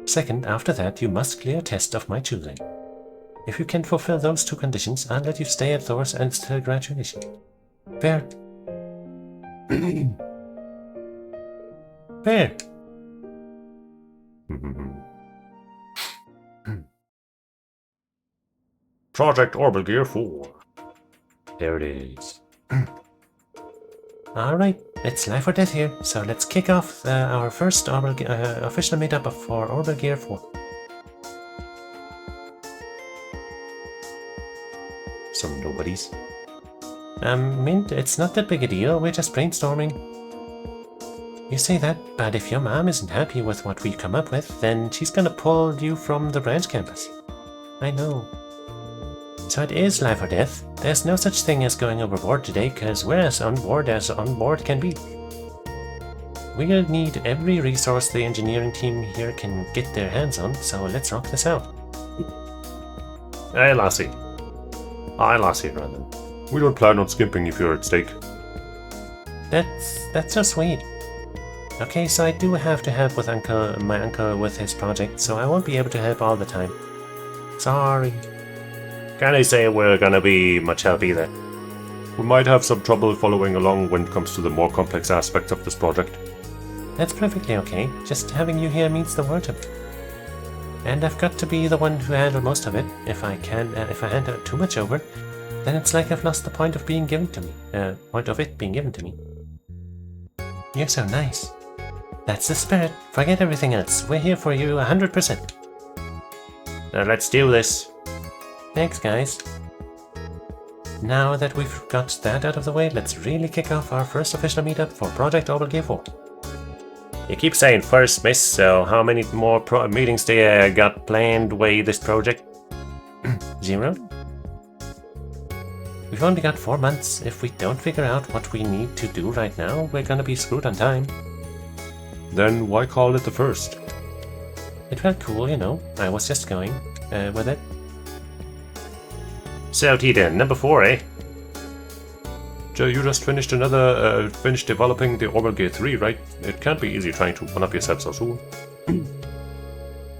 Second, after that, you must clear a test of my choosing. If you can fulfill those two conditions, I'll let you stay at Thor's until graduation. Fair? Fair? Project Orbital Gear 4. There it is. Alright, it's life or death here, so let's kick off our first official meetup for Orbital Gear 4. Some nobodies. Mint, it's not that big a deal, we're just brainstorming. You say that, but if your mom isn't happy with what we come up with, then she's gonna pull you from the branch campus. I know. So it is life or death. There's no such thing as going overboard today, cause we're as on board can be. We'll need every resource the engineering team here can get their hands on, so let's rock this out. Hey, lassie. Aye, lassie, Brandon. We don't plan on skimping if you're at stake. That's so sweet. Okay, so I do have to help with my uncle with his project, so I won't be able to help all the time. Sorry. Can I say we're gonna be much help either? We might have some trouble following along when it comes to the more complex aspects of this project. That's perfectly okay. Just having you here means the world to me. And I've got to be the one who handles most of it. If I hand too much over, then it's like I've lost the point of being given to me. Point of it being given to me. You're so nice. That's the spirit. Forget everything else. We're here for you 100%. Now let's do this. Thanks, guys. Now that we've got that out of the way, let's really kick off our first official meetup for Project Orbital Gear 4. You keep saying first, miss, so how many more meetings do you got planned with this project? 0. We've only got 4 months. If we don't figure out what we need to do right now, we're gonna be screwed on time. Then why call it the first? It felt cool, you know. I was just going with it. So T-Den, number 4, eh? Joe, you just finished developing the Orbital Gear 3, right? It can't be easy trying to one-up yourself so soon.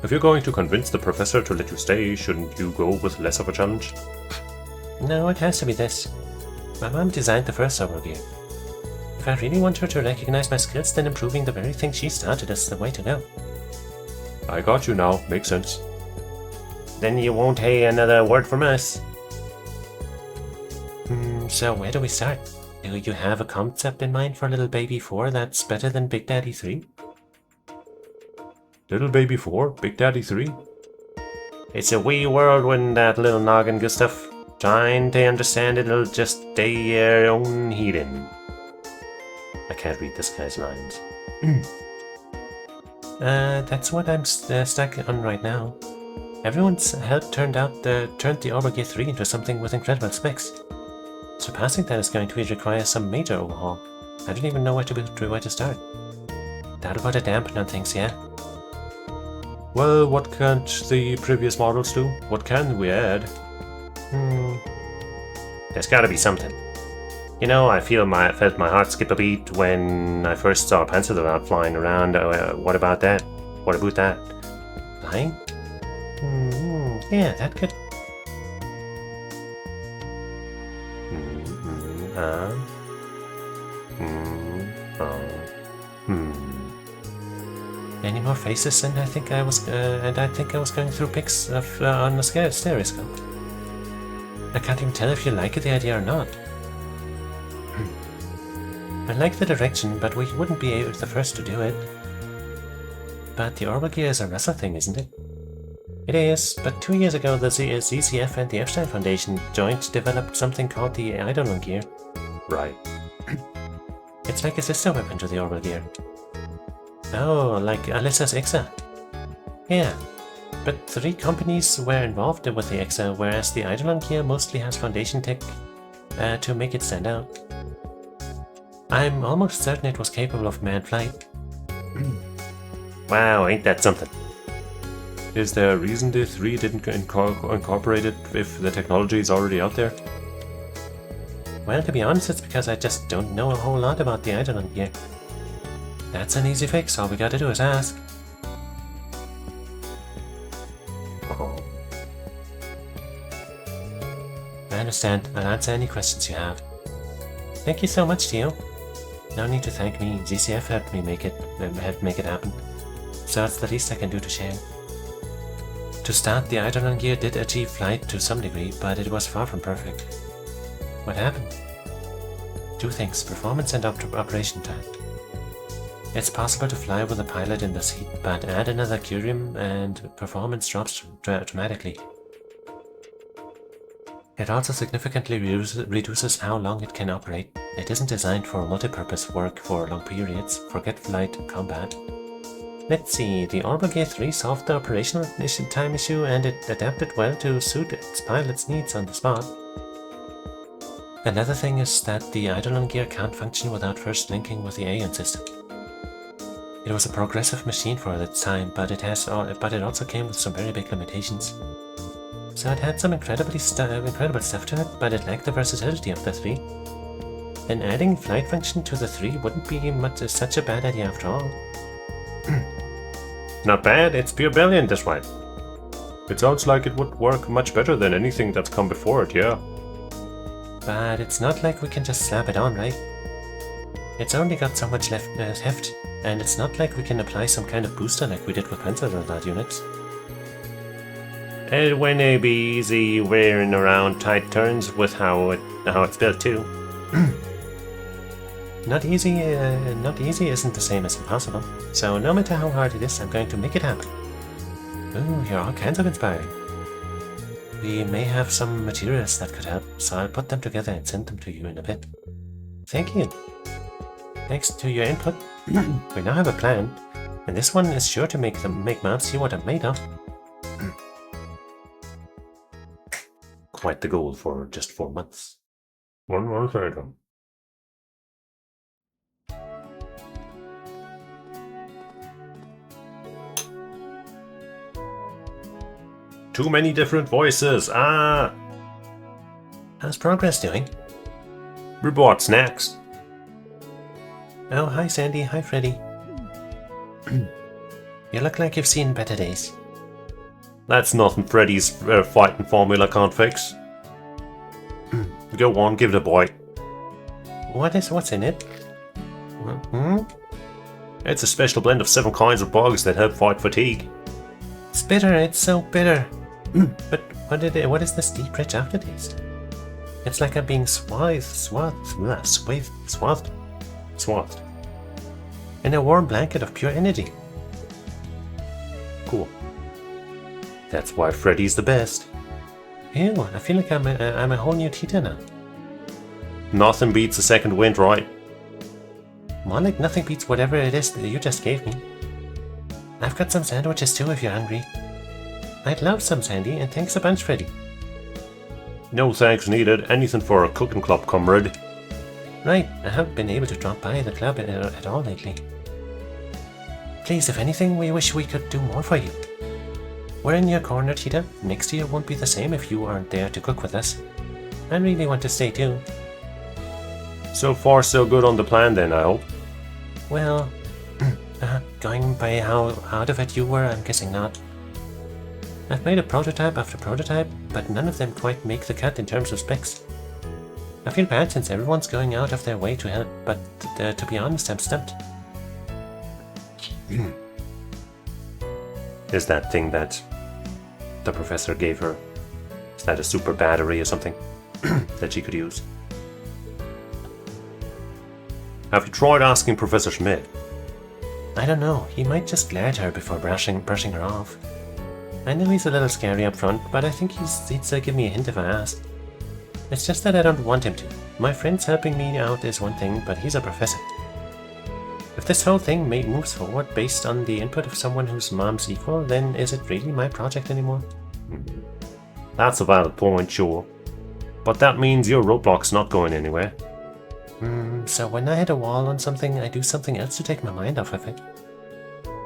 If you're going to convince the professor to let you stay, shouldn't you go with less of a challenge? No, it has to be this. My mom designed the first Orbital Gear. If I really want her to recognize my skills, then improving the very thing she started is the way to go. I got you now, makes sense. Then you won't hear another word from us. So where do we start? Do you have a concept in mind for Little Baby 4 that's better than Big Daddy 3? Little Baby 4? Big Daddy 3? It's a wee world when that little noggin Gustav. Trying to understand it'll just stay your own heathen. I can't read this guy's lines. That's what I'm stuck on right now. Everyone's helped turned the Orbital Gear 3 into something with incredible specs. Surpassing that is going to require some major overhaul. I don't even know where to start. That'll put a dampener on things, yeah? Well, what can't the previous models do? What can we add? There's gotta be something. You know, I felt my heart skip a beat when I first saw Panzer flying around. What about that? What about that? Flying? Yeah, that could... Any more faces? And I think I was going through pics of on the stereoscope. I can't even tell if you like the idea or not. I like the direction, but we wouldn't be the first to do it. But the Orbital Gear is a wrestle thing, isn't it? It is, but 2 years ago the ZCF and the Epstein Foundation developed something called the Eidolon Gear. Right. It's like a sister weapon to the Orbital Gear. Oh, like Alyssa's Ixa. Yeah, but 3 companies were involved with the Ixa, whereas the Eidolon Gear mostly has foundation tech to make it stand out. I'm almost certain it was capable of manned flight. Wow, ain't that something? Is there a reason the 3 didn't incorporate it if the technology is already out there? Well, to be honest, it's because I just don't know a whole lot about the Eidolon Gear. That's an easy fix, all we gotta do is ask. Oh. I understand, I'll answer any questions you have. Thank you so much, Tio. No need to thank me, ZCF helped me make it happen. So that's the least I can do to share. To start, the Eidolon Gear did achieve flight to some degree, but it was far from perfect. What happened? 2 things, performance and operation time. It's possible to fly with a pilot in the seat, but add another curium and performance drops dramatically. It also significantly reduces how long it can operate. It isn't designed for multi-purpose work for long periods, forget flight and combat. Let's see, the Orbital Gate 3 solved the operational time issue and it adapted well to suit its pilot's needs on the spot. Another thing is that the Eidolon gear can't function without first linking with the Aeon system. It was a progressive machine for its time, but it also came with some very big limitations. So it had some incredible stuff to it, but it lacked the versatility of the 3. And adding flight function to the 3 wouldn't be such a bad idea after all. Not bad, it's pure brilliant this way. It sounds like it would work much better than anything that's come before it, yeah. But it's not like we can just slap it on, right? It's only got so much heft, and it's not like we can apply some kind of booster like we did with pencil robot units. It wouldn't be easy wearing around tight turns with how it's built too. Not easy isn't the same as impossible, so no matter how hard it is, I'm going to make it happen. Ooh, you're all kinds of inspiring. We may have some materials that could help, so I'll put them together and send them to you in a bit. Thank you. Thanks to your input, we now have a plan, and this one is sure to make Mom see what I'm made of. Quite the goal for just 4 months. 1 month later. Too many different voices, How's progress doing? Report's next. Oh, hi Sandy, hi Freddy. You look like you've seen better days. That's nothing Freddy's fighting formula can't fix. Go on, give it a bite. What's in it? It's a special blend of 7 kinds of bugs that help fight fatigue. It's bitter, it's so bitter. But what is this deep, rich aftertaste? It's like I'm being swathed in a warm blanket of pure energy. Cool. That's why Freddy's the best. Ew, I feel like I'm a whole new Tita now. Nothing beats a second wind, right? More like nothing beats whatever it is that you just gave me. I've got some sandwiches too if you're hungry. I'd love some, Sandy, and thanks a bunch, Freddy. No thanks needed. Anything for a cooking club, comrade. Right, I haven't been able to drop by the club at all lately. Please, if anything, we wish we could do more for you. We're in your corner, Tita. Next year won't be the same if you aren't there to cook with us. I really want to stay too. So far, so good on the plan then, I hope. Well, going by how out of it you were, I'm guessing not. I've made a prototype after prototype, but none of them quite make the cut in terms of specs. I feel bad since everyone's going out of their way to help, but to be honest, I'm stumped. Is that thing that the professor gave her, is that a super battery or something that she could use? Have you tried asking Professor Schmidt? I don't know, he might just glare at her before brushing her off. I know he's a little scary up front, but I think he'd still give me a hint if I asked. It's just that I don't want him to. My friends helping me out is one thing, but he's a professor. If this whole thing moves forward based on the input of someone whose mom's equal, then is it really my project anymore? That's a valid point, sure. But that means your roadblock's not going anywhere. So when I hit a wall on something, I do something else to take my mind off of it.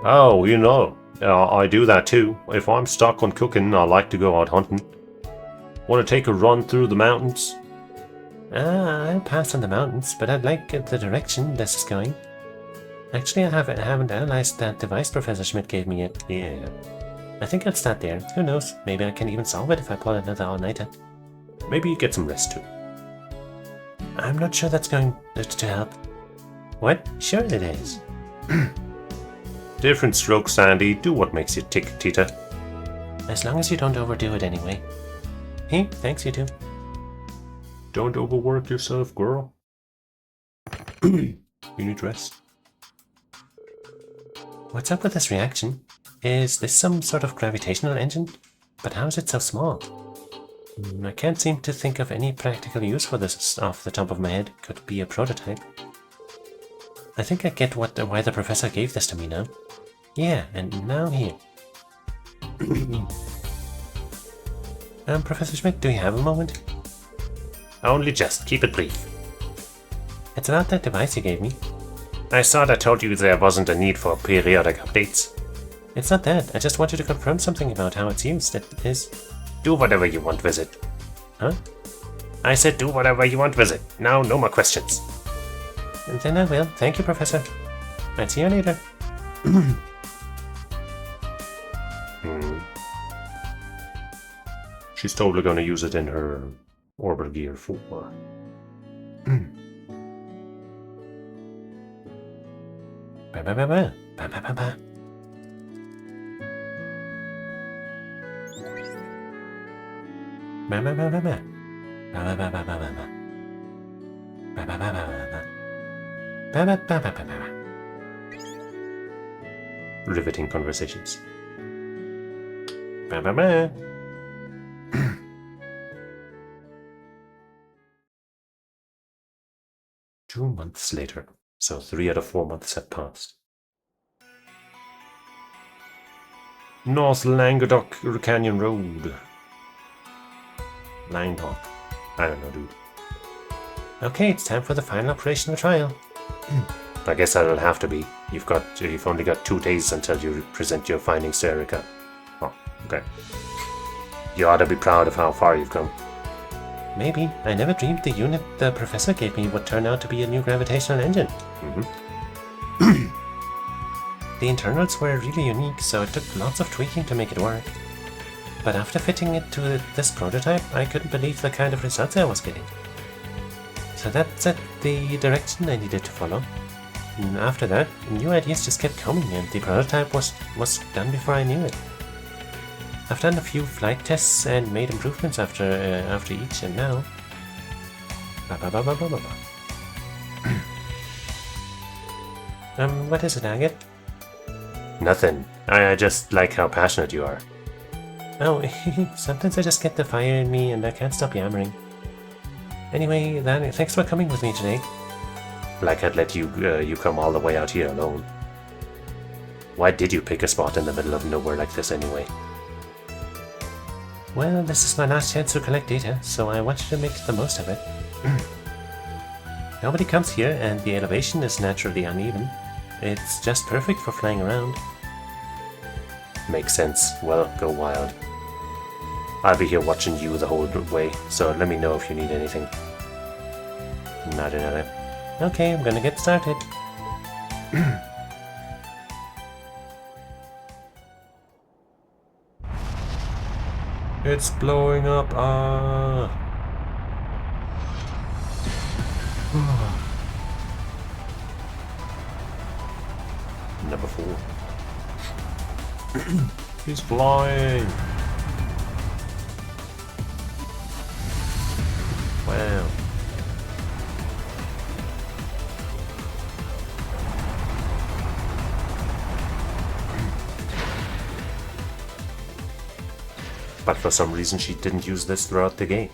Oh, you know, I do that too. If I'm stuck on cooking, I like to go out hunting. Want to take a run through the mountains? I'll pass on the mountains, but I'd like the direction this is going. Actually, I haven't analyzed that device Professor Schmidt gave me yet. Yeah. I think I'll start there. Who knows? Maybe I can even solve it if I pull another all-nighter. Maybe you get some rest too. I'm not sure that's going to help. What? Sure it is. Different strokes, Sandy. Do what makes you tick, Tita. As long as you don't overdo it anyway. Hey, thanks you too. Don't overwork yourself, girl. You need rest. What's up with this reaction? Is this some sort of gravitational engine? But how is it so small? I can't seem to think of any practical use for this off the top of my head. Could be a prototype. I think I get why the professor gave this to me now. Yeah, and now here. Professor Schmidt, do you have a moment? Only just. Keep it brief. It's about that device you gave me. I thought I told you there wasn't a need for periodic updates. It's not that. I just wanted to confirm something about how it's used. It is... Do whatever you want with it. Huh? I said do whatever you want with it. Now, no more questions. And then I will. Thank you, Professor. I'll see you later. She's totally gonna use it in her Orbital Gear 4. Ba ba ba ba. Ba ba ba ba. Ba ba ba ba ba. Ba ba ba ba ba ba ba. Ba ba ba ba ba ba. Ba ba ba ba ba ba. Riveting conversations. Ba ba ba. 2 months later, so 3 out of 4 months have passed. North Languedoc Canyon Road. Languedoc. I don't know, dude. Okay, it's time for the final operation of the trial. I guess that'll have to be. You've only got 2 days until you present your findings to Erica. Oh, okay. You ought to be proud of how far you've come. Maybe. I never dreamed the unit the professor gave me would turn out to be a new gravitational engine. The internals were really unique, so it took lots of tweaking to make it work. But after fitting it to this prototype, I couldn't believe the kind of results I was getting. So that set the direction I needed to follow. And after that, new ideas just kept coming, and the prototype was done before I knew it. I've done a few flight tests and made improvements after each, and now... What is it, Agate? Nothing. I just like how passionate you are. Oh, sometimes I just get the fire in me and I can't stop yammering. Anyway, thanks for coming with me today. Like I'd let you come all the way out here alone. Why did you pick a spot in the middle of nowhere like this anyway? Well, this is my last chance to collect data, so I wanted to make the most of it. Nobody comes here, and the elevation is naturally uneven. It's just perfect for flying around. Makes sense. Well, go wild. I'll be here watching you the whole way, so let me know if you need anything. Nada. Okay, I'm gonna get started. It's blowing up. Number 4. He's flying. Wow. But for some reason she didn't use this throughout the game.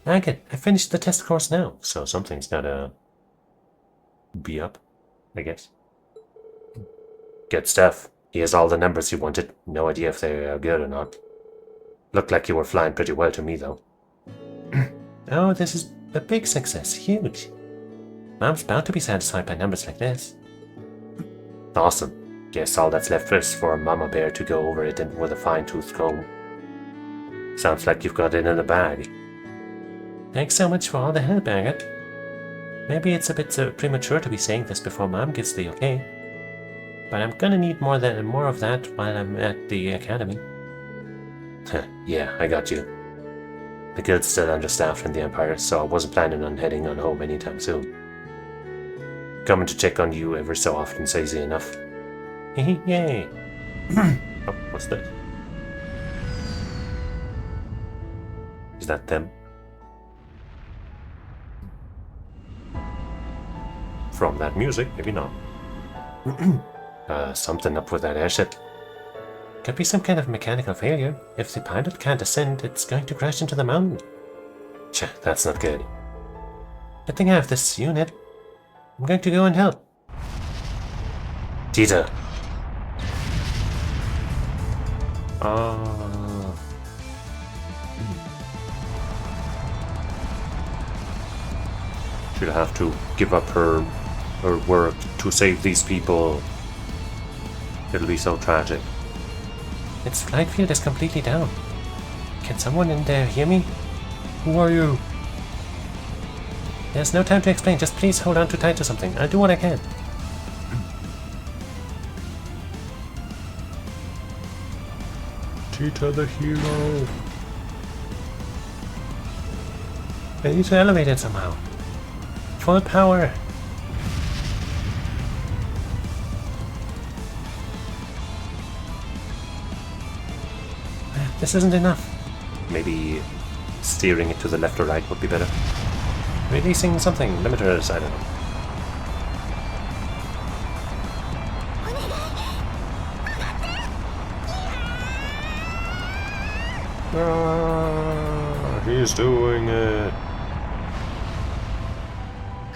Agate, I finished the test course now. So something's gotta be up, I guess. Good stuff. Here's all the numbers you wanted. No idea if they are good or not. Looked like you were flying pretty well to me, though. Oh, this is a big success. Huge. Mom's bound to be satisfied by numbers like this. Awesome. Guess all that's left is for Mama Bear to go over it with a fine-toothed comb. Sounds like you've got it in the bag. Thanks so much for all the help, Agate. Maybe it's a bit premature to be saying this before Mom gets the okay. But I'm gonna need more of that while I'm at the academy. Yeah, I got you. The guild's still understaffed in the Empire, so I wasn't planning on heading on home anytime soon. Coming to check on you every so often is easy enough. Yay! Oh, what's that? Is that them? From that music, maybe not. Something up with that airship. Could be some kind of mechanical failure. If the pilot can't ascend, it's going to crash into the mountain. Tch, that's not good. Good thing I have this unit. I'm going to go and help. Tita! She'll have to give up her work to save these people. It'll be so tragic. Its flight field is completely down. Can someone in there hear me? Who are you? There's no time to explain. Just please hold on too tight to something. I'll do what I can. Tita the hero. I need to elevate it somehow. Full power. This isn't enough. Maybe steering it to the left or right would be better. Releasing something. Limiters, I don't know. He's doing it.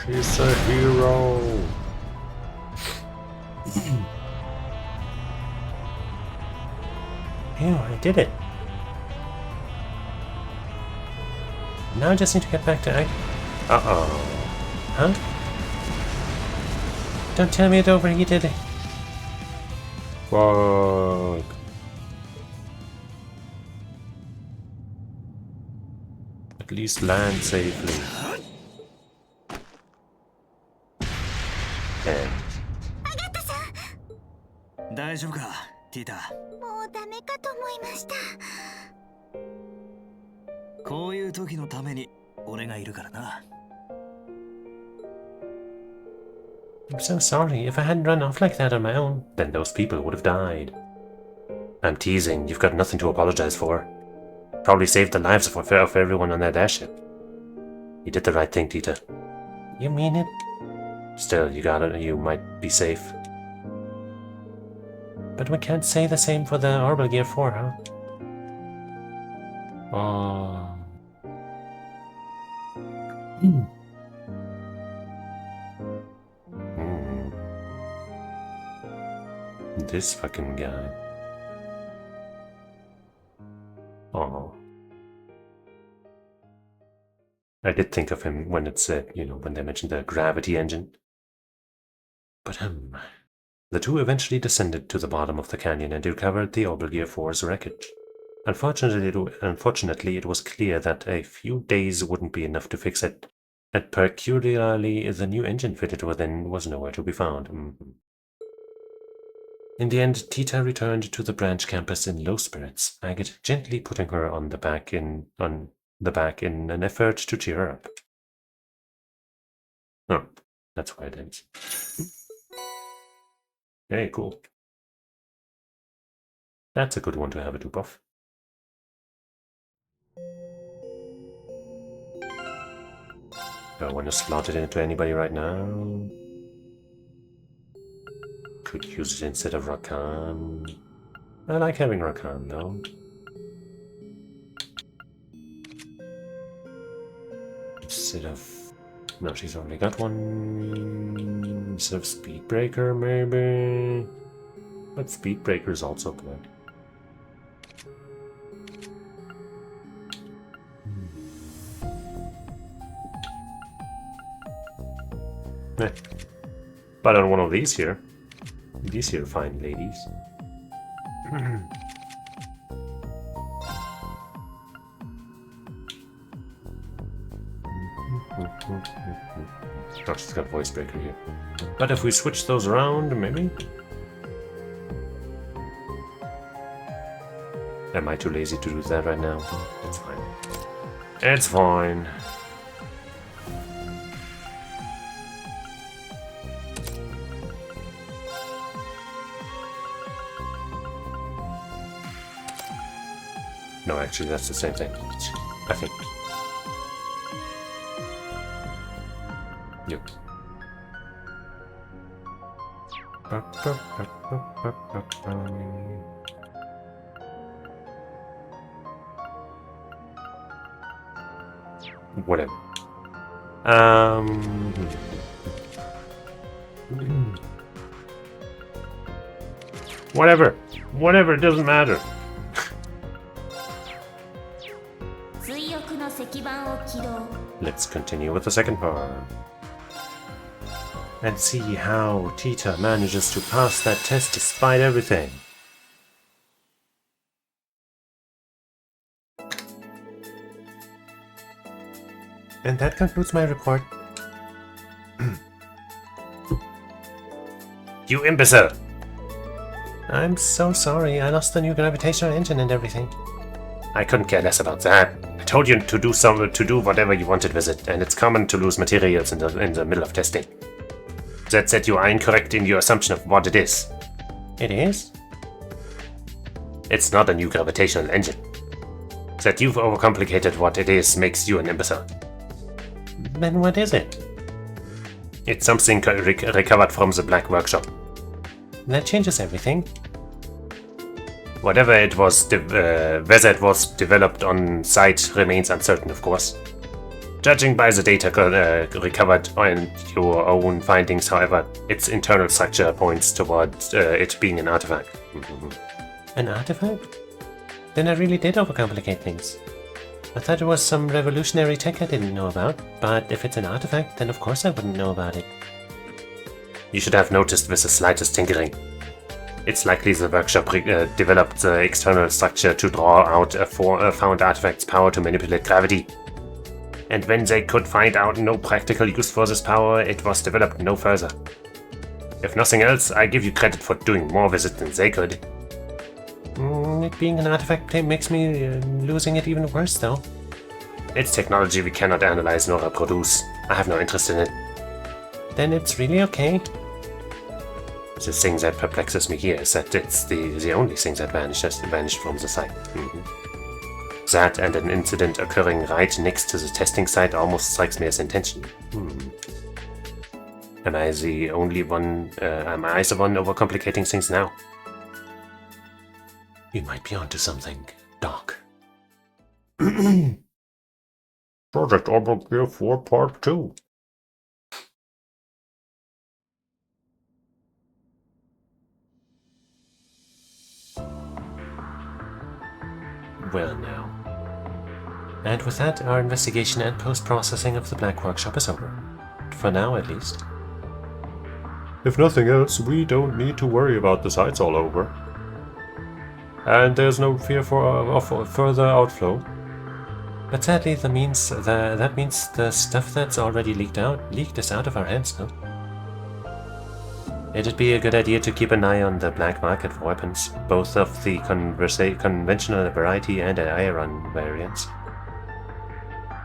She's a hero. Phew, I did it. Now I just need to get back to Uh-oh. Huh? Don't tell me it overheated. Fuck. At least land safely. And 大丈夫かティータ。もうダメかと思いました。こういう時のために俺がいるからな。I'm so sorry. If I hadn't run off like that on my own. then those people would have died. I'm teasing. You've got nothing to apologize for. Probably saved the lives of everyone on that airship. You did the right thing, Tita. You mean it? Still, you might be safe. But we can't say the same for the Orbital Gear 4, huh? Oh. This fucking guy. Oh. I did think of him when it said, when they mentioned the gravity engine. But the two eventually descended to the bottom of the canyon and recovered the Orbital Gear 4's wreckage. Unfortunately, it was clear that a few days wouldn't be enough to fix it, and peculiarly, the new engine fitted within was nowhere to be found. In the end, Tita returned to the branch campus in low spirits, Agate gently putting her on the back in an effort to cheer her up. Oh, that's why it ends. Hey, cool. That's a good one to have a dupe of. Do I want to slot it into anybody right now? Could use it instead of Rakan. I like having Rakan though. Instead of... No, she's already got one. Instead of Speedbreaker, maybe? But Speedbreaker is also good. But on one of these here. These here fine ladies. Oh, she's got voice breaker here. But if we switch those around, maybe? Am I too lazy to do that right now? It's fine. It's fine. No, actually, that's the same thing. I think. Yep. Whatever. Whatever. Whatever, it doesn't matter. 追憶の石板を起動 Let's continue with the second part. And see how Tita manages to pass that test despite everything. And that concludes my report. You imbecile! I'm so sorry, I lost the new gravitational engine and everything. I couldn't care less about that. I told you to do whatever you wanted with it, and it's common to lose materials in the middle of testing. That said, you are incorrect in your assumption of what it is. It is? It's not a new gravitational engine. That you've overcomplicated what it is makes you an imbecile. Then what is it? It's something recovered from the Black Workshop. That changes everything. Whatever it was, whether it was developed on site remains uncertain, of course. Judging by the data recovered and your own findings, however, its internal structure points towards it being an artifact. An artifact? Then I really did overcomplicate things. I thought it was some revolutionary tech I didn't know about, but if it's an artifact, then of course I wouldn't know about it. You should have noticed with the slightest tinkering. It's likely the workshop developed the external structure to draw out a found artifact's power to manipulate gravity. And when they could find out no practical use for this power, it was developed no further. If nothing else, I give you credit for doing more with it than they could. It being an artifact makes me losing it even worse, though. It's technology we cannot analyze nor reproduce. I have no interest in it. Then it's really okay. The thing that perplexes me here is that it's the only thing that vanished from the site. That and an incident occurring right next to the testing site almost strikes me as intentional. Am I the one overcomplicating things now? You might be onto something, Doc. Project Orbital Gear 4 Part 2. Well now. And with that, our investigation and post-processing of the Black Workshop is over. For now, at least. If nothing else, we don't need to worry about the sites all over. And there's no fear of further outflow. But sadly, that means the stuff that's already leaked is out of our hands now. It'd be a good idea to keep an eye on the black market for weapons, both of the conventional variety and iron variants.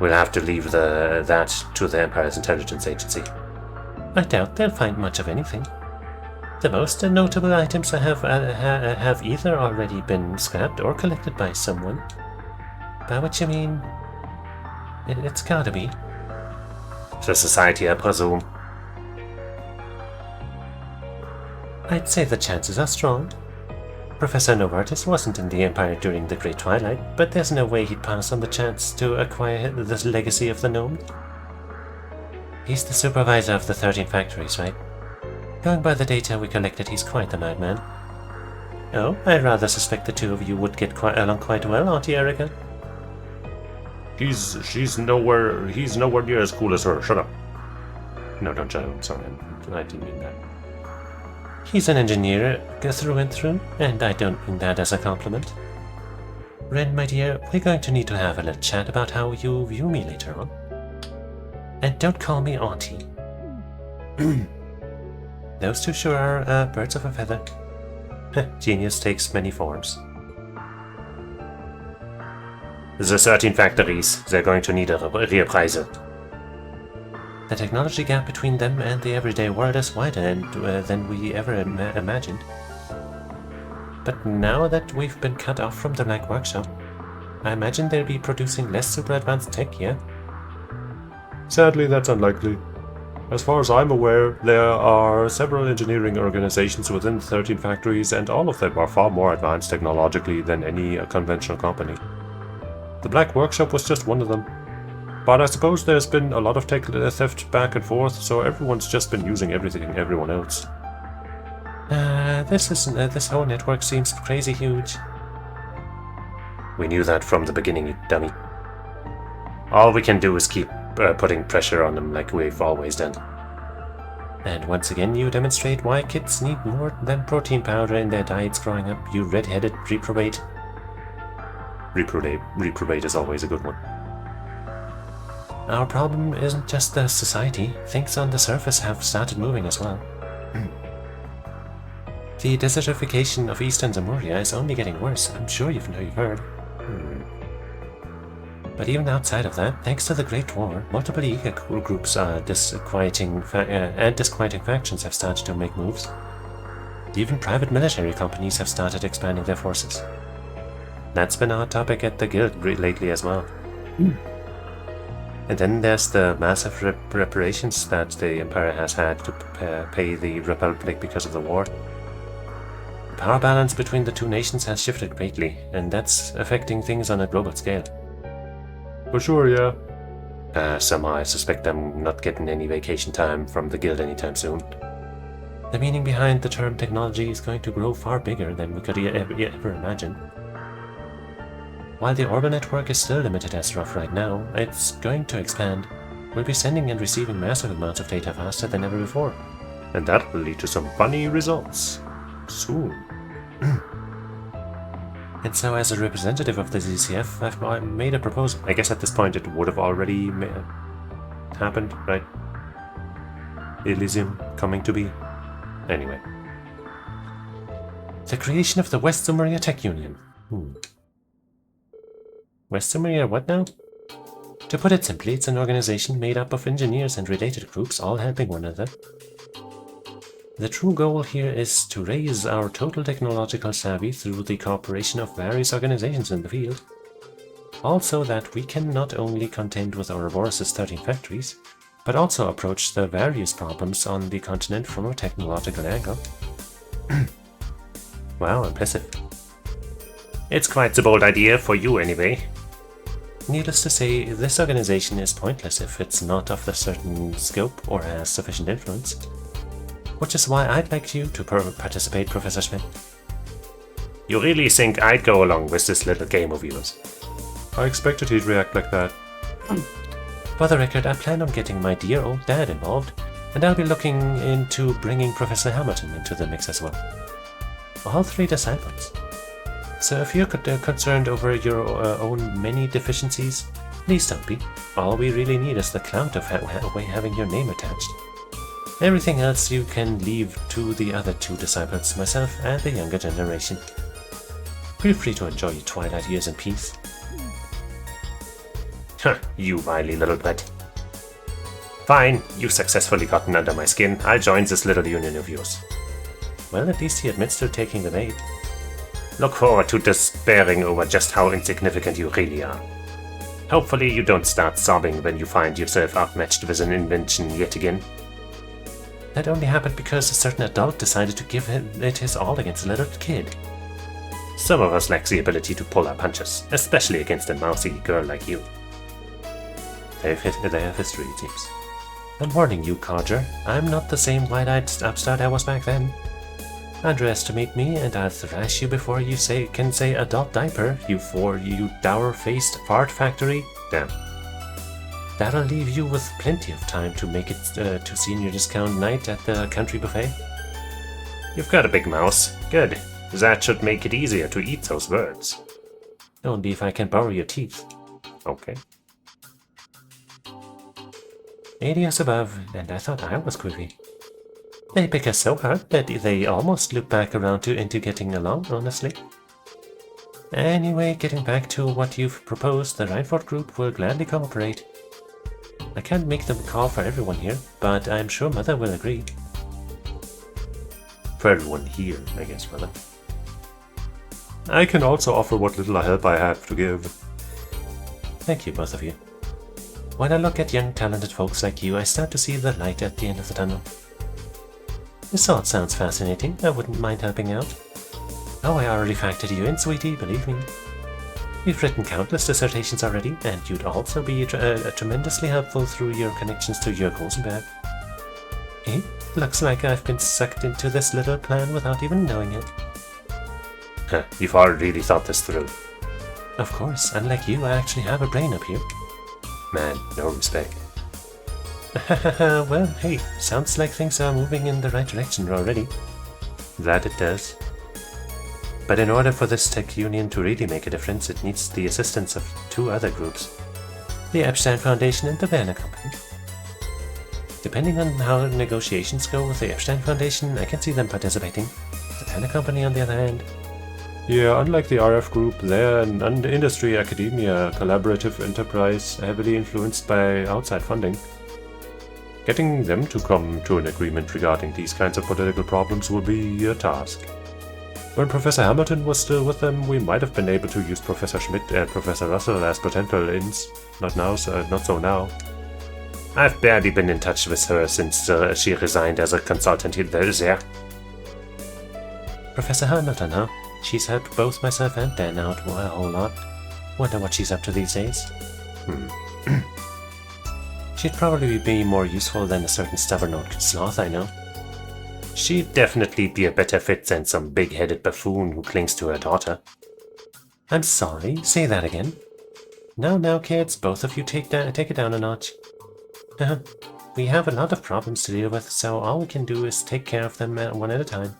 We'll have to leave that to the Empire's intelligence agency. I doubt they'll find much of anything. The most notable items have either already been scrapped or collected by someone. By which you mean, it's gotta be. The Society, I presume. I'd say the chances are strong. Professor Novartis wasn't in the Empire during the Great Twilight, but there's no way he'd pass on the chance to acquire the legacy of the gnome. He's the supervisor of the 13 factories, right? Going by the data we collected, he's quite the madman. Oh, I rather suspect the two of you would get along quite well, Auntie Erica. He's nowhere near as cool as her. Shut up. No, don't shut up. I'm sorry, I didn't mean that. He's an engineer through and through, and I don't mean that as a compliment. Ren, my dear, we're going to need to have a little chat about how you view me later on. And don't call me Auntie. Those two sure are birds of a feather. Genius takes many forms. The 13 factories, they're going to need a reprisal. The technology gap between them and the everyday world is wider than we ever imagined. But now that we've been cut off from the Black Workshop, I imagine they'll be producing less super advanced tech, yeah? Sadly, that's unlikely. As far as I'm aware, there are several engineering organizations within the 13 factories, and all of them are far more advanced technologically than any conventional company. The Black Workshop was just one of them. But I suppose there's been a lot of tech theft back and forth, so everyone's just been using everything everyone else. This whole network seems crazy huge. We knew that from the beginning, you dummy. All we can do is keep putting pressure on them like we've always done. And once again you demonstrate why kids need more than protein powder in their diets growing up, you red-headed reprobate. Reprobate is always a good one. Our problem isn't just the society. Things on the surface have started moving as well. The desertification of eastern Zamuria is only getting worse. I'm sure you've heard. But even outside of that, thanks to the Great War, multiple iKea groups disquieting factions have started to make moves. Even private military companies have started expanding their forces. That's been a hot topic at the guild lately as well. And then there's the massive reparations that the Empire has had to pay the Republic because of the war. The power balance between the two nations has shifted greatly, and that's affecting things on a global scale. For sure, yeah. Somehow I suspect I'm not getting any vacation time from the guild anytime soon. The meaning behind the term technology is going to grow far bigger than we could ever imagine. While the orbital network is still limited as rough right now, it's going to expand. We'll be sending and receiving massive amounts of data faster than ever before. And that will lead to some funny results. Soon. And so as a representative of the ZCF, I've made a proposal. I guess at this point it would have already happened, right? Elysium coming to be. Anyway. The creation of the West Zamuria Tech Union. West Zamuria what now? To put it simply, it's an organization made up of engineers and related groups all helping one another. The true goal here is to raise our total technological savvy through the cooperation of various organizations in the field. Also that we can not only contend with Ouroboros' 13 factories, but also approach the various problems on the continent from a technological angle. Wow, impressive. It's quite a bold idea for you anyway. Needless to say, this organization is pointless if it's not of a certain scope or has sufficient influence. Which is why I'd like you to participate, Professor Smith. You really think I'd go along with this little game of yours? I expected he'd react like that. For the record, I plan on getting my dear old dad involved, and I'll be looking into bringing Professor Hamilton into the mix as well. All 3 disciples. So if you're concerned over your own many deficiencies, please don't be. All we really need is the clout of having your name attached. Everything else you can leave to the other 2 disciples, myself and the younger generation. Feel free to enjoy your twilight years in peace. Huh, you wily little brat. Fine, you've successfully gotten under my skin. I'll join this little union of yours. Well, at least he admits to taking the bait. Look forward to despairing over just how insignificant you really are. Hopefully you don't start sobbing when you find yourself outmatched with an invention yet again. That only happened because a certain adult decided to give it his all against a little kid. Some of us lack the ability to pull our punches, especially against a mousy girl like you. They have history, it seems. I'm warning you, Codger, I'm not the same wide-eyed upstart I was back then. Underestimate me and I'll thrash you before you can say adult diaper, you dour-faced fart factory. Damn. That'll leave you with plenty of time to make it to senior discount night at the country buffet. You've got a big mouse. Good. That should make it easier to eat those birds. Only if I can borrow your teeth. Okay. Alias above, and I thought I was groovy. They pick us so hard that they almost loop back around into getting along, honestly. Anyway, getting back to what you've proposed, the Reinford group will gladly cooperate. I can't make them call for everyone here, but I'm sure Mother will agree. For everyone here, I guess, rather. I can also offer what little help I have to give. Thank you, both of you. When I look at young, talented folks like you, I start to see the light at the end of the tunnel. This all sounds fascinating. I wouldn't mind helping out. Oh, I already factored you in, sweetie, believe me. You've written countless dissertations already, and you'd also be tremendously helpful through your connections to your Goldenberg. Eh? Looks like I've been sucked into this little plan without even knowing it. Huh, you've all really thought this through. Of course, unlike you, I actually have a brain up here. Man, no respect. Well, hey, sounds like things are moving in the right direction already. That it does. But in order for this tech union to really make a difference, it needs the assistance of two other groups. The Epstein Foundation and the Werner Company. Depending on how negotiations go with the Epstein Foundation, I can see them participating. The Werner Company, on the other hand... Yeah, unlike the RF group, they're an industry academia collaborative enterprise heavily influenced by outside funding. Getting them to come to an agreement regarding these kinds of political problems will be a task. When Professor Hamilton was still with them, we might have been able to use Professor Schmidt and Professor Russell as potential ins. Not so now. I've barely been in touch with her since she resigned as a consultant there. Professor Hamilton, huh? She's helped both myself and Dan out a whole lot. Wonder what she's up to these days. She'd probably be more useful than a certain stubborn old sloth I know. She'd definitely be a better fit than some big-headed buffoon who clings to her daughter. I'm sorry, say that again. Now, kids, both of you take it down a notch. We have a lot of problems to deal with, so all we can do is take care of them one at a time.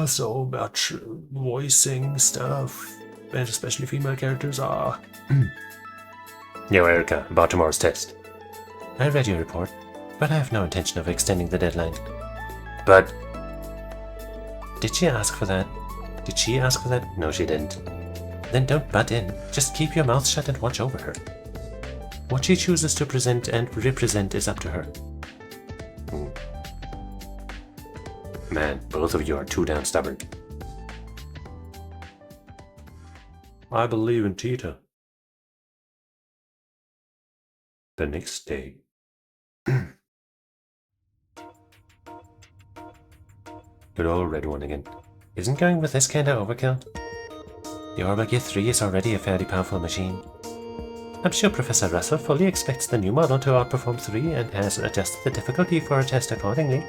So much voicing stuff, and especially female characters are. Yo, Erica, about tomorrow's test. I read your report, but I have no intention of extending the deadline. But... Did she ask for that? No, she didn't. Then don't butt in. Just keep your mouth shut and watch over her. What she chooses to present and represent is up to her. Man, both of you are too damn stubborn. I believe in Tita. The next day. Good old red one again. Isn't going with this kind of overkill? The Orbital Gear 3 is already a fairly powerful machine. I'm sure Professor Russell fully expects the new model to outperform 3 and has adjusted the difficulty for her test accordingly.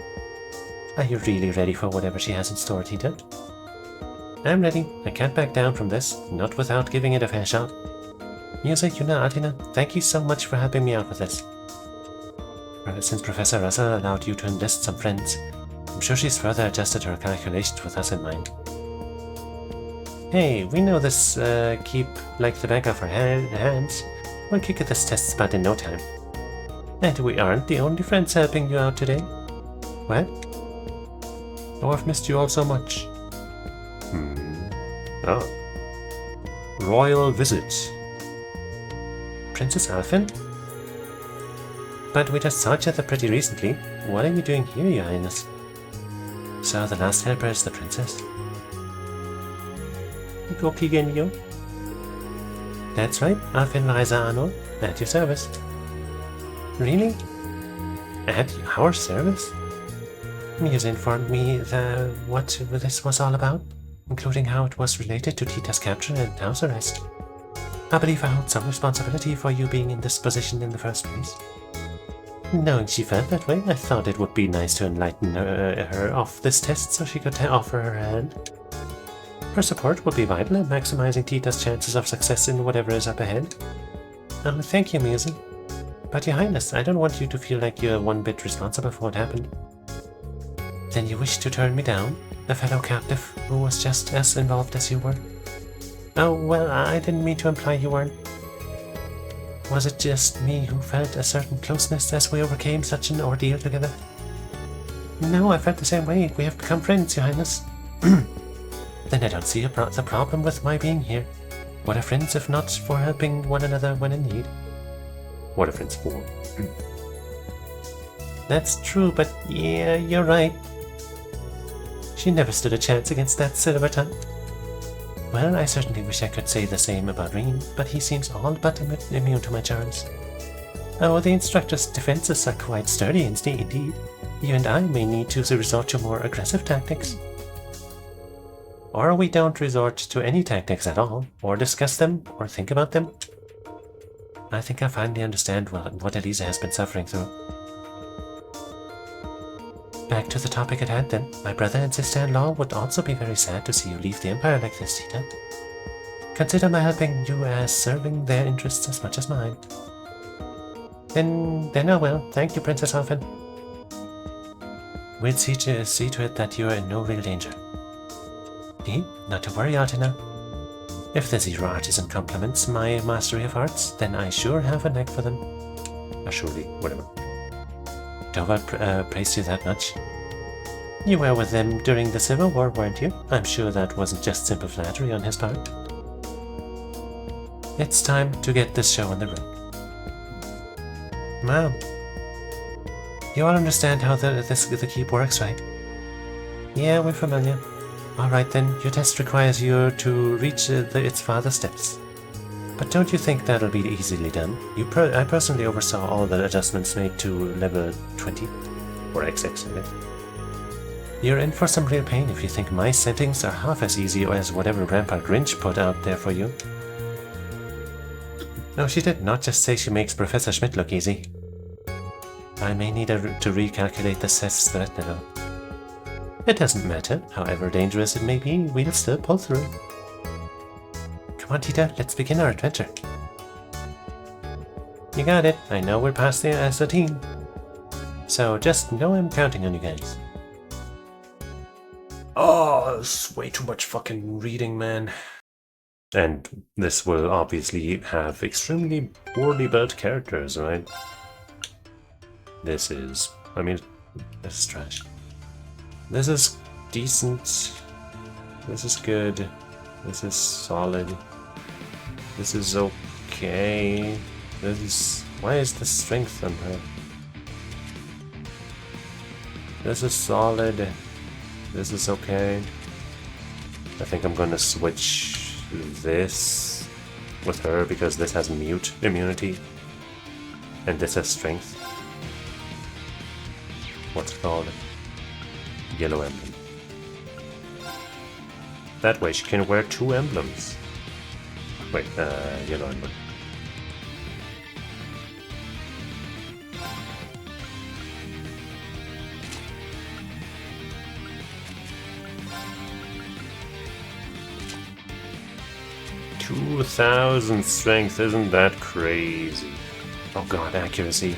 Are you really ready for whatever she has in store, Tita? I'm ready. I can't back down from this, not without giving it a fair shot. Musa, Yuna, Atina, thank you so much for helping me out with this. Since Professor Russell allowed you to enlist some friends, I'm sure she's further adjusted her calculations with us in mind. Hey, we know this keep like the back of our hands. We'll kick at this test spot in no time. And we aren't the only friends helping you out today. What? Oh, I've missed you all so much. Oh. Royal visit. Princess Alphen? But we just saw each other pretty recently. What are you doing here, Your Highness? So the last helper is the princess? Gokigenyo? That's right, Alphen Liza Ano, at your service. Really? At our service? Muse informed me what this was all about, including how it was related to Tita's capture and house arrest. I believe I hold some responsibility for you being in this position in the first place. Knowing she felt that way, I thought it would be nice to enlighten her off this test so she could offer her hand. Her support will be vital in maximizing Tita's chances of success in whatever is up ahead. Thank you, Muse. But Your Highness, I don't want you to feel like you're one bit responsible for what happened. Then you wish to turn me down, a fellow captive who was just as involved as you were? Oh, well, I didn't mean to imply you weren't. Was it just me who felt a certain closeness as we overcame such an ordeal together? No, I felt the same way. We have become friends, Your Highness. Then I don't see the problem with my being here. What are friends if not for helping one another when in need? What are friends for? That's true, but yeah, you're right. She never stood a chance against that silver tongue. Well, I certainly wish I could say the same about Reen, but he seems all but immune to my charms. Oh, the instructor's defenses are quite sturdy indeed. You and I may need to resort to more aggressive tactics. Or we don't resort to any tactics at all, or discuss them, or think about them. I think I finally understand what Elisa has been suffering through. Back to the topic at hand then. My brother and sister-in-law would also be very sad to see you leave the Empire like this, Tita. Consider my helping you as serving their interests as much as mine. Then oh well. Thank you, Princess Hoffen. We'll see to it that you are in no real danger. Not to worry, Altina. If the Zero Art isn't compliments my mastery of arts, then I sure have a knack for them. Surely, whatever. Doval praised you that much. You were with them during the Civil War, weren't you? I'm sure that wasn't just simple flattery on his part. It's time to get this show on the road. Mom, you all understand how the keep works, right? Yeah, we're familiar. Alright then, your test requires you to reach its farther steps. But don't you think that'll be easily done? I personally oversaw all the adjustments made to level 20. Or XX, I guess. You're in for some real pain if you think my settings are half as easy as whatever Grandpa Grinch put out there for you. No, she did not just say she makes Professor Schmidt look easy. I may need to recalculate the CES threat level. It doesn't matter, however dangerous it may be, we'll still pull through. Come on, Tita, let's begin our adventure. You got it, I know we're past there as a team. So just know I'm counting on you guys. Oh, it's way too much fucking reading, man. And this will obviously have extremely poorly built characters, right? This is trash. This is decent. This is good. This is solid. This is okay. Why is the strength on her? This is solid. This is okay. I think I'm gonna switch this with her because this has mute immunity. And this has strength. What's it called? Yellow emblem. That way she can wear 2 emblems. Wait, yellow emblem. $2,000 strength, isn't that crazy? Oh god, accuracy.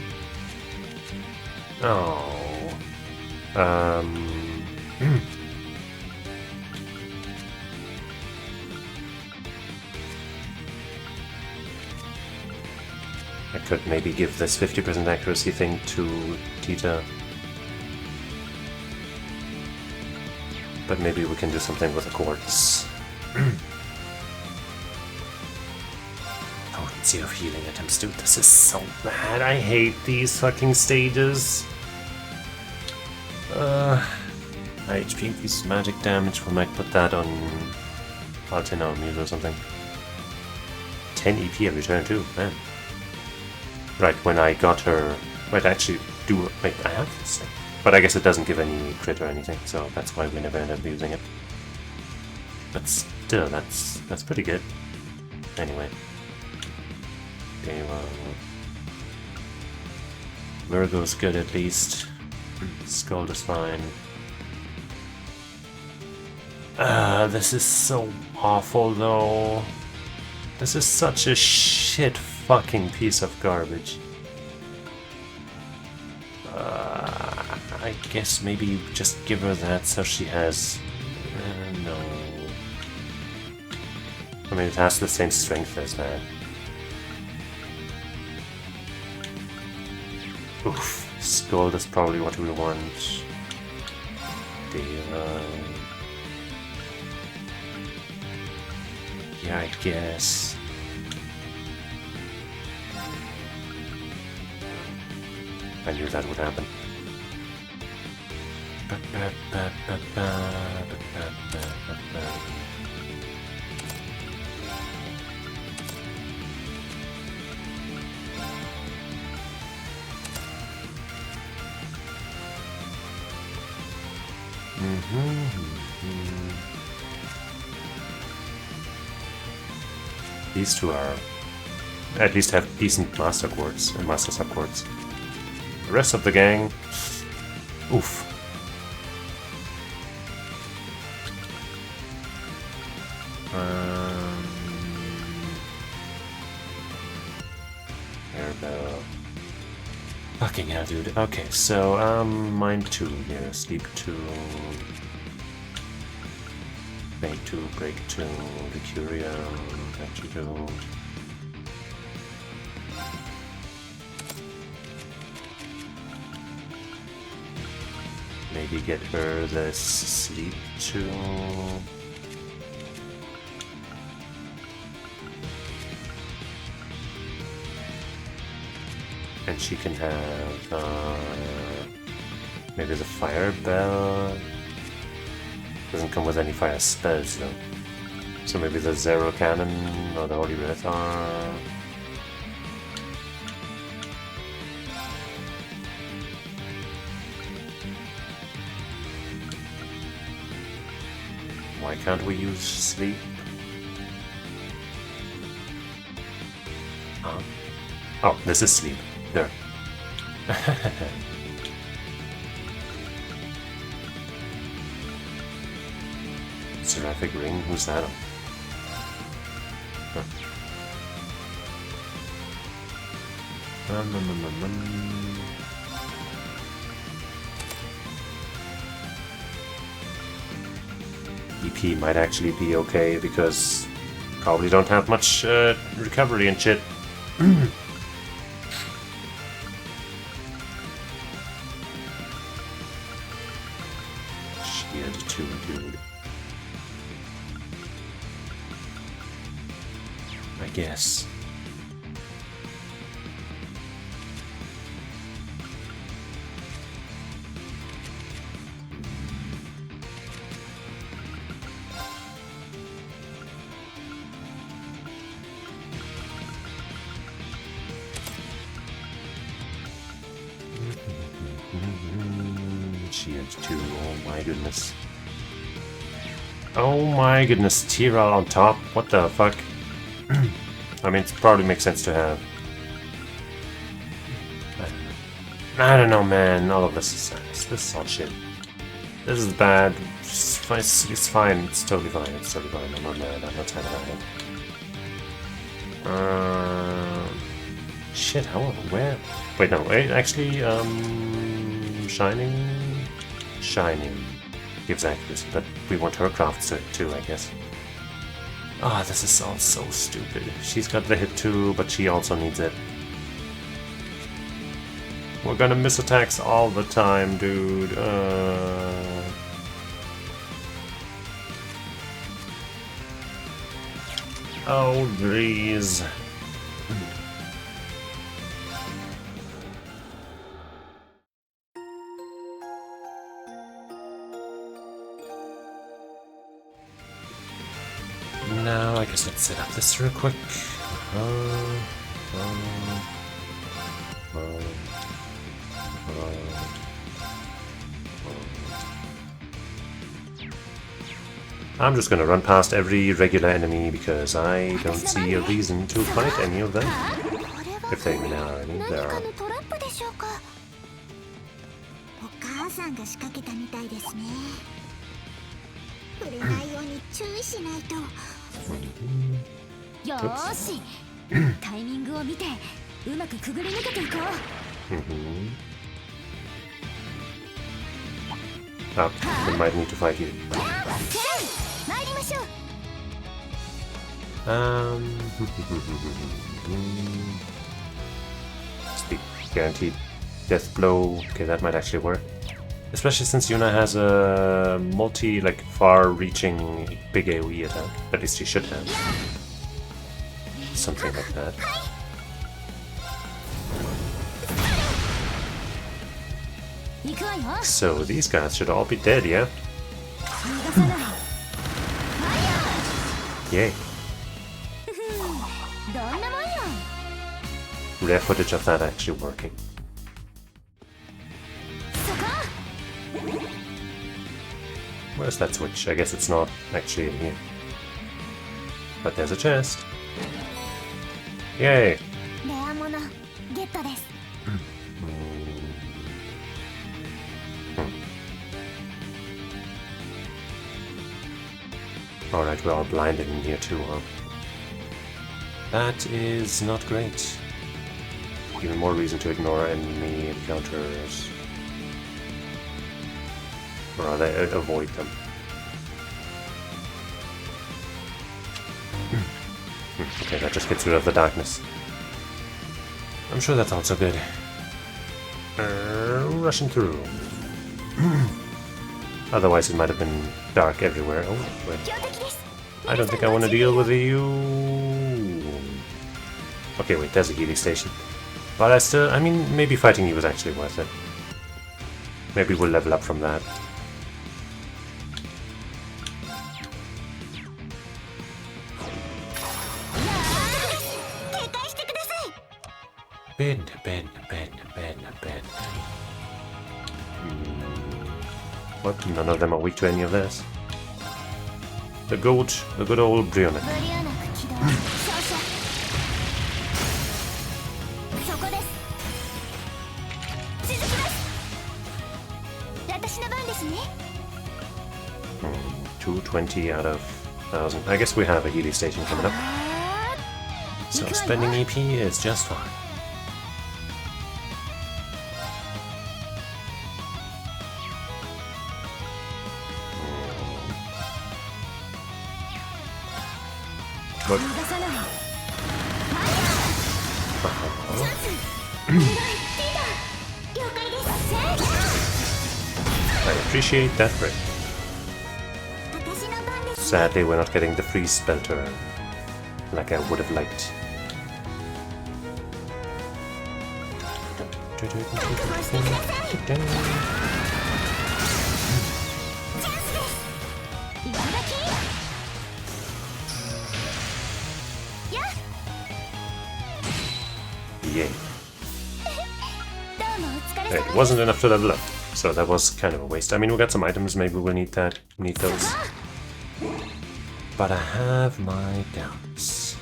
Oh. I could maybe give this 50% accuracy thing to Tita. But maybe we can do something with the quartz. Potency of healing items, dude, this is so Man, I hate these fucking stages. high HP increases magic damage. We might put that on Altina or Mule or something. 10 EP every turn too, man. Right, when I got her... Wait, I actually do... Wait, I have this thing. But I guess it doesn't give any crit or anything, so that's why we never ended up using it. But still, that's pretty good. Anyway. Okay, well... Virgo's good at least. Scold is fine. This is so awful though. This is such a shit fucking piece of garbage. I guess maybe just give her that so she has... no. I mean, it has the same strength as that. Oof. Scold is probably what we want. Yeah, I guess. I knew that would happen. These two are at least have decent master chords and master subchords. The rest of the gang, oof. Airbell. Fucking hell, dude. Okay, so mind 2 here, sleep 2, make 2, break 2, the Curio, that you do. Maybe get her the sleep 2. And she can have maybe the fire bell. Doesn't come with any fire spells though. So maybe the zero cannon or the holy Reverie. Why can't we use sleep? Oh, this is sleep. There. Seraphic ring? Who's that on? Huh. EP might actually be okay because probably don't have much recovery and shit. Shield 2, dude. I guess. Shield 2, oh my goodness. Oh my goodness, Tyrell on top? What the fuck? I mean, it probably makes sense to have. I don't know, man. All of this is all shit. This is bad. It's fine. It's totally fine. It's totally fine. I'm not mad. I'm not sad about it. Shit, how? Where? Wait, no. Wait, actually, Shining gives accuracy, but we want her craft too, I guess. Ah, oh, this is all so stupid. She's got the hit too, but she also needs it. We're gonna miss attacks all the time, dude. Oh, jeez. Now, I guess let's set up this real quick. I'm just gonna run past every regular enemy because I don't see a reason to fight any of them. If there even are any, there are. お母さんが仕掛けたみたいですね。触れないように注意しないと。よーし、タイミングを見てうまくくぐり抜けていこう。Ah, we might need to fight you. Speak guaranteed death blow. Okay, that might actually work. Especially since Yuna has a far-reaching big AoE attack. At least she should have. Something like that. So these guys should all be dead, yeah? Yay. Rare footage of that actually working. Where's that switch? I guess it's not actually in here. But there's a chest. Yay! レアものゲットです。 Alright, we're all blinded in here too, huh? That is not great. Even more reason to ignore enemy encounters. Or rather, avoid them. Okay, that just gets rid of the darkness. I'm sure that's also good. Rushing through. Otherwise it might have been dark everywhere. Oh, wait. I don't think I want to deal with you. Okay, wait, there's a healing station. But I mean, maybe fighting you was actually worth it. Maybe we'll level up from that. Bend. What? None of them are weak to any of this. The good old Brianna. 無理なく起動少々そこです続きます私の番ですね 220 out of 1000. I guess we have a healing station coming up. So spending EP is just fine. But 逃がさない I appreciate that break. Sadly, we're not getting the free spell turn like I would have liked. Yay. It wasn't enough to level up, so that was kind of a waste. I mean, we got some items, maybe we'll need those. But I have my doubts.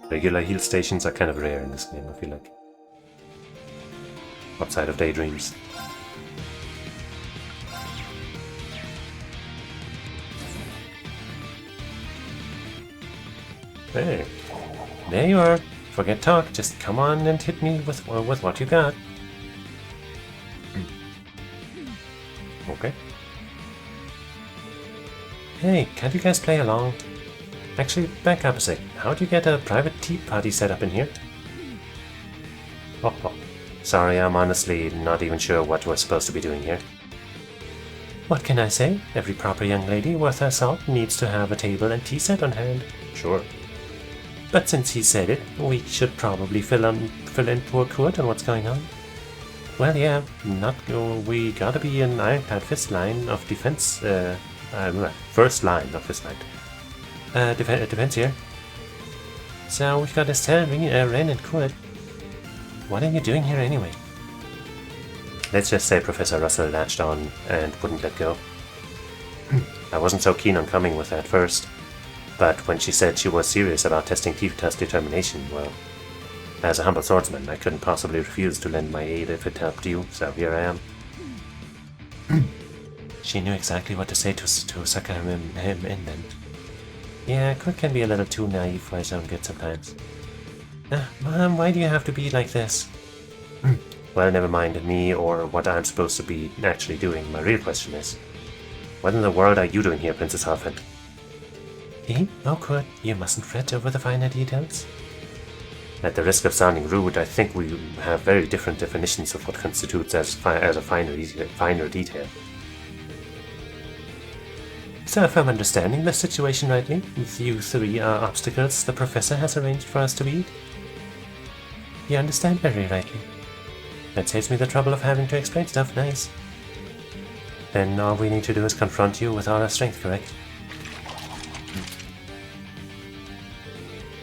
Regular heal stations are kind of rare in this game, I feel like. Outside of daydreams. Hey, there you are. Forget talk, just come on and hit me with what you got. Okay. Hey, can't you guys play along? Actually, back up a sec. How do you get a private tea party set up in here? Oh. Sorry, I'm honestly not even sure what we're supposed to be doing here. What can I say? Every proper young lady worth her salt needs to have a table and tea set on hand. Sure. But since he said it, we should probably fill in poor Kurt on what's going on. Well, yeah, we gotta be an ironclad first line of defense. First line of this line. Defense here. So we've got Estelle, Ren, and Kurt. What are you doing here anyway? Let's just say Professor Russell latched on and wouldn't let go. I wasn't so keen on coming with that first. But when she said she was serious about testing Tifuta's determination, well, as a humble swordsman, I couldn't possibly refuse to lend my aid if it helped you, so here I am. She knew exactly what to say to sucker him in then. Yeah, Kurt can be a little too naive for his own good sometimes. Mom, why do you have to be like this? Well, never mind me or what I'm supposed to be actually doing. My real question is, what in the world are you doing here, Princess Halfhand? Oh, Kurt, you mustn't fret over the finer details. At the risk of sounding rude, I think we have very different definitions of what constitutes as a finer detail. So if I'm understanding the situation rightly, you three are obstacles the professor has arranged for us to beat? You understand very rightly. That saves me the trouble of having to explain stuff, nice. Then all we need to do is confront you with all our strength, correct?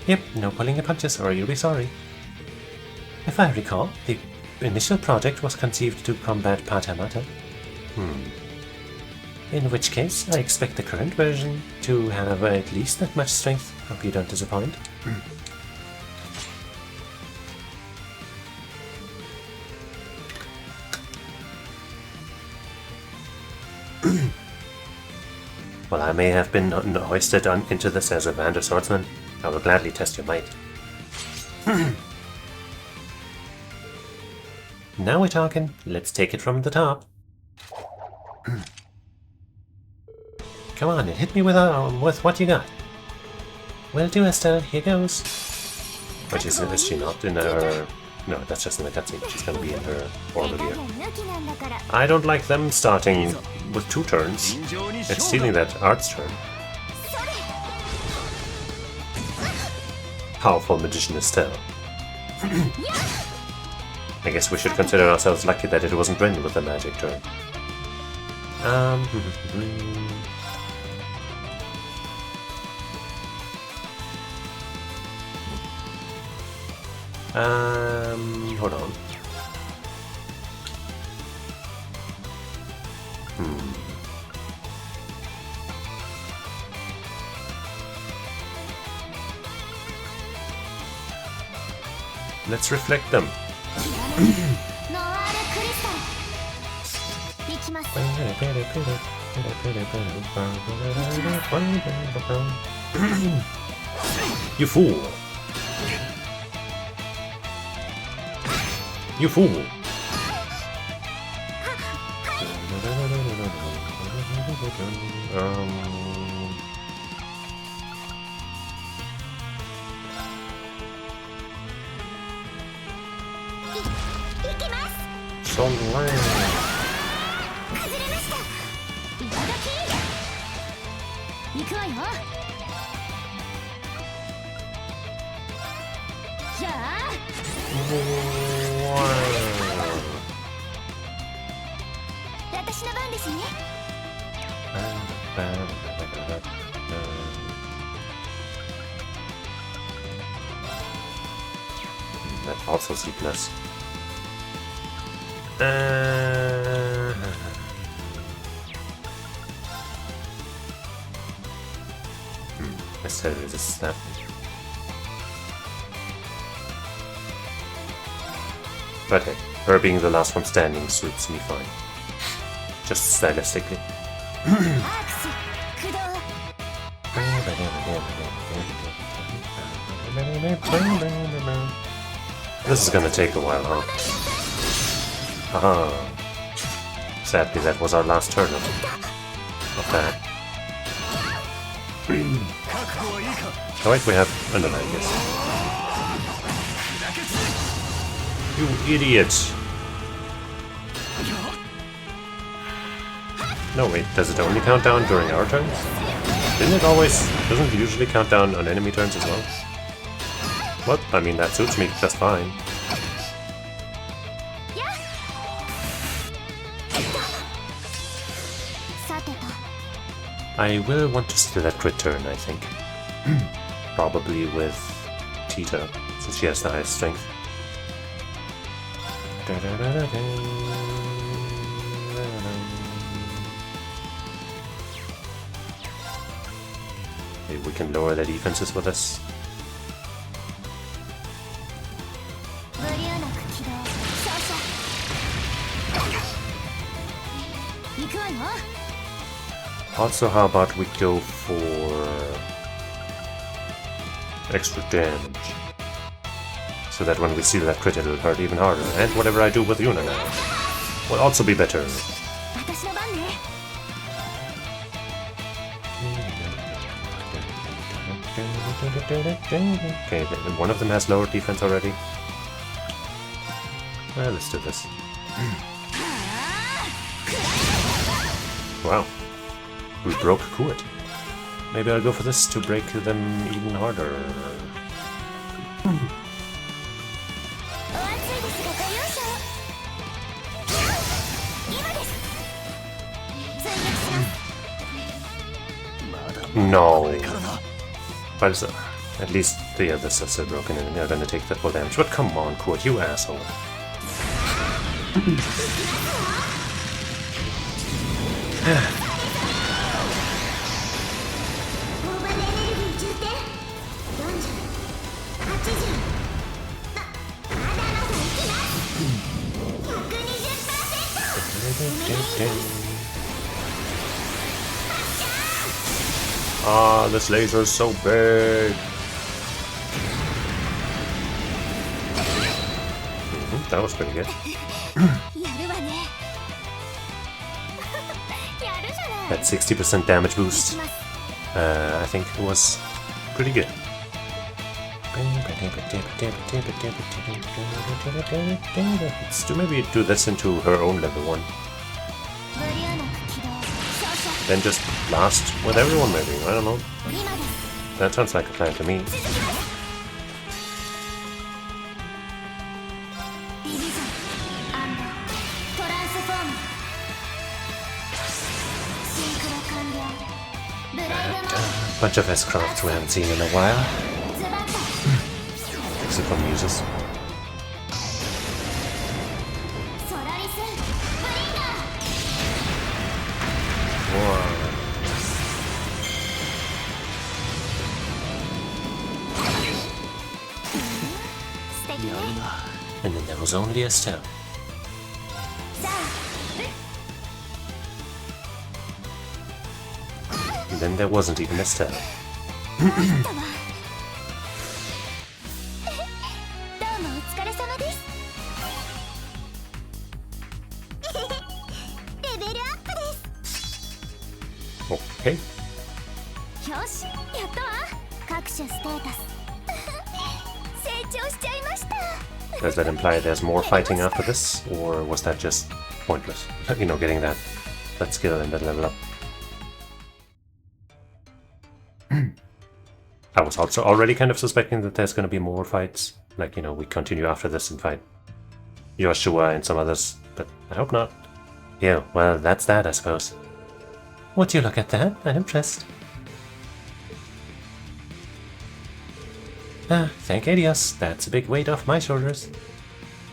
Yep, no pulling your punches or you'll be sorry. If I recall, the initial project was conceived to combat Pata Mata. In which case, I expect the current version to have at least that much strength. Hope you don't disappoint. Well, I may have been hoisted into this as a Vander swordsman. I will gladly test your might. Now we're talking. Let's take it from the top. Come on, and hit me with what you got. Will do, Estelle. Here goes. But is she not in her... No, that's just in the cutscene. She's gonna be in her orbital gear. I don't like them starting with 2 turns. It's stealing that art's turn. Powerful magician Estelle. I guess we should consider ourselves lucky that it wasn't Bryn with the magic turn. Hold on. Let's reflect them. You fool! You fool! So lame. That also C+. Let's tell you this snap. But hey, her being the last one standing suits me fine. Just stylistically. This is gonna take a while, huh? Haha. Sadly, that was our last turn of that. Oh wait, we have another, I guess. You idiot! No wait, does it only count down during our turns? Doesn't it usually count down on enemy turns as well? What? I mean, that suits me just fine. I will want to steal that crit turn, I think. Probably with Tita, since she has the highest strength. Maybe we can lower their defenses with us. Also, how about we go for extra damage, so that when we see that crit it'll hurt even harder, and whatever I do with Yuna now will also be better. Okay, one of them has lower defense already. Well, let's do this. Wow. We broke Kuat. Maybe I'll go for this to break them even harder. No. But at least the other sets are broken and they're gonna take that full damage. But come on, Kuat, you asshole. Ah, this laser is so big. That was pretty good. やるわねやるじゃない That 60% damage boost, I think was pretty good. Let's maybe do this into her own level 1. ブリューナ起動少々 Then just blast with everyone maybe, I don't know. 今です That sounds like a plan to me. ディビジョントランスフォームシンクロ完了ブライブモー Bunch of S-Crafts we haven't seen in a while. ドズバッタ Except from users. ソラリスブリンガー Wow. 素敵ね And then there was only Estelle. さあ And then there wasn't even Estelle. 参ったわどうもお疲れ様ですレベルアップです Okay. よしやったわ各種ステータス成長しちゃいました Does that imply there's more fighting after this? Or was that just pointless? You know, getting that skill and that level up. I was also already kind of suspecting that there's going to be more fights. Like, you know, we continue after this and fight Joshua and some others, but I hope not. Yeah, well, that's that, I suppose. Would you look at that? I'm impressed. Ah, thank Adios. That's a big weight off my shoulders.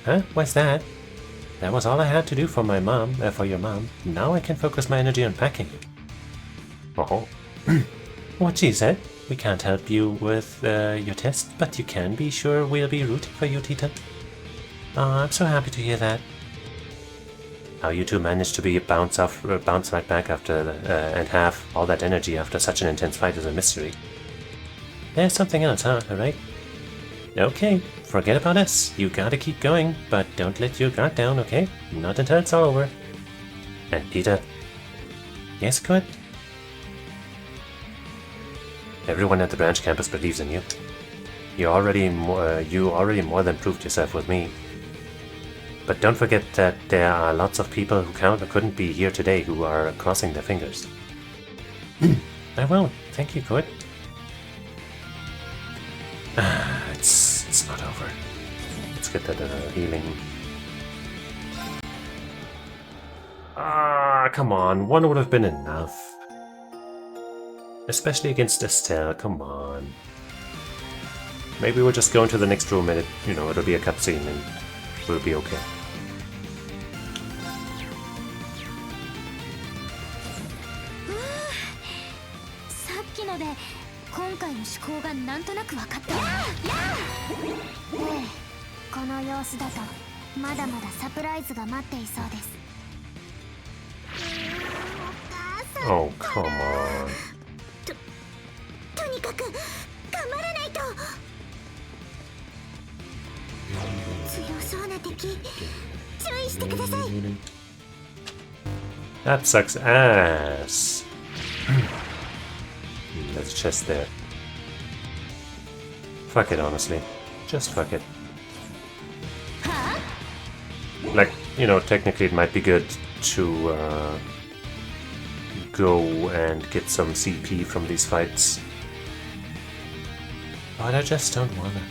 Huh? What's that? That was all I had to do for my mom, for your mom. Now I can focus my energy on packing. Oh, What she said? We can't help you with your test, but you can be sure we'll be rooting for you, Tita. Oh, I'm so happy to hear that. how you two managed to be bounce right back after and have all that energy after such an intense fight is a mystery. There's something else, huh? Alright. Okay, forget about us. You gotta keep going, but don't let your guard down, okay? Not until it's all over. And Peter, Yes, good? everyone at the branch campus believes in you. You already more than proved yourself with me. But don't forget that there are lots of people who couldn't be here today who are crossing their fingers. I won't. Thank you, good. It's not over. Let's get that healing. Ah, come on. One would have been enough. Especially against Estelle, come on. Maybe we'll just go into the next room and it'll be a cutscene and we'll be okay. Oh, come on. とにかく頑張らないと強そうな敵注意してください That sucks ass. There's a chest there. Fuck it, honestly. Just fuck it. Like, technically it might be good to go and get some CP from these fights. But I just don't wanna.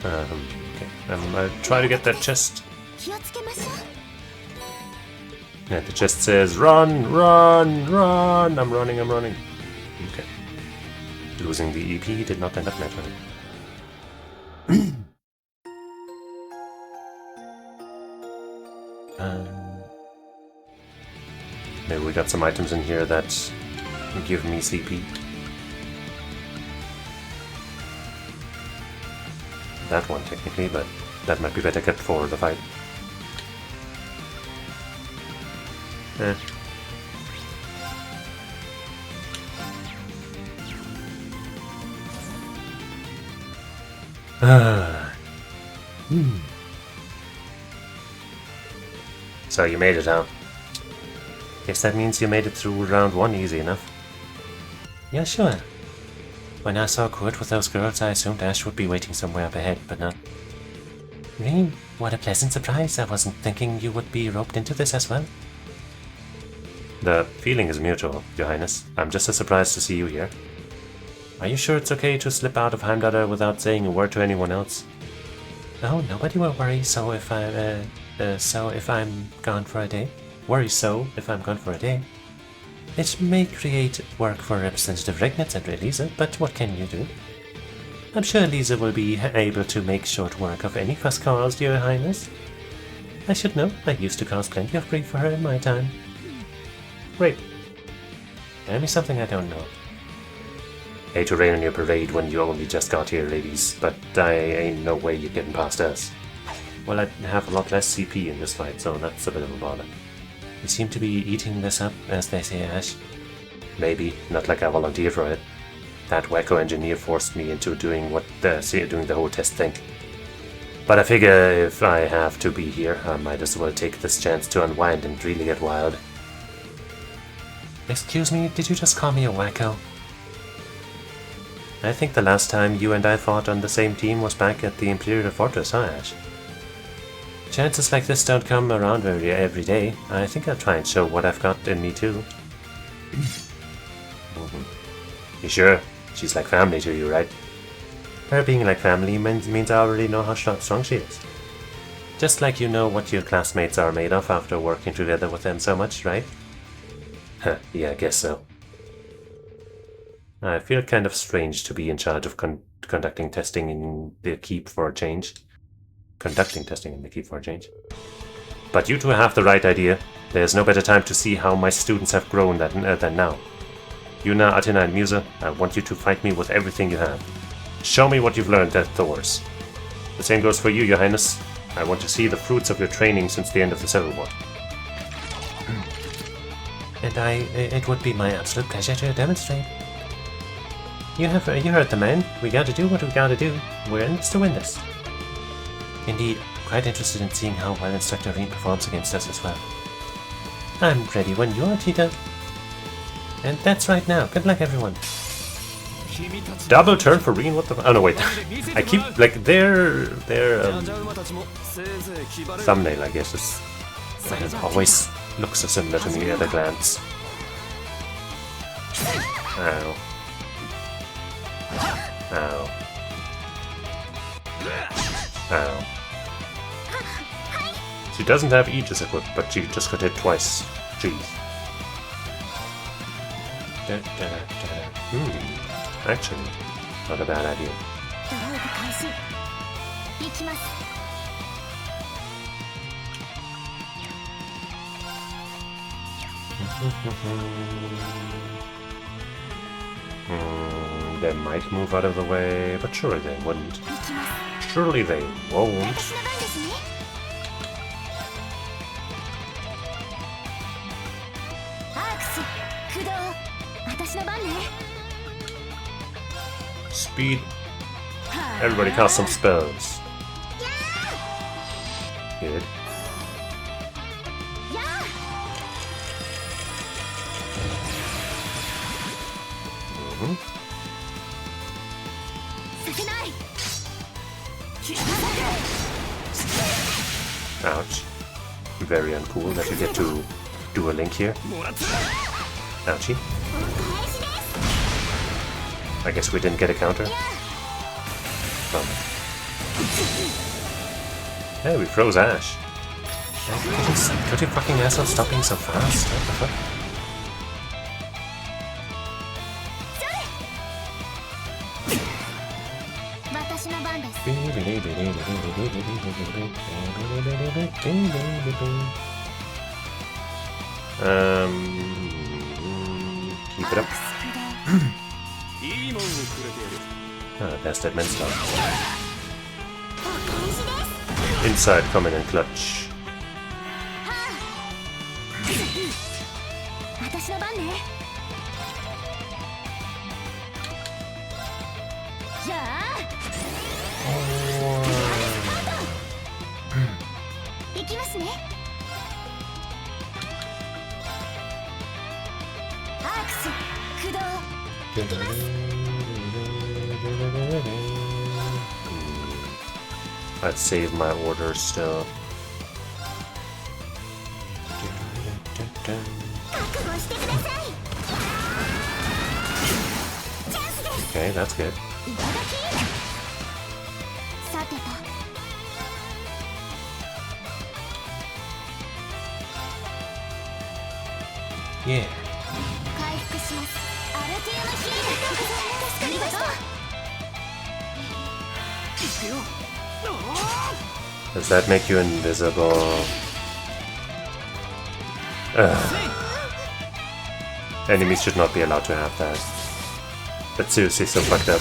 Okay. I'll try to get that chest. 気をつけましょう And the chest says, run, run, run! I'm running. Okay. Losing the EP did not end up mattering. Maybe we got some items in here that give me CP. That one technically, but that might be better kept for the fight. Eh. So you made it, huh? Guess that means you made it through round 1 easy enough. Yeah, sure. When I saw Kurt with those girls, I assumed Ash would be waiting somewhere up ahead, but not. Reen, what a pleasant surprise. I wasn't thinking you would be roped into this as well. The feeling is mutual, Your Highness. I'm just as surprised to see you here. Are you sure it's okay to slip out of Heimdallr without saying a word to anyone else? Oh, nobody will worry if I'm gone for a day. If I'm gone for a day. It may create work for Representative Regnitz and Lisa, but what can you do? I'm sure Lisa will be able to make short work of any fuss caused, Your Highness. I should know. I used to cause plenty of grief for her in my time. Great. Tell me something I don't know. Hate to rain on your parade when you only just got here, ladies, but I ain't no way you're getting past us. Well, I have a lot less CP in this fight, so that's a bit of a bother. You seem to be eating this up, as they say, Ash. Maybe, not like I volunteered for it. That wacko engineer forced me into doing the whole test thing. But I figure if I have to be here, I might as well take this chance to unwind and really get wild. Excuse me, did you just call me a wacko? I think the last time you and I fought on the same team was back at the Imperial Fortress, huh, Ash? Chances like this don't come around every day. I think I'll try and show what I've got in me too. You sure? She's like family to you, right? Her being like family means I already know how strong she is. Just like you know what your classmates are made of after working together with them so much, right? Huh, yeah, I guess so. I feel kind of strange to be in charge of conducting testing in the Keep for a change. Conducting testing in the Keep for a change. But you two have the right idea. There's no better time to see how my students have grown than now. Yuna, Athena, and Musa, I want you to fight me with everything you have. Show me what you've learned at Thor's. The same goes for you, Your Highness. I want to see the fruits of your training since the end of the Civil War. And it would be my absolute pleasure to demonstrate. You heard the man. We gotta do what we gotta do. We're in this to win this. Indeed, quite interested in seeing how well Instructor Reen performs against us as well. I'm ready when you are, Tita. And that's right now. Good luck, everyone. Double turn for Reen? What the? Oh no, wait. I keep like their thumbnail, I guess, is always looks so similar to me at a glance. Ow. Ow. Ow. She doesn't have Aegis equipped, but she just got hit twice. Jeez. Actually, not a bad idea. They might move out of the way, but surely they wouldn't. Surely they won't. Speed. Everybody cast some spells. Good. Ouch. Very uncool that you get to do a link here. Ouchie. I guess we didn't get a counter. Hey, we froze Ash. Could you fucking asshole stop being so fast? What the fuck? Keep it up. That's that men's stuff. Inside, come in and clutch. ね。アークス駆動。 I'd save my order still. 覚悟してください。チャンスです。 Okay, that's good. いただき。さてと。 Yeah. 回復します。アルティアのヒール。助かりました。 Does that make you invisible? Enemies should not be allowed to have that. That's seriously so fucked up.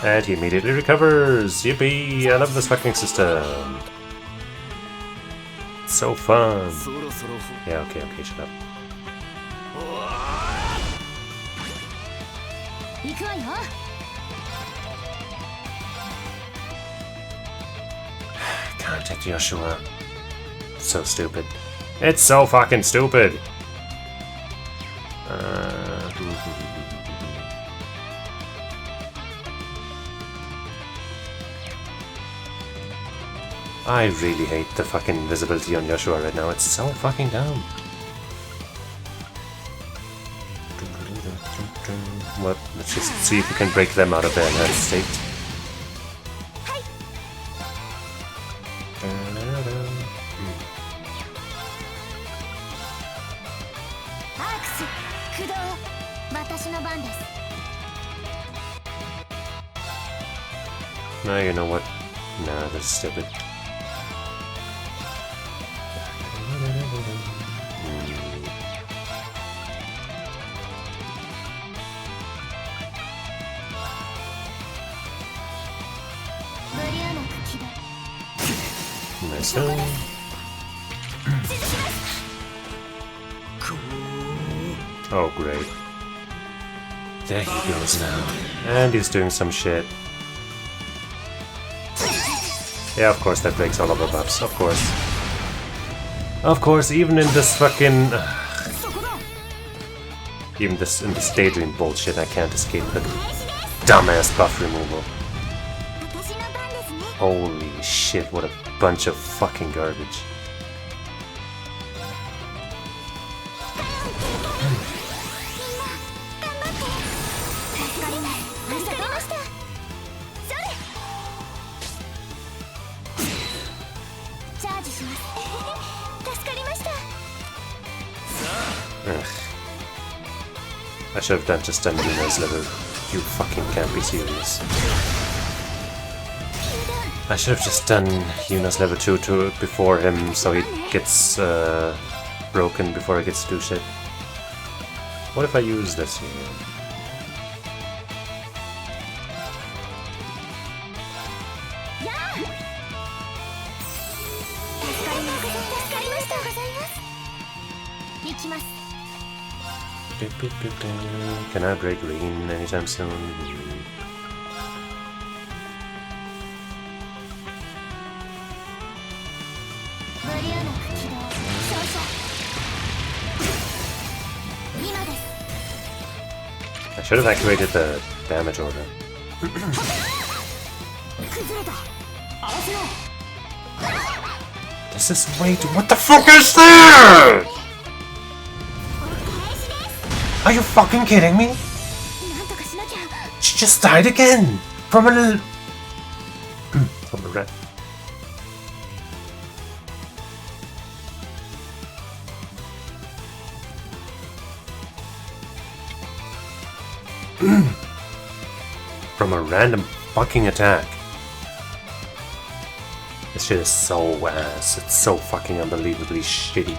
And he immediately recovers! Yippee! I love this fucking system! It's so fun! Yeah, okay, shut up. 行くわよ。 Contact Joshua. So stupid. It's so fucking stupid! I really hate the fucking invisibility on Joshua right now. It's so fucking dumb. Well, let's just see if we can break them out of their enhanced state. No, you know what? Nah, that's stupid. Nice one. Oh, great. There he goes now. And he's doing some shit. Yeah, of course that breaks all of our buffs, of course. Of course, even in this fucking... even this in this daydream bullshit, I can't escape the dumbass buff removal. Holy shit, what a bunch of fucking garbage. I should have just done Yuna's level. You fucking can't be serious. I should have just done Yuna's level 2 before him, so he gets broken before he gets to do shit. What if I use this here? Can I break green anytime soon? I should have activated the damage order. This is way too— what the fuck is that?! Are you fucking kidding me? She just died again! From a little... from a rat. From a random fucking attack. This shit is so ass. It's so fucking unbelievably shitty.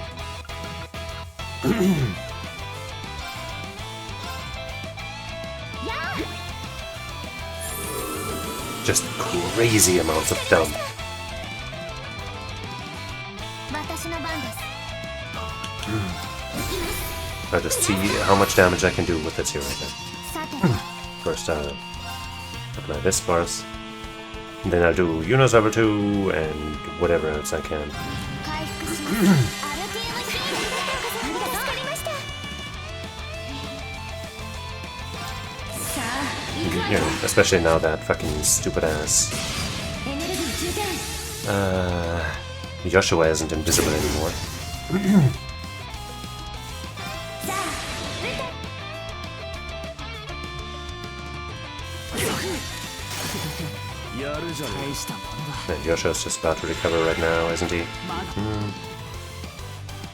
Just crazy amounts of dump. I'll just see how much damage I can do with this here right now. First, apply this sparse. And then I'll do Yuno's level 2 and whatever else I can. 回復しますアルティウムヒールありがとう助かりましたさあ行くわ You よ know, especially now that fucking stupid ass エネルギー充填 Joshua isn't invisible anymore. さあ撃て And Joshua's just about to recover right now, isn't he?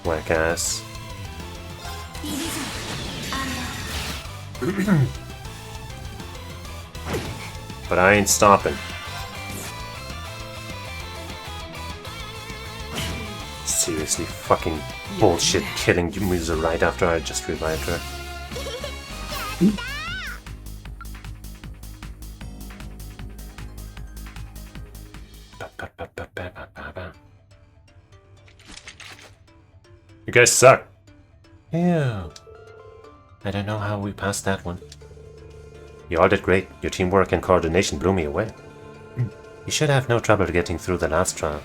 Whack ass. ディビジョン But I ain't stopping. Seriously, fucking bullshit killing Musa right after I just revived her. You guys suck. Ew. I don't know how we passed that one. You all did great. Your teamwork and coordination blew me away. You should have no trouble getting through the last trial.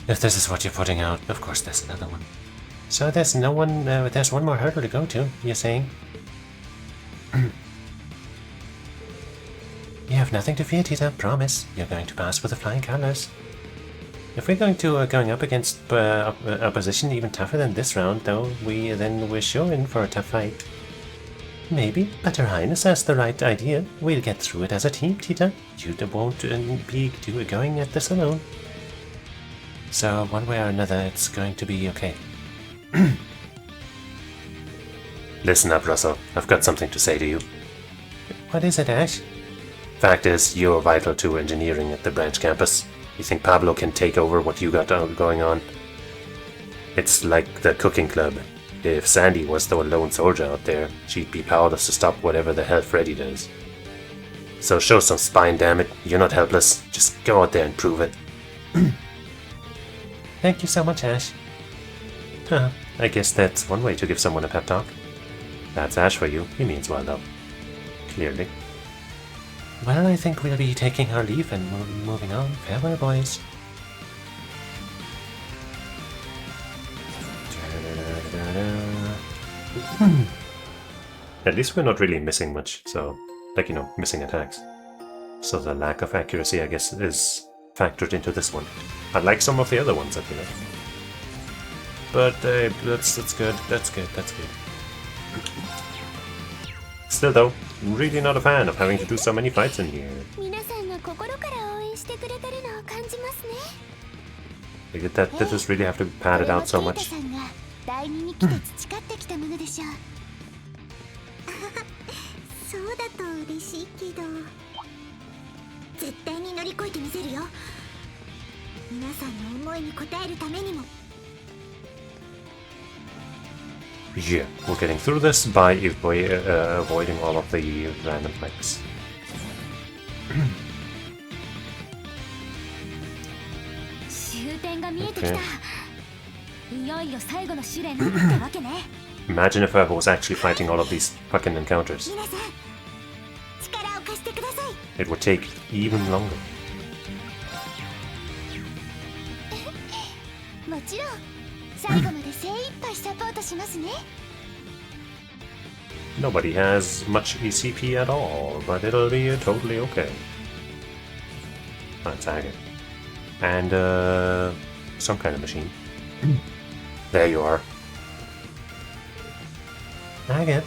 If this is what you're putting out, of course there's another one. So there's no one, there's one more hurdle to go to, you're saying? You have nothing to fear, Tita, promise. You're going to pass with the flying colors. If we're going up against opposition even tougher than this round, though, then we're sure in for a tough fight. Maybe, but Her Highness has the right idea. We'll get through it as a team, Tita. You won't be going at this alone. So, one way or another, it's going to be okay. Listen up, Russell. I've got something to say to you. What is it, Ash? Fact is, you're vital to engineering at the branch campus. You think Pablo can take over what you got going on? It's like the cooking club. If Sandy was the lone soldier out there, she'd be powerless to stop whatever the hell Freddy does. So show some spine, damn it. You're not helpless. Just go out there and prove it. Thank you so much, Ash. Huh, I guess that's one way to give someone a pep talk. That's Ash for you. He means well, though. Clearly. Well, I think we'll be taking our leave and moving on. Farewell, boys. At least we're not really missing much, so, like, you know, missing attacks. So the lack of accuracy, I guess, is factored into this one. Unlike some of the other ones, I feel like. But that's good, that's good. Still though, really not a fan of having to do so many fights in here. 皆さんが心から応援してくれてるのを感じますね Like, that just really have to pad it out so これはケイタ much. さんが第二に来て培ってきたものでしょうそうだと嬉しいけど絶対に乗り越えてみせるよ皆さんの思いに応えるためにも Yeah, we're getting through this by avoiding all of the random fights. 終点が見えてきたいよいよ最後の試練ってわけね Imagine if I was actually fighting all of these fucking encounters. 皆さん力を貸してください It would take even longer. もちろん最後まで精一杯サポートしますね Nobody has much ECP at all, but it'll be totally okay. Let's tag it. And, some kind of machine. There you are. Agate.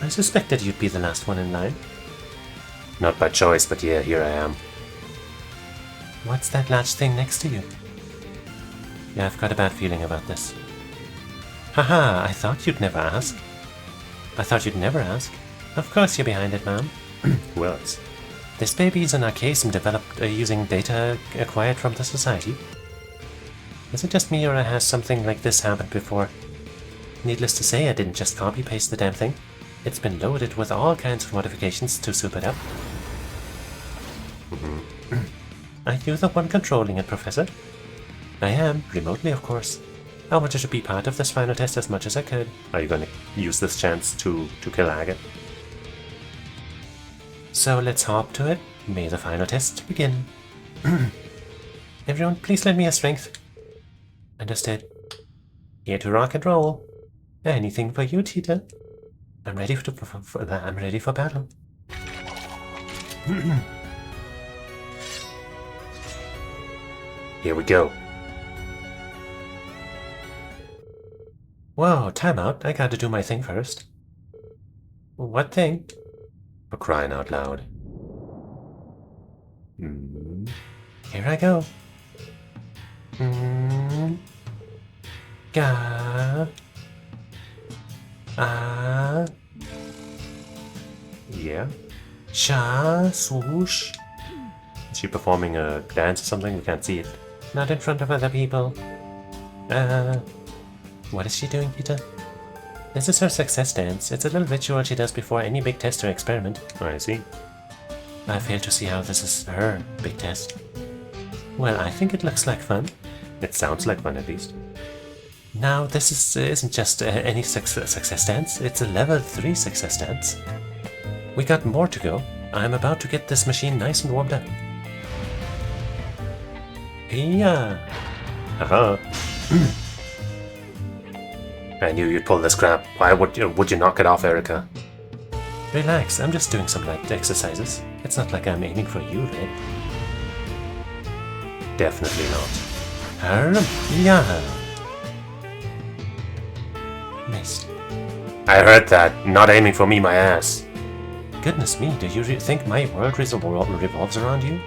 I suspected you'd be the last one in line. Not by choice, but yeah, here I am. What's that latch thing next to you? Yeah, I've got a bad feeling about this. Haha, I thought you'd never ask. I thought you'd never ask. Of course you're behind it, ma'am. Who else? This baby is an archaism developed using data acquired from the society. Is it just me or has something like this happened before? Needless to say, I didn't just copy-paste the damn thing. It's been loaded with all kinds of modifications to soup it up. Are you the one controlling it, Professor? I am, remotely of course. I wanted to be part of this final test as much as I could. Are you gonna use this chance to kill Agate? So let's hop to it. May the final test begin. Everyone, please lend me a strength. Understood. Here to rock and roll. Anything for you, Tita. I'm ready I'm ready for battle. Here we go. Whoa, time out. I gotta do my thing first. What thing? For crying out loud. Here I go. Ga. Ah. Yeah? Sha. Swoosh. Is she performing a dance or something? We can't see it. Not in front of other people. What is she doing, Peter? This is her success dance. It's a little ritual she does before any big test or experiment. I see. I fail to see how this is her big test. Well, I think it looks like fun. It sounds like fun, at least. Now, this isn't just any success dance. It's a level 3 success dance. We got more to go. I'm about to get this machine nice and warmed up. Yeah. Haha. I knew you'd pull this crap. Why would you knock it off, Erica? Relax, I'm just doing some light exercises. It's not like I'm aiming for you, right? Definitely not. Yeah. Missed. I heard that. Not aiming for me, my ass. Goodness me, do you think my world revolves around you?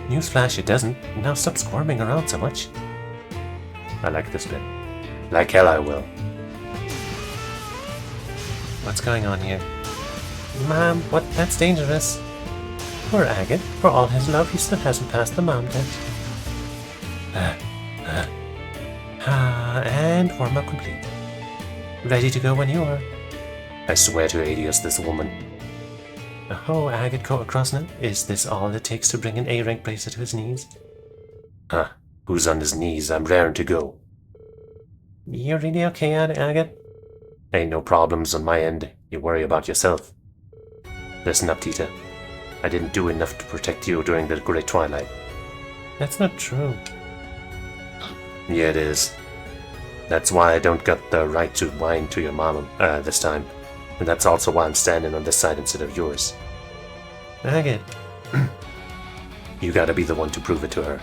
Newsflash, it doesn't. Now stop squirming around so much. I like this bit. Like hell I will. What's going on here? Mom, what? That's dangerous. Poor Agate. For all his love, he still hasn't passed the mom test. And warm-up complete. Ready to go when you are. I swear to Adius, this woman. Oh, Agate Crossnet, is this all it takes to bring an A-rank bracer to his knees? Huh. Who's on his knees? I'm raring to go. You're really okay, Agate? Ain't no problems on my end. You worry about yourself. Listen up, Tita. I didn't do enough to protect you during the Great Twilight. That's not true. Yeah, it is. That's why I don't got the right to whine to your mama this time. And that's also why I'm standing on this side instead of yours. Agate. You gotta be the one to prove it to her.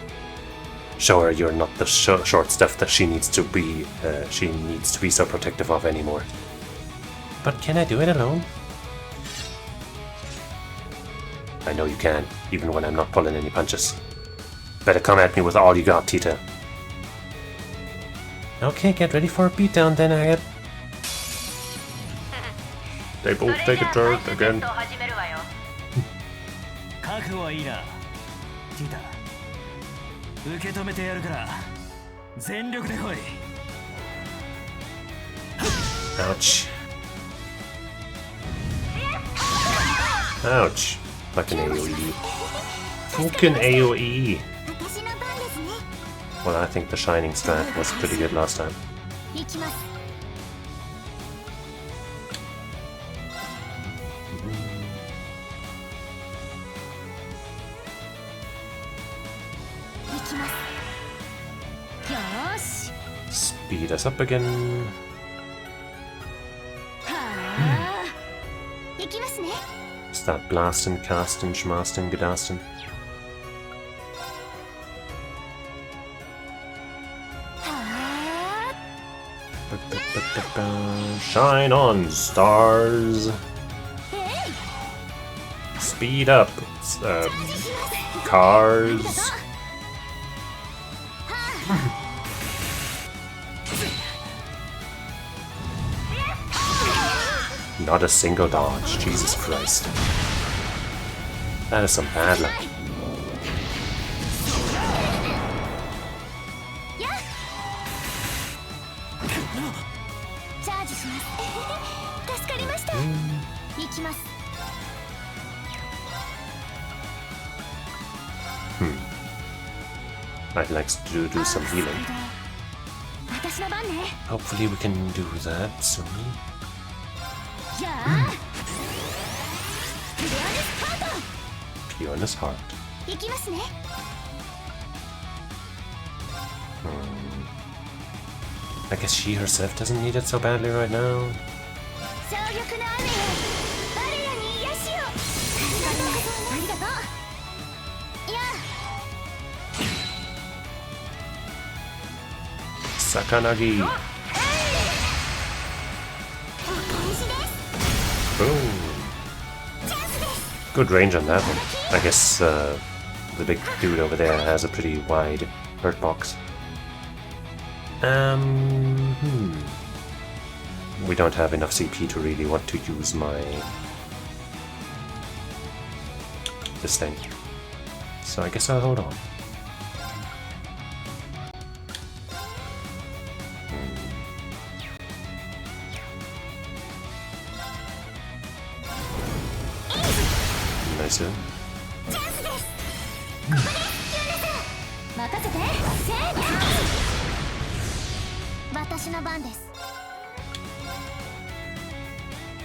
Show her you're not the short stuff that she needs to be so protective of anymore. But can I do it alone? I know you can, even when I'm not pulling any punches. Better come at me with all you got, Tita. Okay, get ready for a beatdown then, Agate. They both take a turn again. 覚悟はいいな。ティタ、受け止めてやるから全力で来い。Ouch. Ouch. Fucking AoE. Fucking AoE. Well, I think the Shining strat was pretty good last time. Speed us up again. Start blasting, casting, schmasting, gedasting. Shine on, stars! Speed up, cars. Not a single dodge, Jesus Christ. That is some bad luck. I'd like to do some healing. Hopefully we can do that soon. pure in his heart. 行きますね。 I guess she herself doesn't need it so badly right now. 強力な雨よ、我らに癒しを。ありがとう。いや、 Sakanagi. お返しです。 Boom. チャンスです。 Good range on that one. I guess the big dude over there has a pretty wide hurt box. We don't have enough CP to really want to use this thing. So I guess I'll hold on. Nice. チャンスです。ここです、ユーネさん。任せて。せーの。私の番です。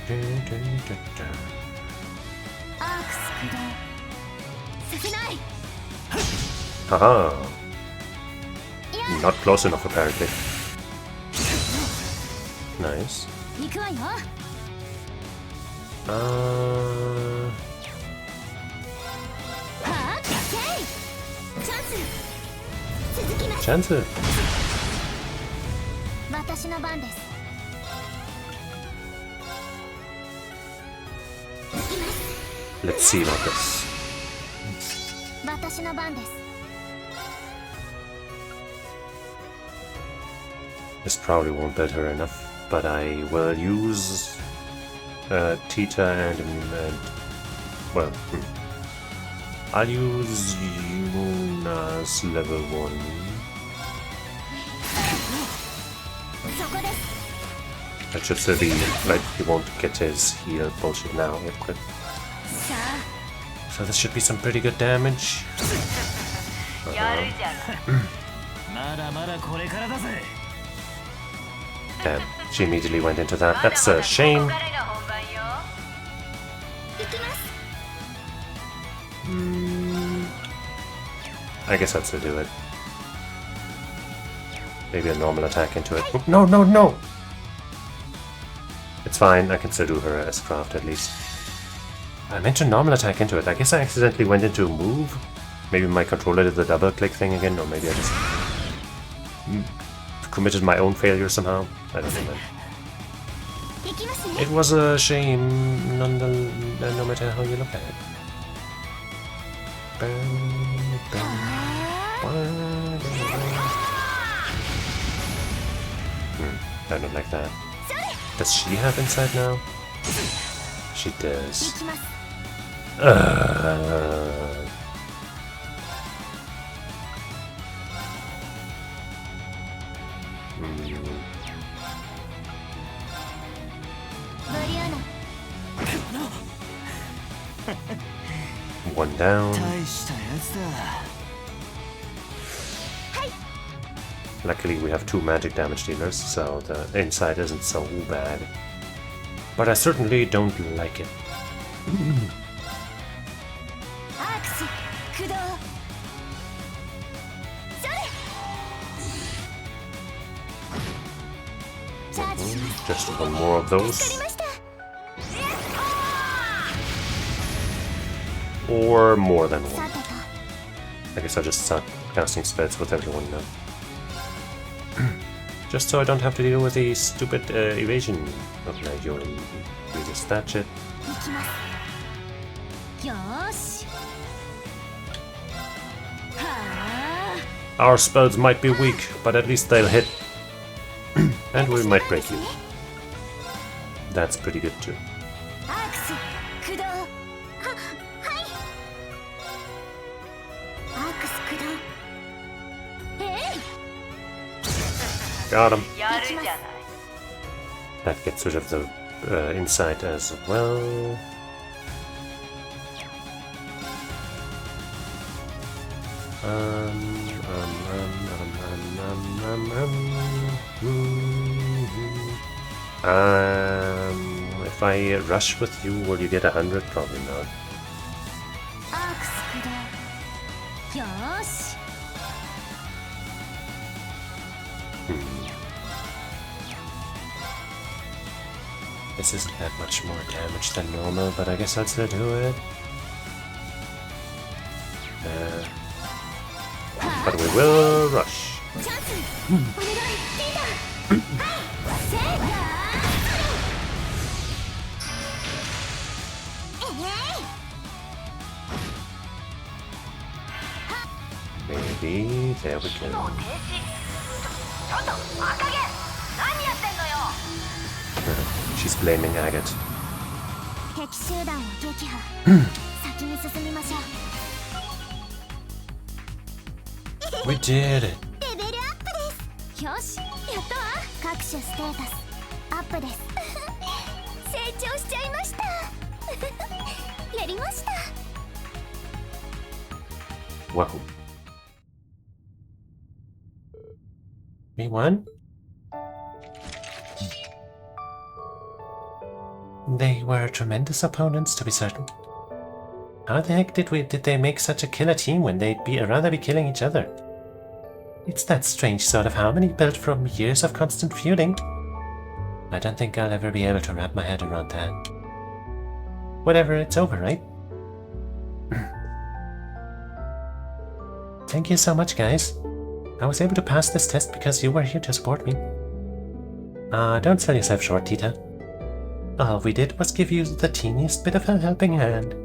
アークス駆動。させない。 Haha. いや、 Not close enough apparently. Nice. 行くわよ。 Uh, はあ、せい。チャンス。続きます。 chance. 私の番です。 Let's see about this. 私の番です。 This probably won't build her enough, but I will use Tita and well, I'll use Yuna's level 1. そこです。 That should still be like he won't get his heal bullshit now. Yet quick. さあ、 So this should be some pretty good damage. やるじゃない。まだまだこれからだぜ。 Damn, she immediately went into that. That's a shame. 行きます。 I guess I'd still do it. Maybe a normal attack into it. Oh, no, no, no! It's fine, I can still do her as craft at least. I meant to normal attack into it. I guess I accidentally went into a move. Maybe my controller did the double click thing again, or maybe I just committed my own failure somehow. I don't know, man. 行きますね。 It was a shame, no matter how you look at it. I don't like that. Does she have insight now? She 行 does. きます。 マリアーナ。 One down. 大したやつだ。 Luckily we have 2 magic damage dealers, so the insight isn't so bad. But I certainly don't like it. アークス駆動。それ。チャージします。 Just one more of 助かり those. ました。 Or more than さ one. てと。 I guess I'll just start casting spells with everyone now. Just so I don't have to deal with the stupid evasion. Okay, you'll resist that shit. 行きます。よーし。はあ。 Our spells might be weak, but at least they'll hit. And we might break you. That's pretty good too. アークス駆動。は、はい。アークス駆動。えい。 Got him. やるじゃない。 That gets rid of the insight as well. If I rush with you, will you get 100? Probably not. アークスよーし This isn't that much more damage than normal, but I guess I'll still do it. But we will rush. チャンスお願いリーダーはいせーの Maybe. There we go. ちょっと赤毛何やってんのよ She's blaming Agate. 敵集団を撃破先に進みましょう We did it! レベルアップですよしやったわ各種ステータスアップです成長しちゃいましたやりました Wow. We won? They were tremendous opponents, to be certain. How the heck did they make such a killer team when they'd rather be killing each other? It's that strange sort of harmony built from years of constant feuding. I don't think I'll ever be able to wrap my head around that. Whatever, it's over, right? Thank you so much, guys. I was able to pass this test because you were here to support me. Don't sell yourself short, Tita. All we did was give you the teeniest bit of a helping hand.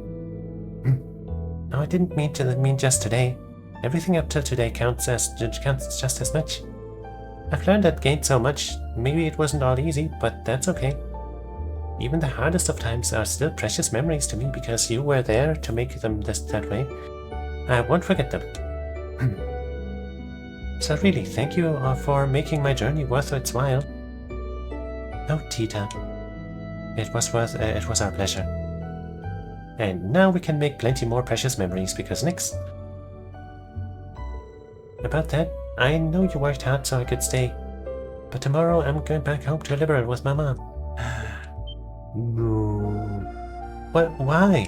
No, I didn't mean just today. Everything up till today counts just as much. I've learned that gained so much. Maybe it wasn't all easy, but that's okay. Even the hardest of times are still precious memories to me because you were there to make them that way. I won't forget them. So really, thank you for making my journey worth its while. No, Tita. It was our pleasure. And now we can make plenty more precious memories because next... About that, I know you worked hard so I could stay. But tomorrow I'm going back home to Liberal with my mom. No. What? Why?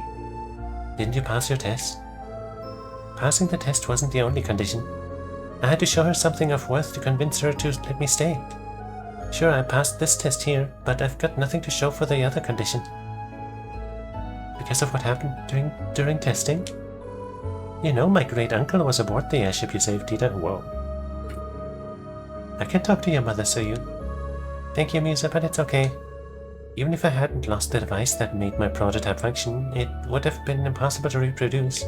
Didn't you pass your test? Passing the test wasn't the only condition. I had to show her something of worth to convince her to let me stay. Sure, I passed this test here, but I've got nothing to show for the other condition. Because of what happened during testing? You know, my great-uncle was aboard the airship you saved, Tita. Whoa. I can talk to your mother, so you... Thank you, Musa, but it's okay. Even if I hadn't lost the device that made my prototype function, it would have been impossible to reproduce.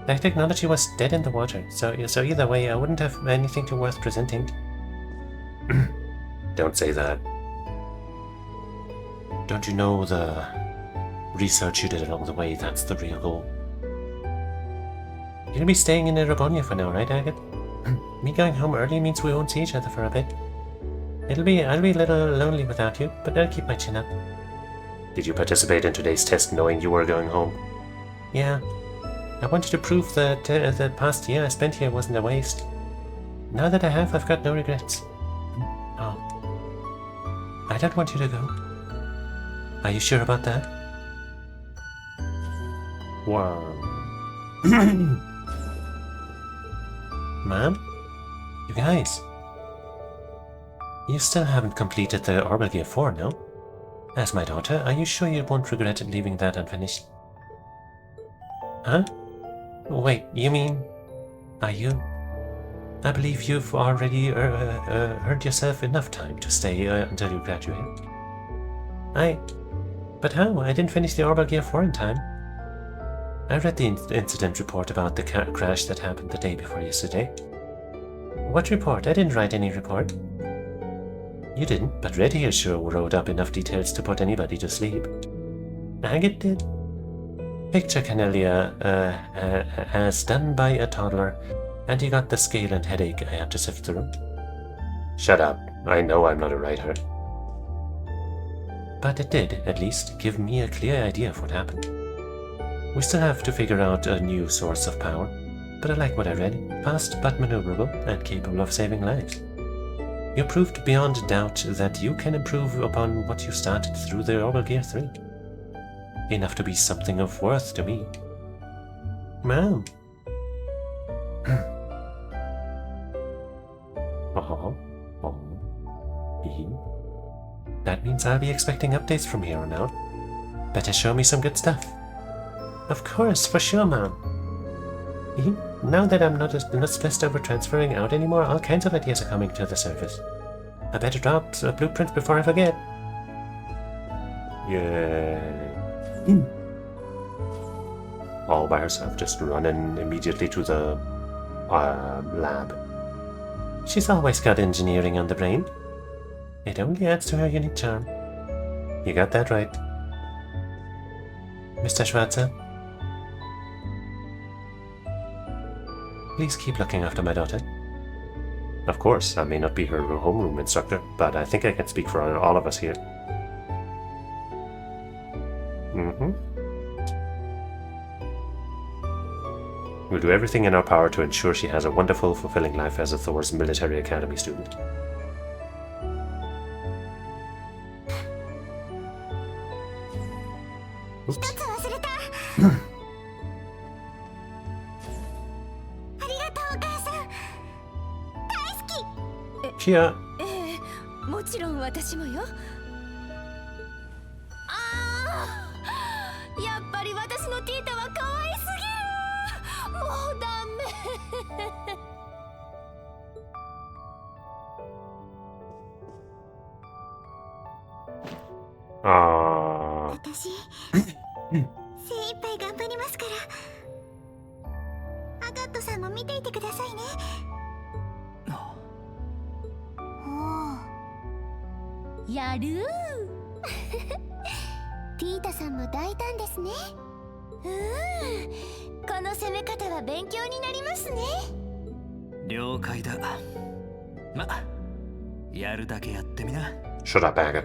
The technology was dead in the water, so either way, I wouldn't have anything to worth presenting. Don't say that. Don't you know the research you did along the way? That's the real goal. You'll be staying in Erebonia for now, right, Agate? Me going home early means we won't see each other for a bit. I'll be a little lonely without you, but I'll keep my chin up. Did you participate in today's test knowing you were going home? Yeah. I wanted to prove that the past year I spent here wasn't a waste. Now that I have, I've got no regrets. Oh. I don't want you to go. Are you sure about that? Wow. Mom? You guys? You still haven't completed the Orbital Gear 4, no? As my daughter, are you sure you won't regret leaving that unfinished? Huh? Wait, you mean... Are you... I believe you've already earned yourself enough time to stay until you graduate. But how? I didn't finish the Orbital Gear 4 in time. I read the incident report about the crash that happened the day before yesterday. What report? I didn't write any report. You didn't, but Red here sure wrote up enough details to put anybody to sleep. Agate did. Picture Canelia as done by a toddler, and you got the scale and headache I had to sift through. Shut up. I know I'm not a writer. But it did, at least, give me a clear idea of what happened. We still have to figure out a new source of power, but I like what I read. Fast but maneuverable and capable of saving lives. You proved beyond doubt that you can improve upon what you started through the Orbital Gear 3. Enough to be something of worth to me. Mom, Oh. That means I'll be expecting updates from here on out. Better show me some good stuff. Of course, for sure, Mom. Now that I'm not stressed over transferring out anymore, all kinds of ideas are coming to the surface. I better drop a blueprint before I forget. Yay. All by herself, just running immediately to the lab. She's always got engineering on the brain. It only adds to her unique charm. You got that right. Mr. Schwarzer, please keep looking after my daughter. Of course, I may not be her homeroom instructor, but I think I can speak for all of us here. We'll do everything in our power to ensure she has a wonderful, fulfilling life as a Thor's Military Academy student. Oops. 一つ忘れた。ありがとうお母さん。大好き。 Kia, もちろん私もよ。やっぱり私のティータは可愛すぎる。もうダメ。私精一杯頑張りますから。アガットさんも見ていてくださいね。おお。やるー。ティータさんも大胆ですね。この攻め方は勉強になりますね。了解だ。ま、やるだけやってみな。 Shut up, Aga.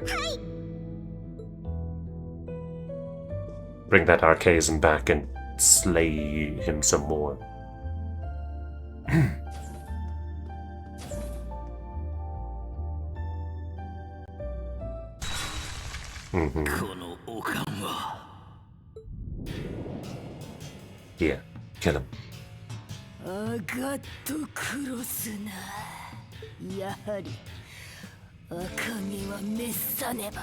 Bring that archaism back and slay him some more. here, kill him. アガットクロスな。やはり赤毛は滅さねば。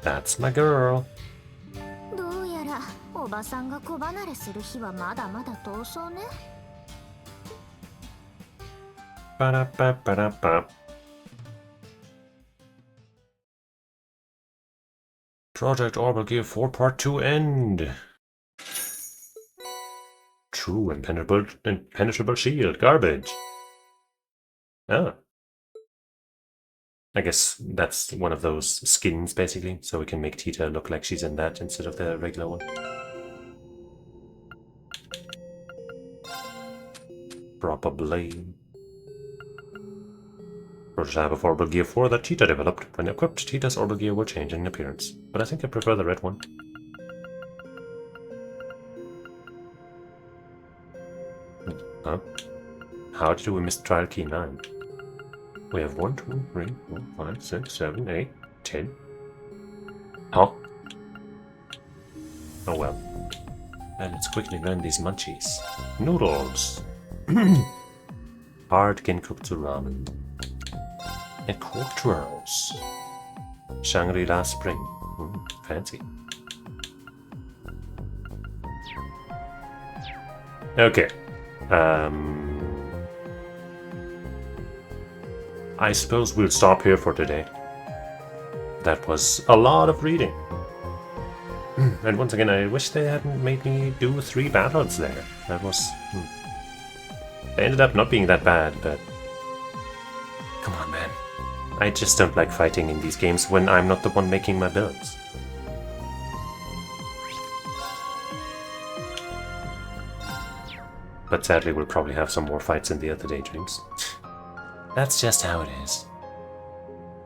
That's my girl. どうやらおばさんが子離れする日はまだまだ遠そうね。 Ba-da-ba-ba-da-ba. Project Orbital Gear 4 Part 2 End. True impenetrable shield. Garbage. Oh. I guess that's one of those skins, basically, so we can make Tita look like she's in that instead of the regular one. Probably. Prototype of Orbital Gear 4 that Tita developed. When equipped, Tita's Orbital Gear will change in appearance, but I think I prefer the red one. Huh? How did we miss Trial Key 9? We have 1, 2, 3, 4, 5, 6, 7, 8, 10. Oh. Oh well. And let's quickly learn these munchies. Noodles. Hard Genkokutsu ramen. And cork twirls. Shangri-La Spring. Fancy. Okay. I suppose we'll stop here for today. That was a lot of reading. And once again, I wish they hadn't made me do 3 battles there. That was... They ended up not being that bad, but... Come on, man. I just don't like fighting in these games when I'm not the one making my builds. But sadly, we'll probably have some more fights in the other daydreams. That's just how it is.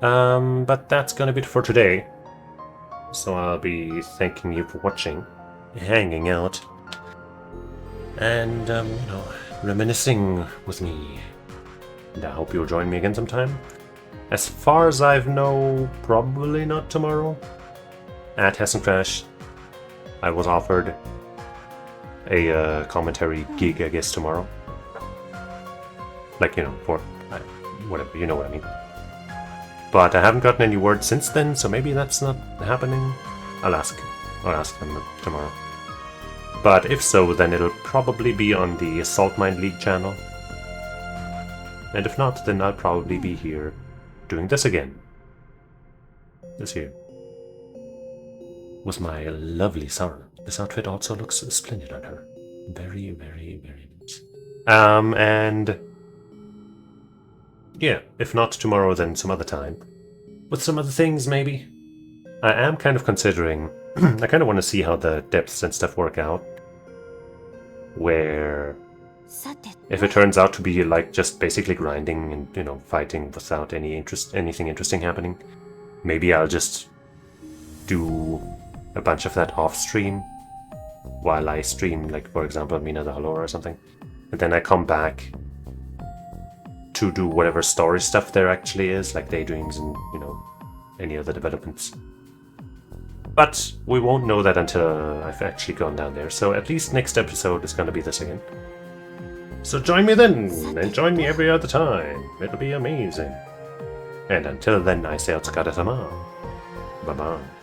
But that's gonna be it for today. So I'll be thanking you for watching, hanging out, and, you know, reminiscing with me. And I hope you'll join me again sometime. As far as I know, probably not tomorrow. At Hessen Crash, I was offered a commentary gig, I guess, tomorrow. Like, you know, for whatever, you know what I mean. But I haven't gotten any word since then, so maybe that's not happening. I'll ask them tomorrow. But if so, then it'll probably be on the Salt Mine League channel. And if not, then I'll probably be here doing this again. This here was my lovely Sara. This outfit also looks splendid on her. Very, very, very nice. And yeah, if not tomorrow, then some other time. With some other things, maybe. I am kind of considering, I kind of want to see how the depths and stuff work out. Where, if it turns out to be like just basically grinding and, you know, fighting without anything interesting happening, maybe I'll just do a bunch of that off stream while I stream, like for example, Mina the Halora or something. And then I come back to do whatever story stuff there actually is, like daydreams and, you know, any other developments. But we won't know that until I've actually gone down there, so at least next episode is gonna be this again. So join me then, and join me every other time. It'll be amazing. And until then, I say otsukare-sama. Bye-bye.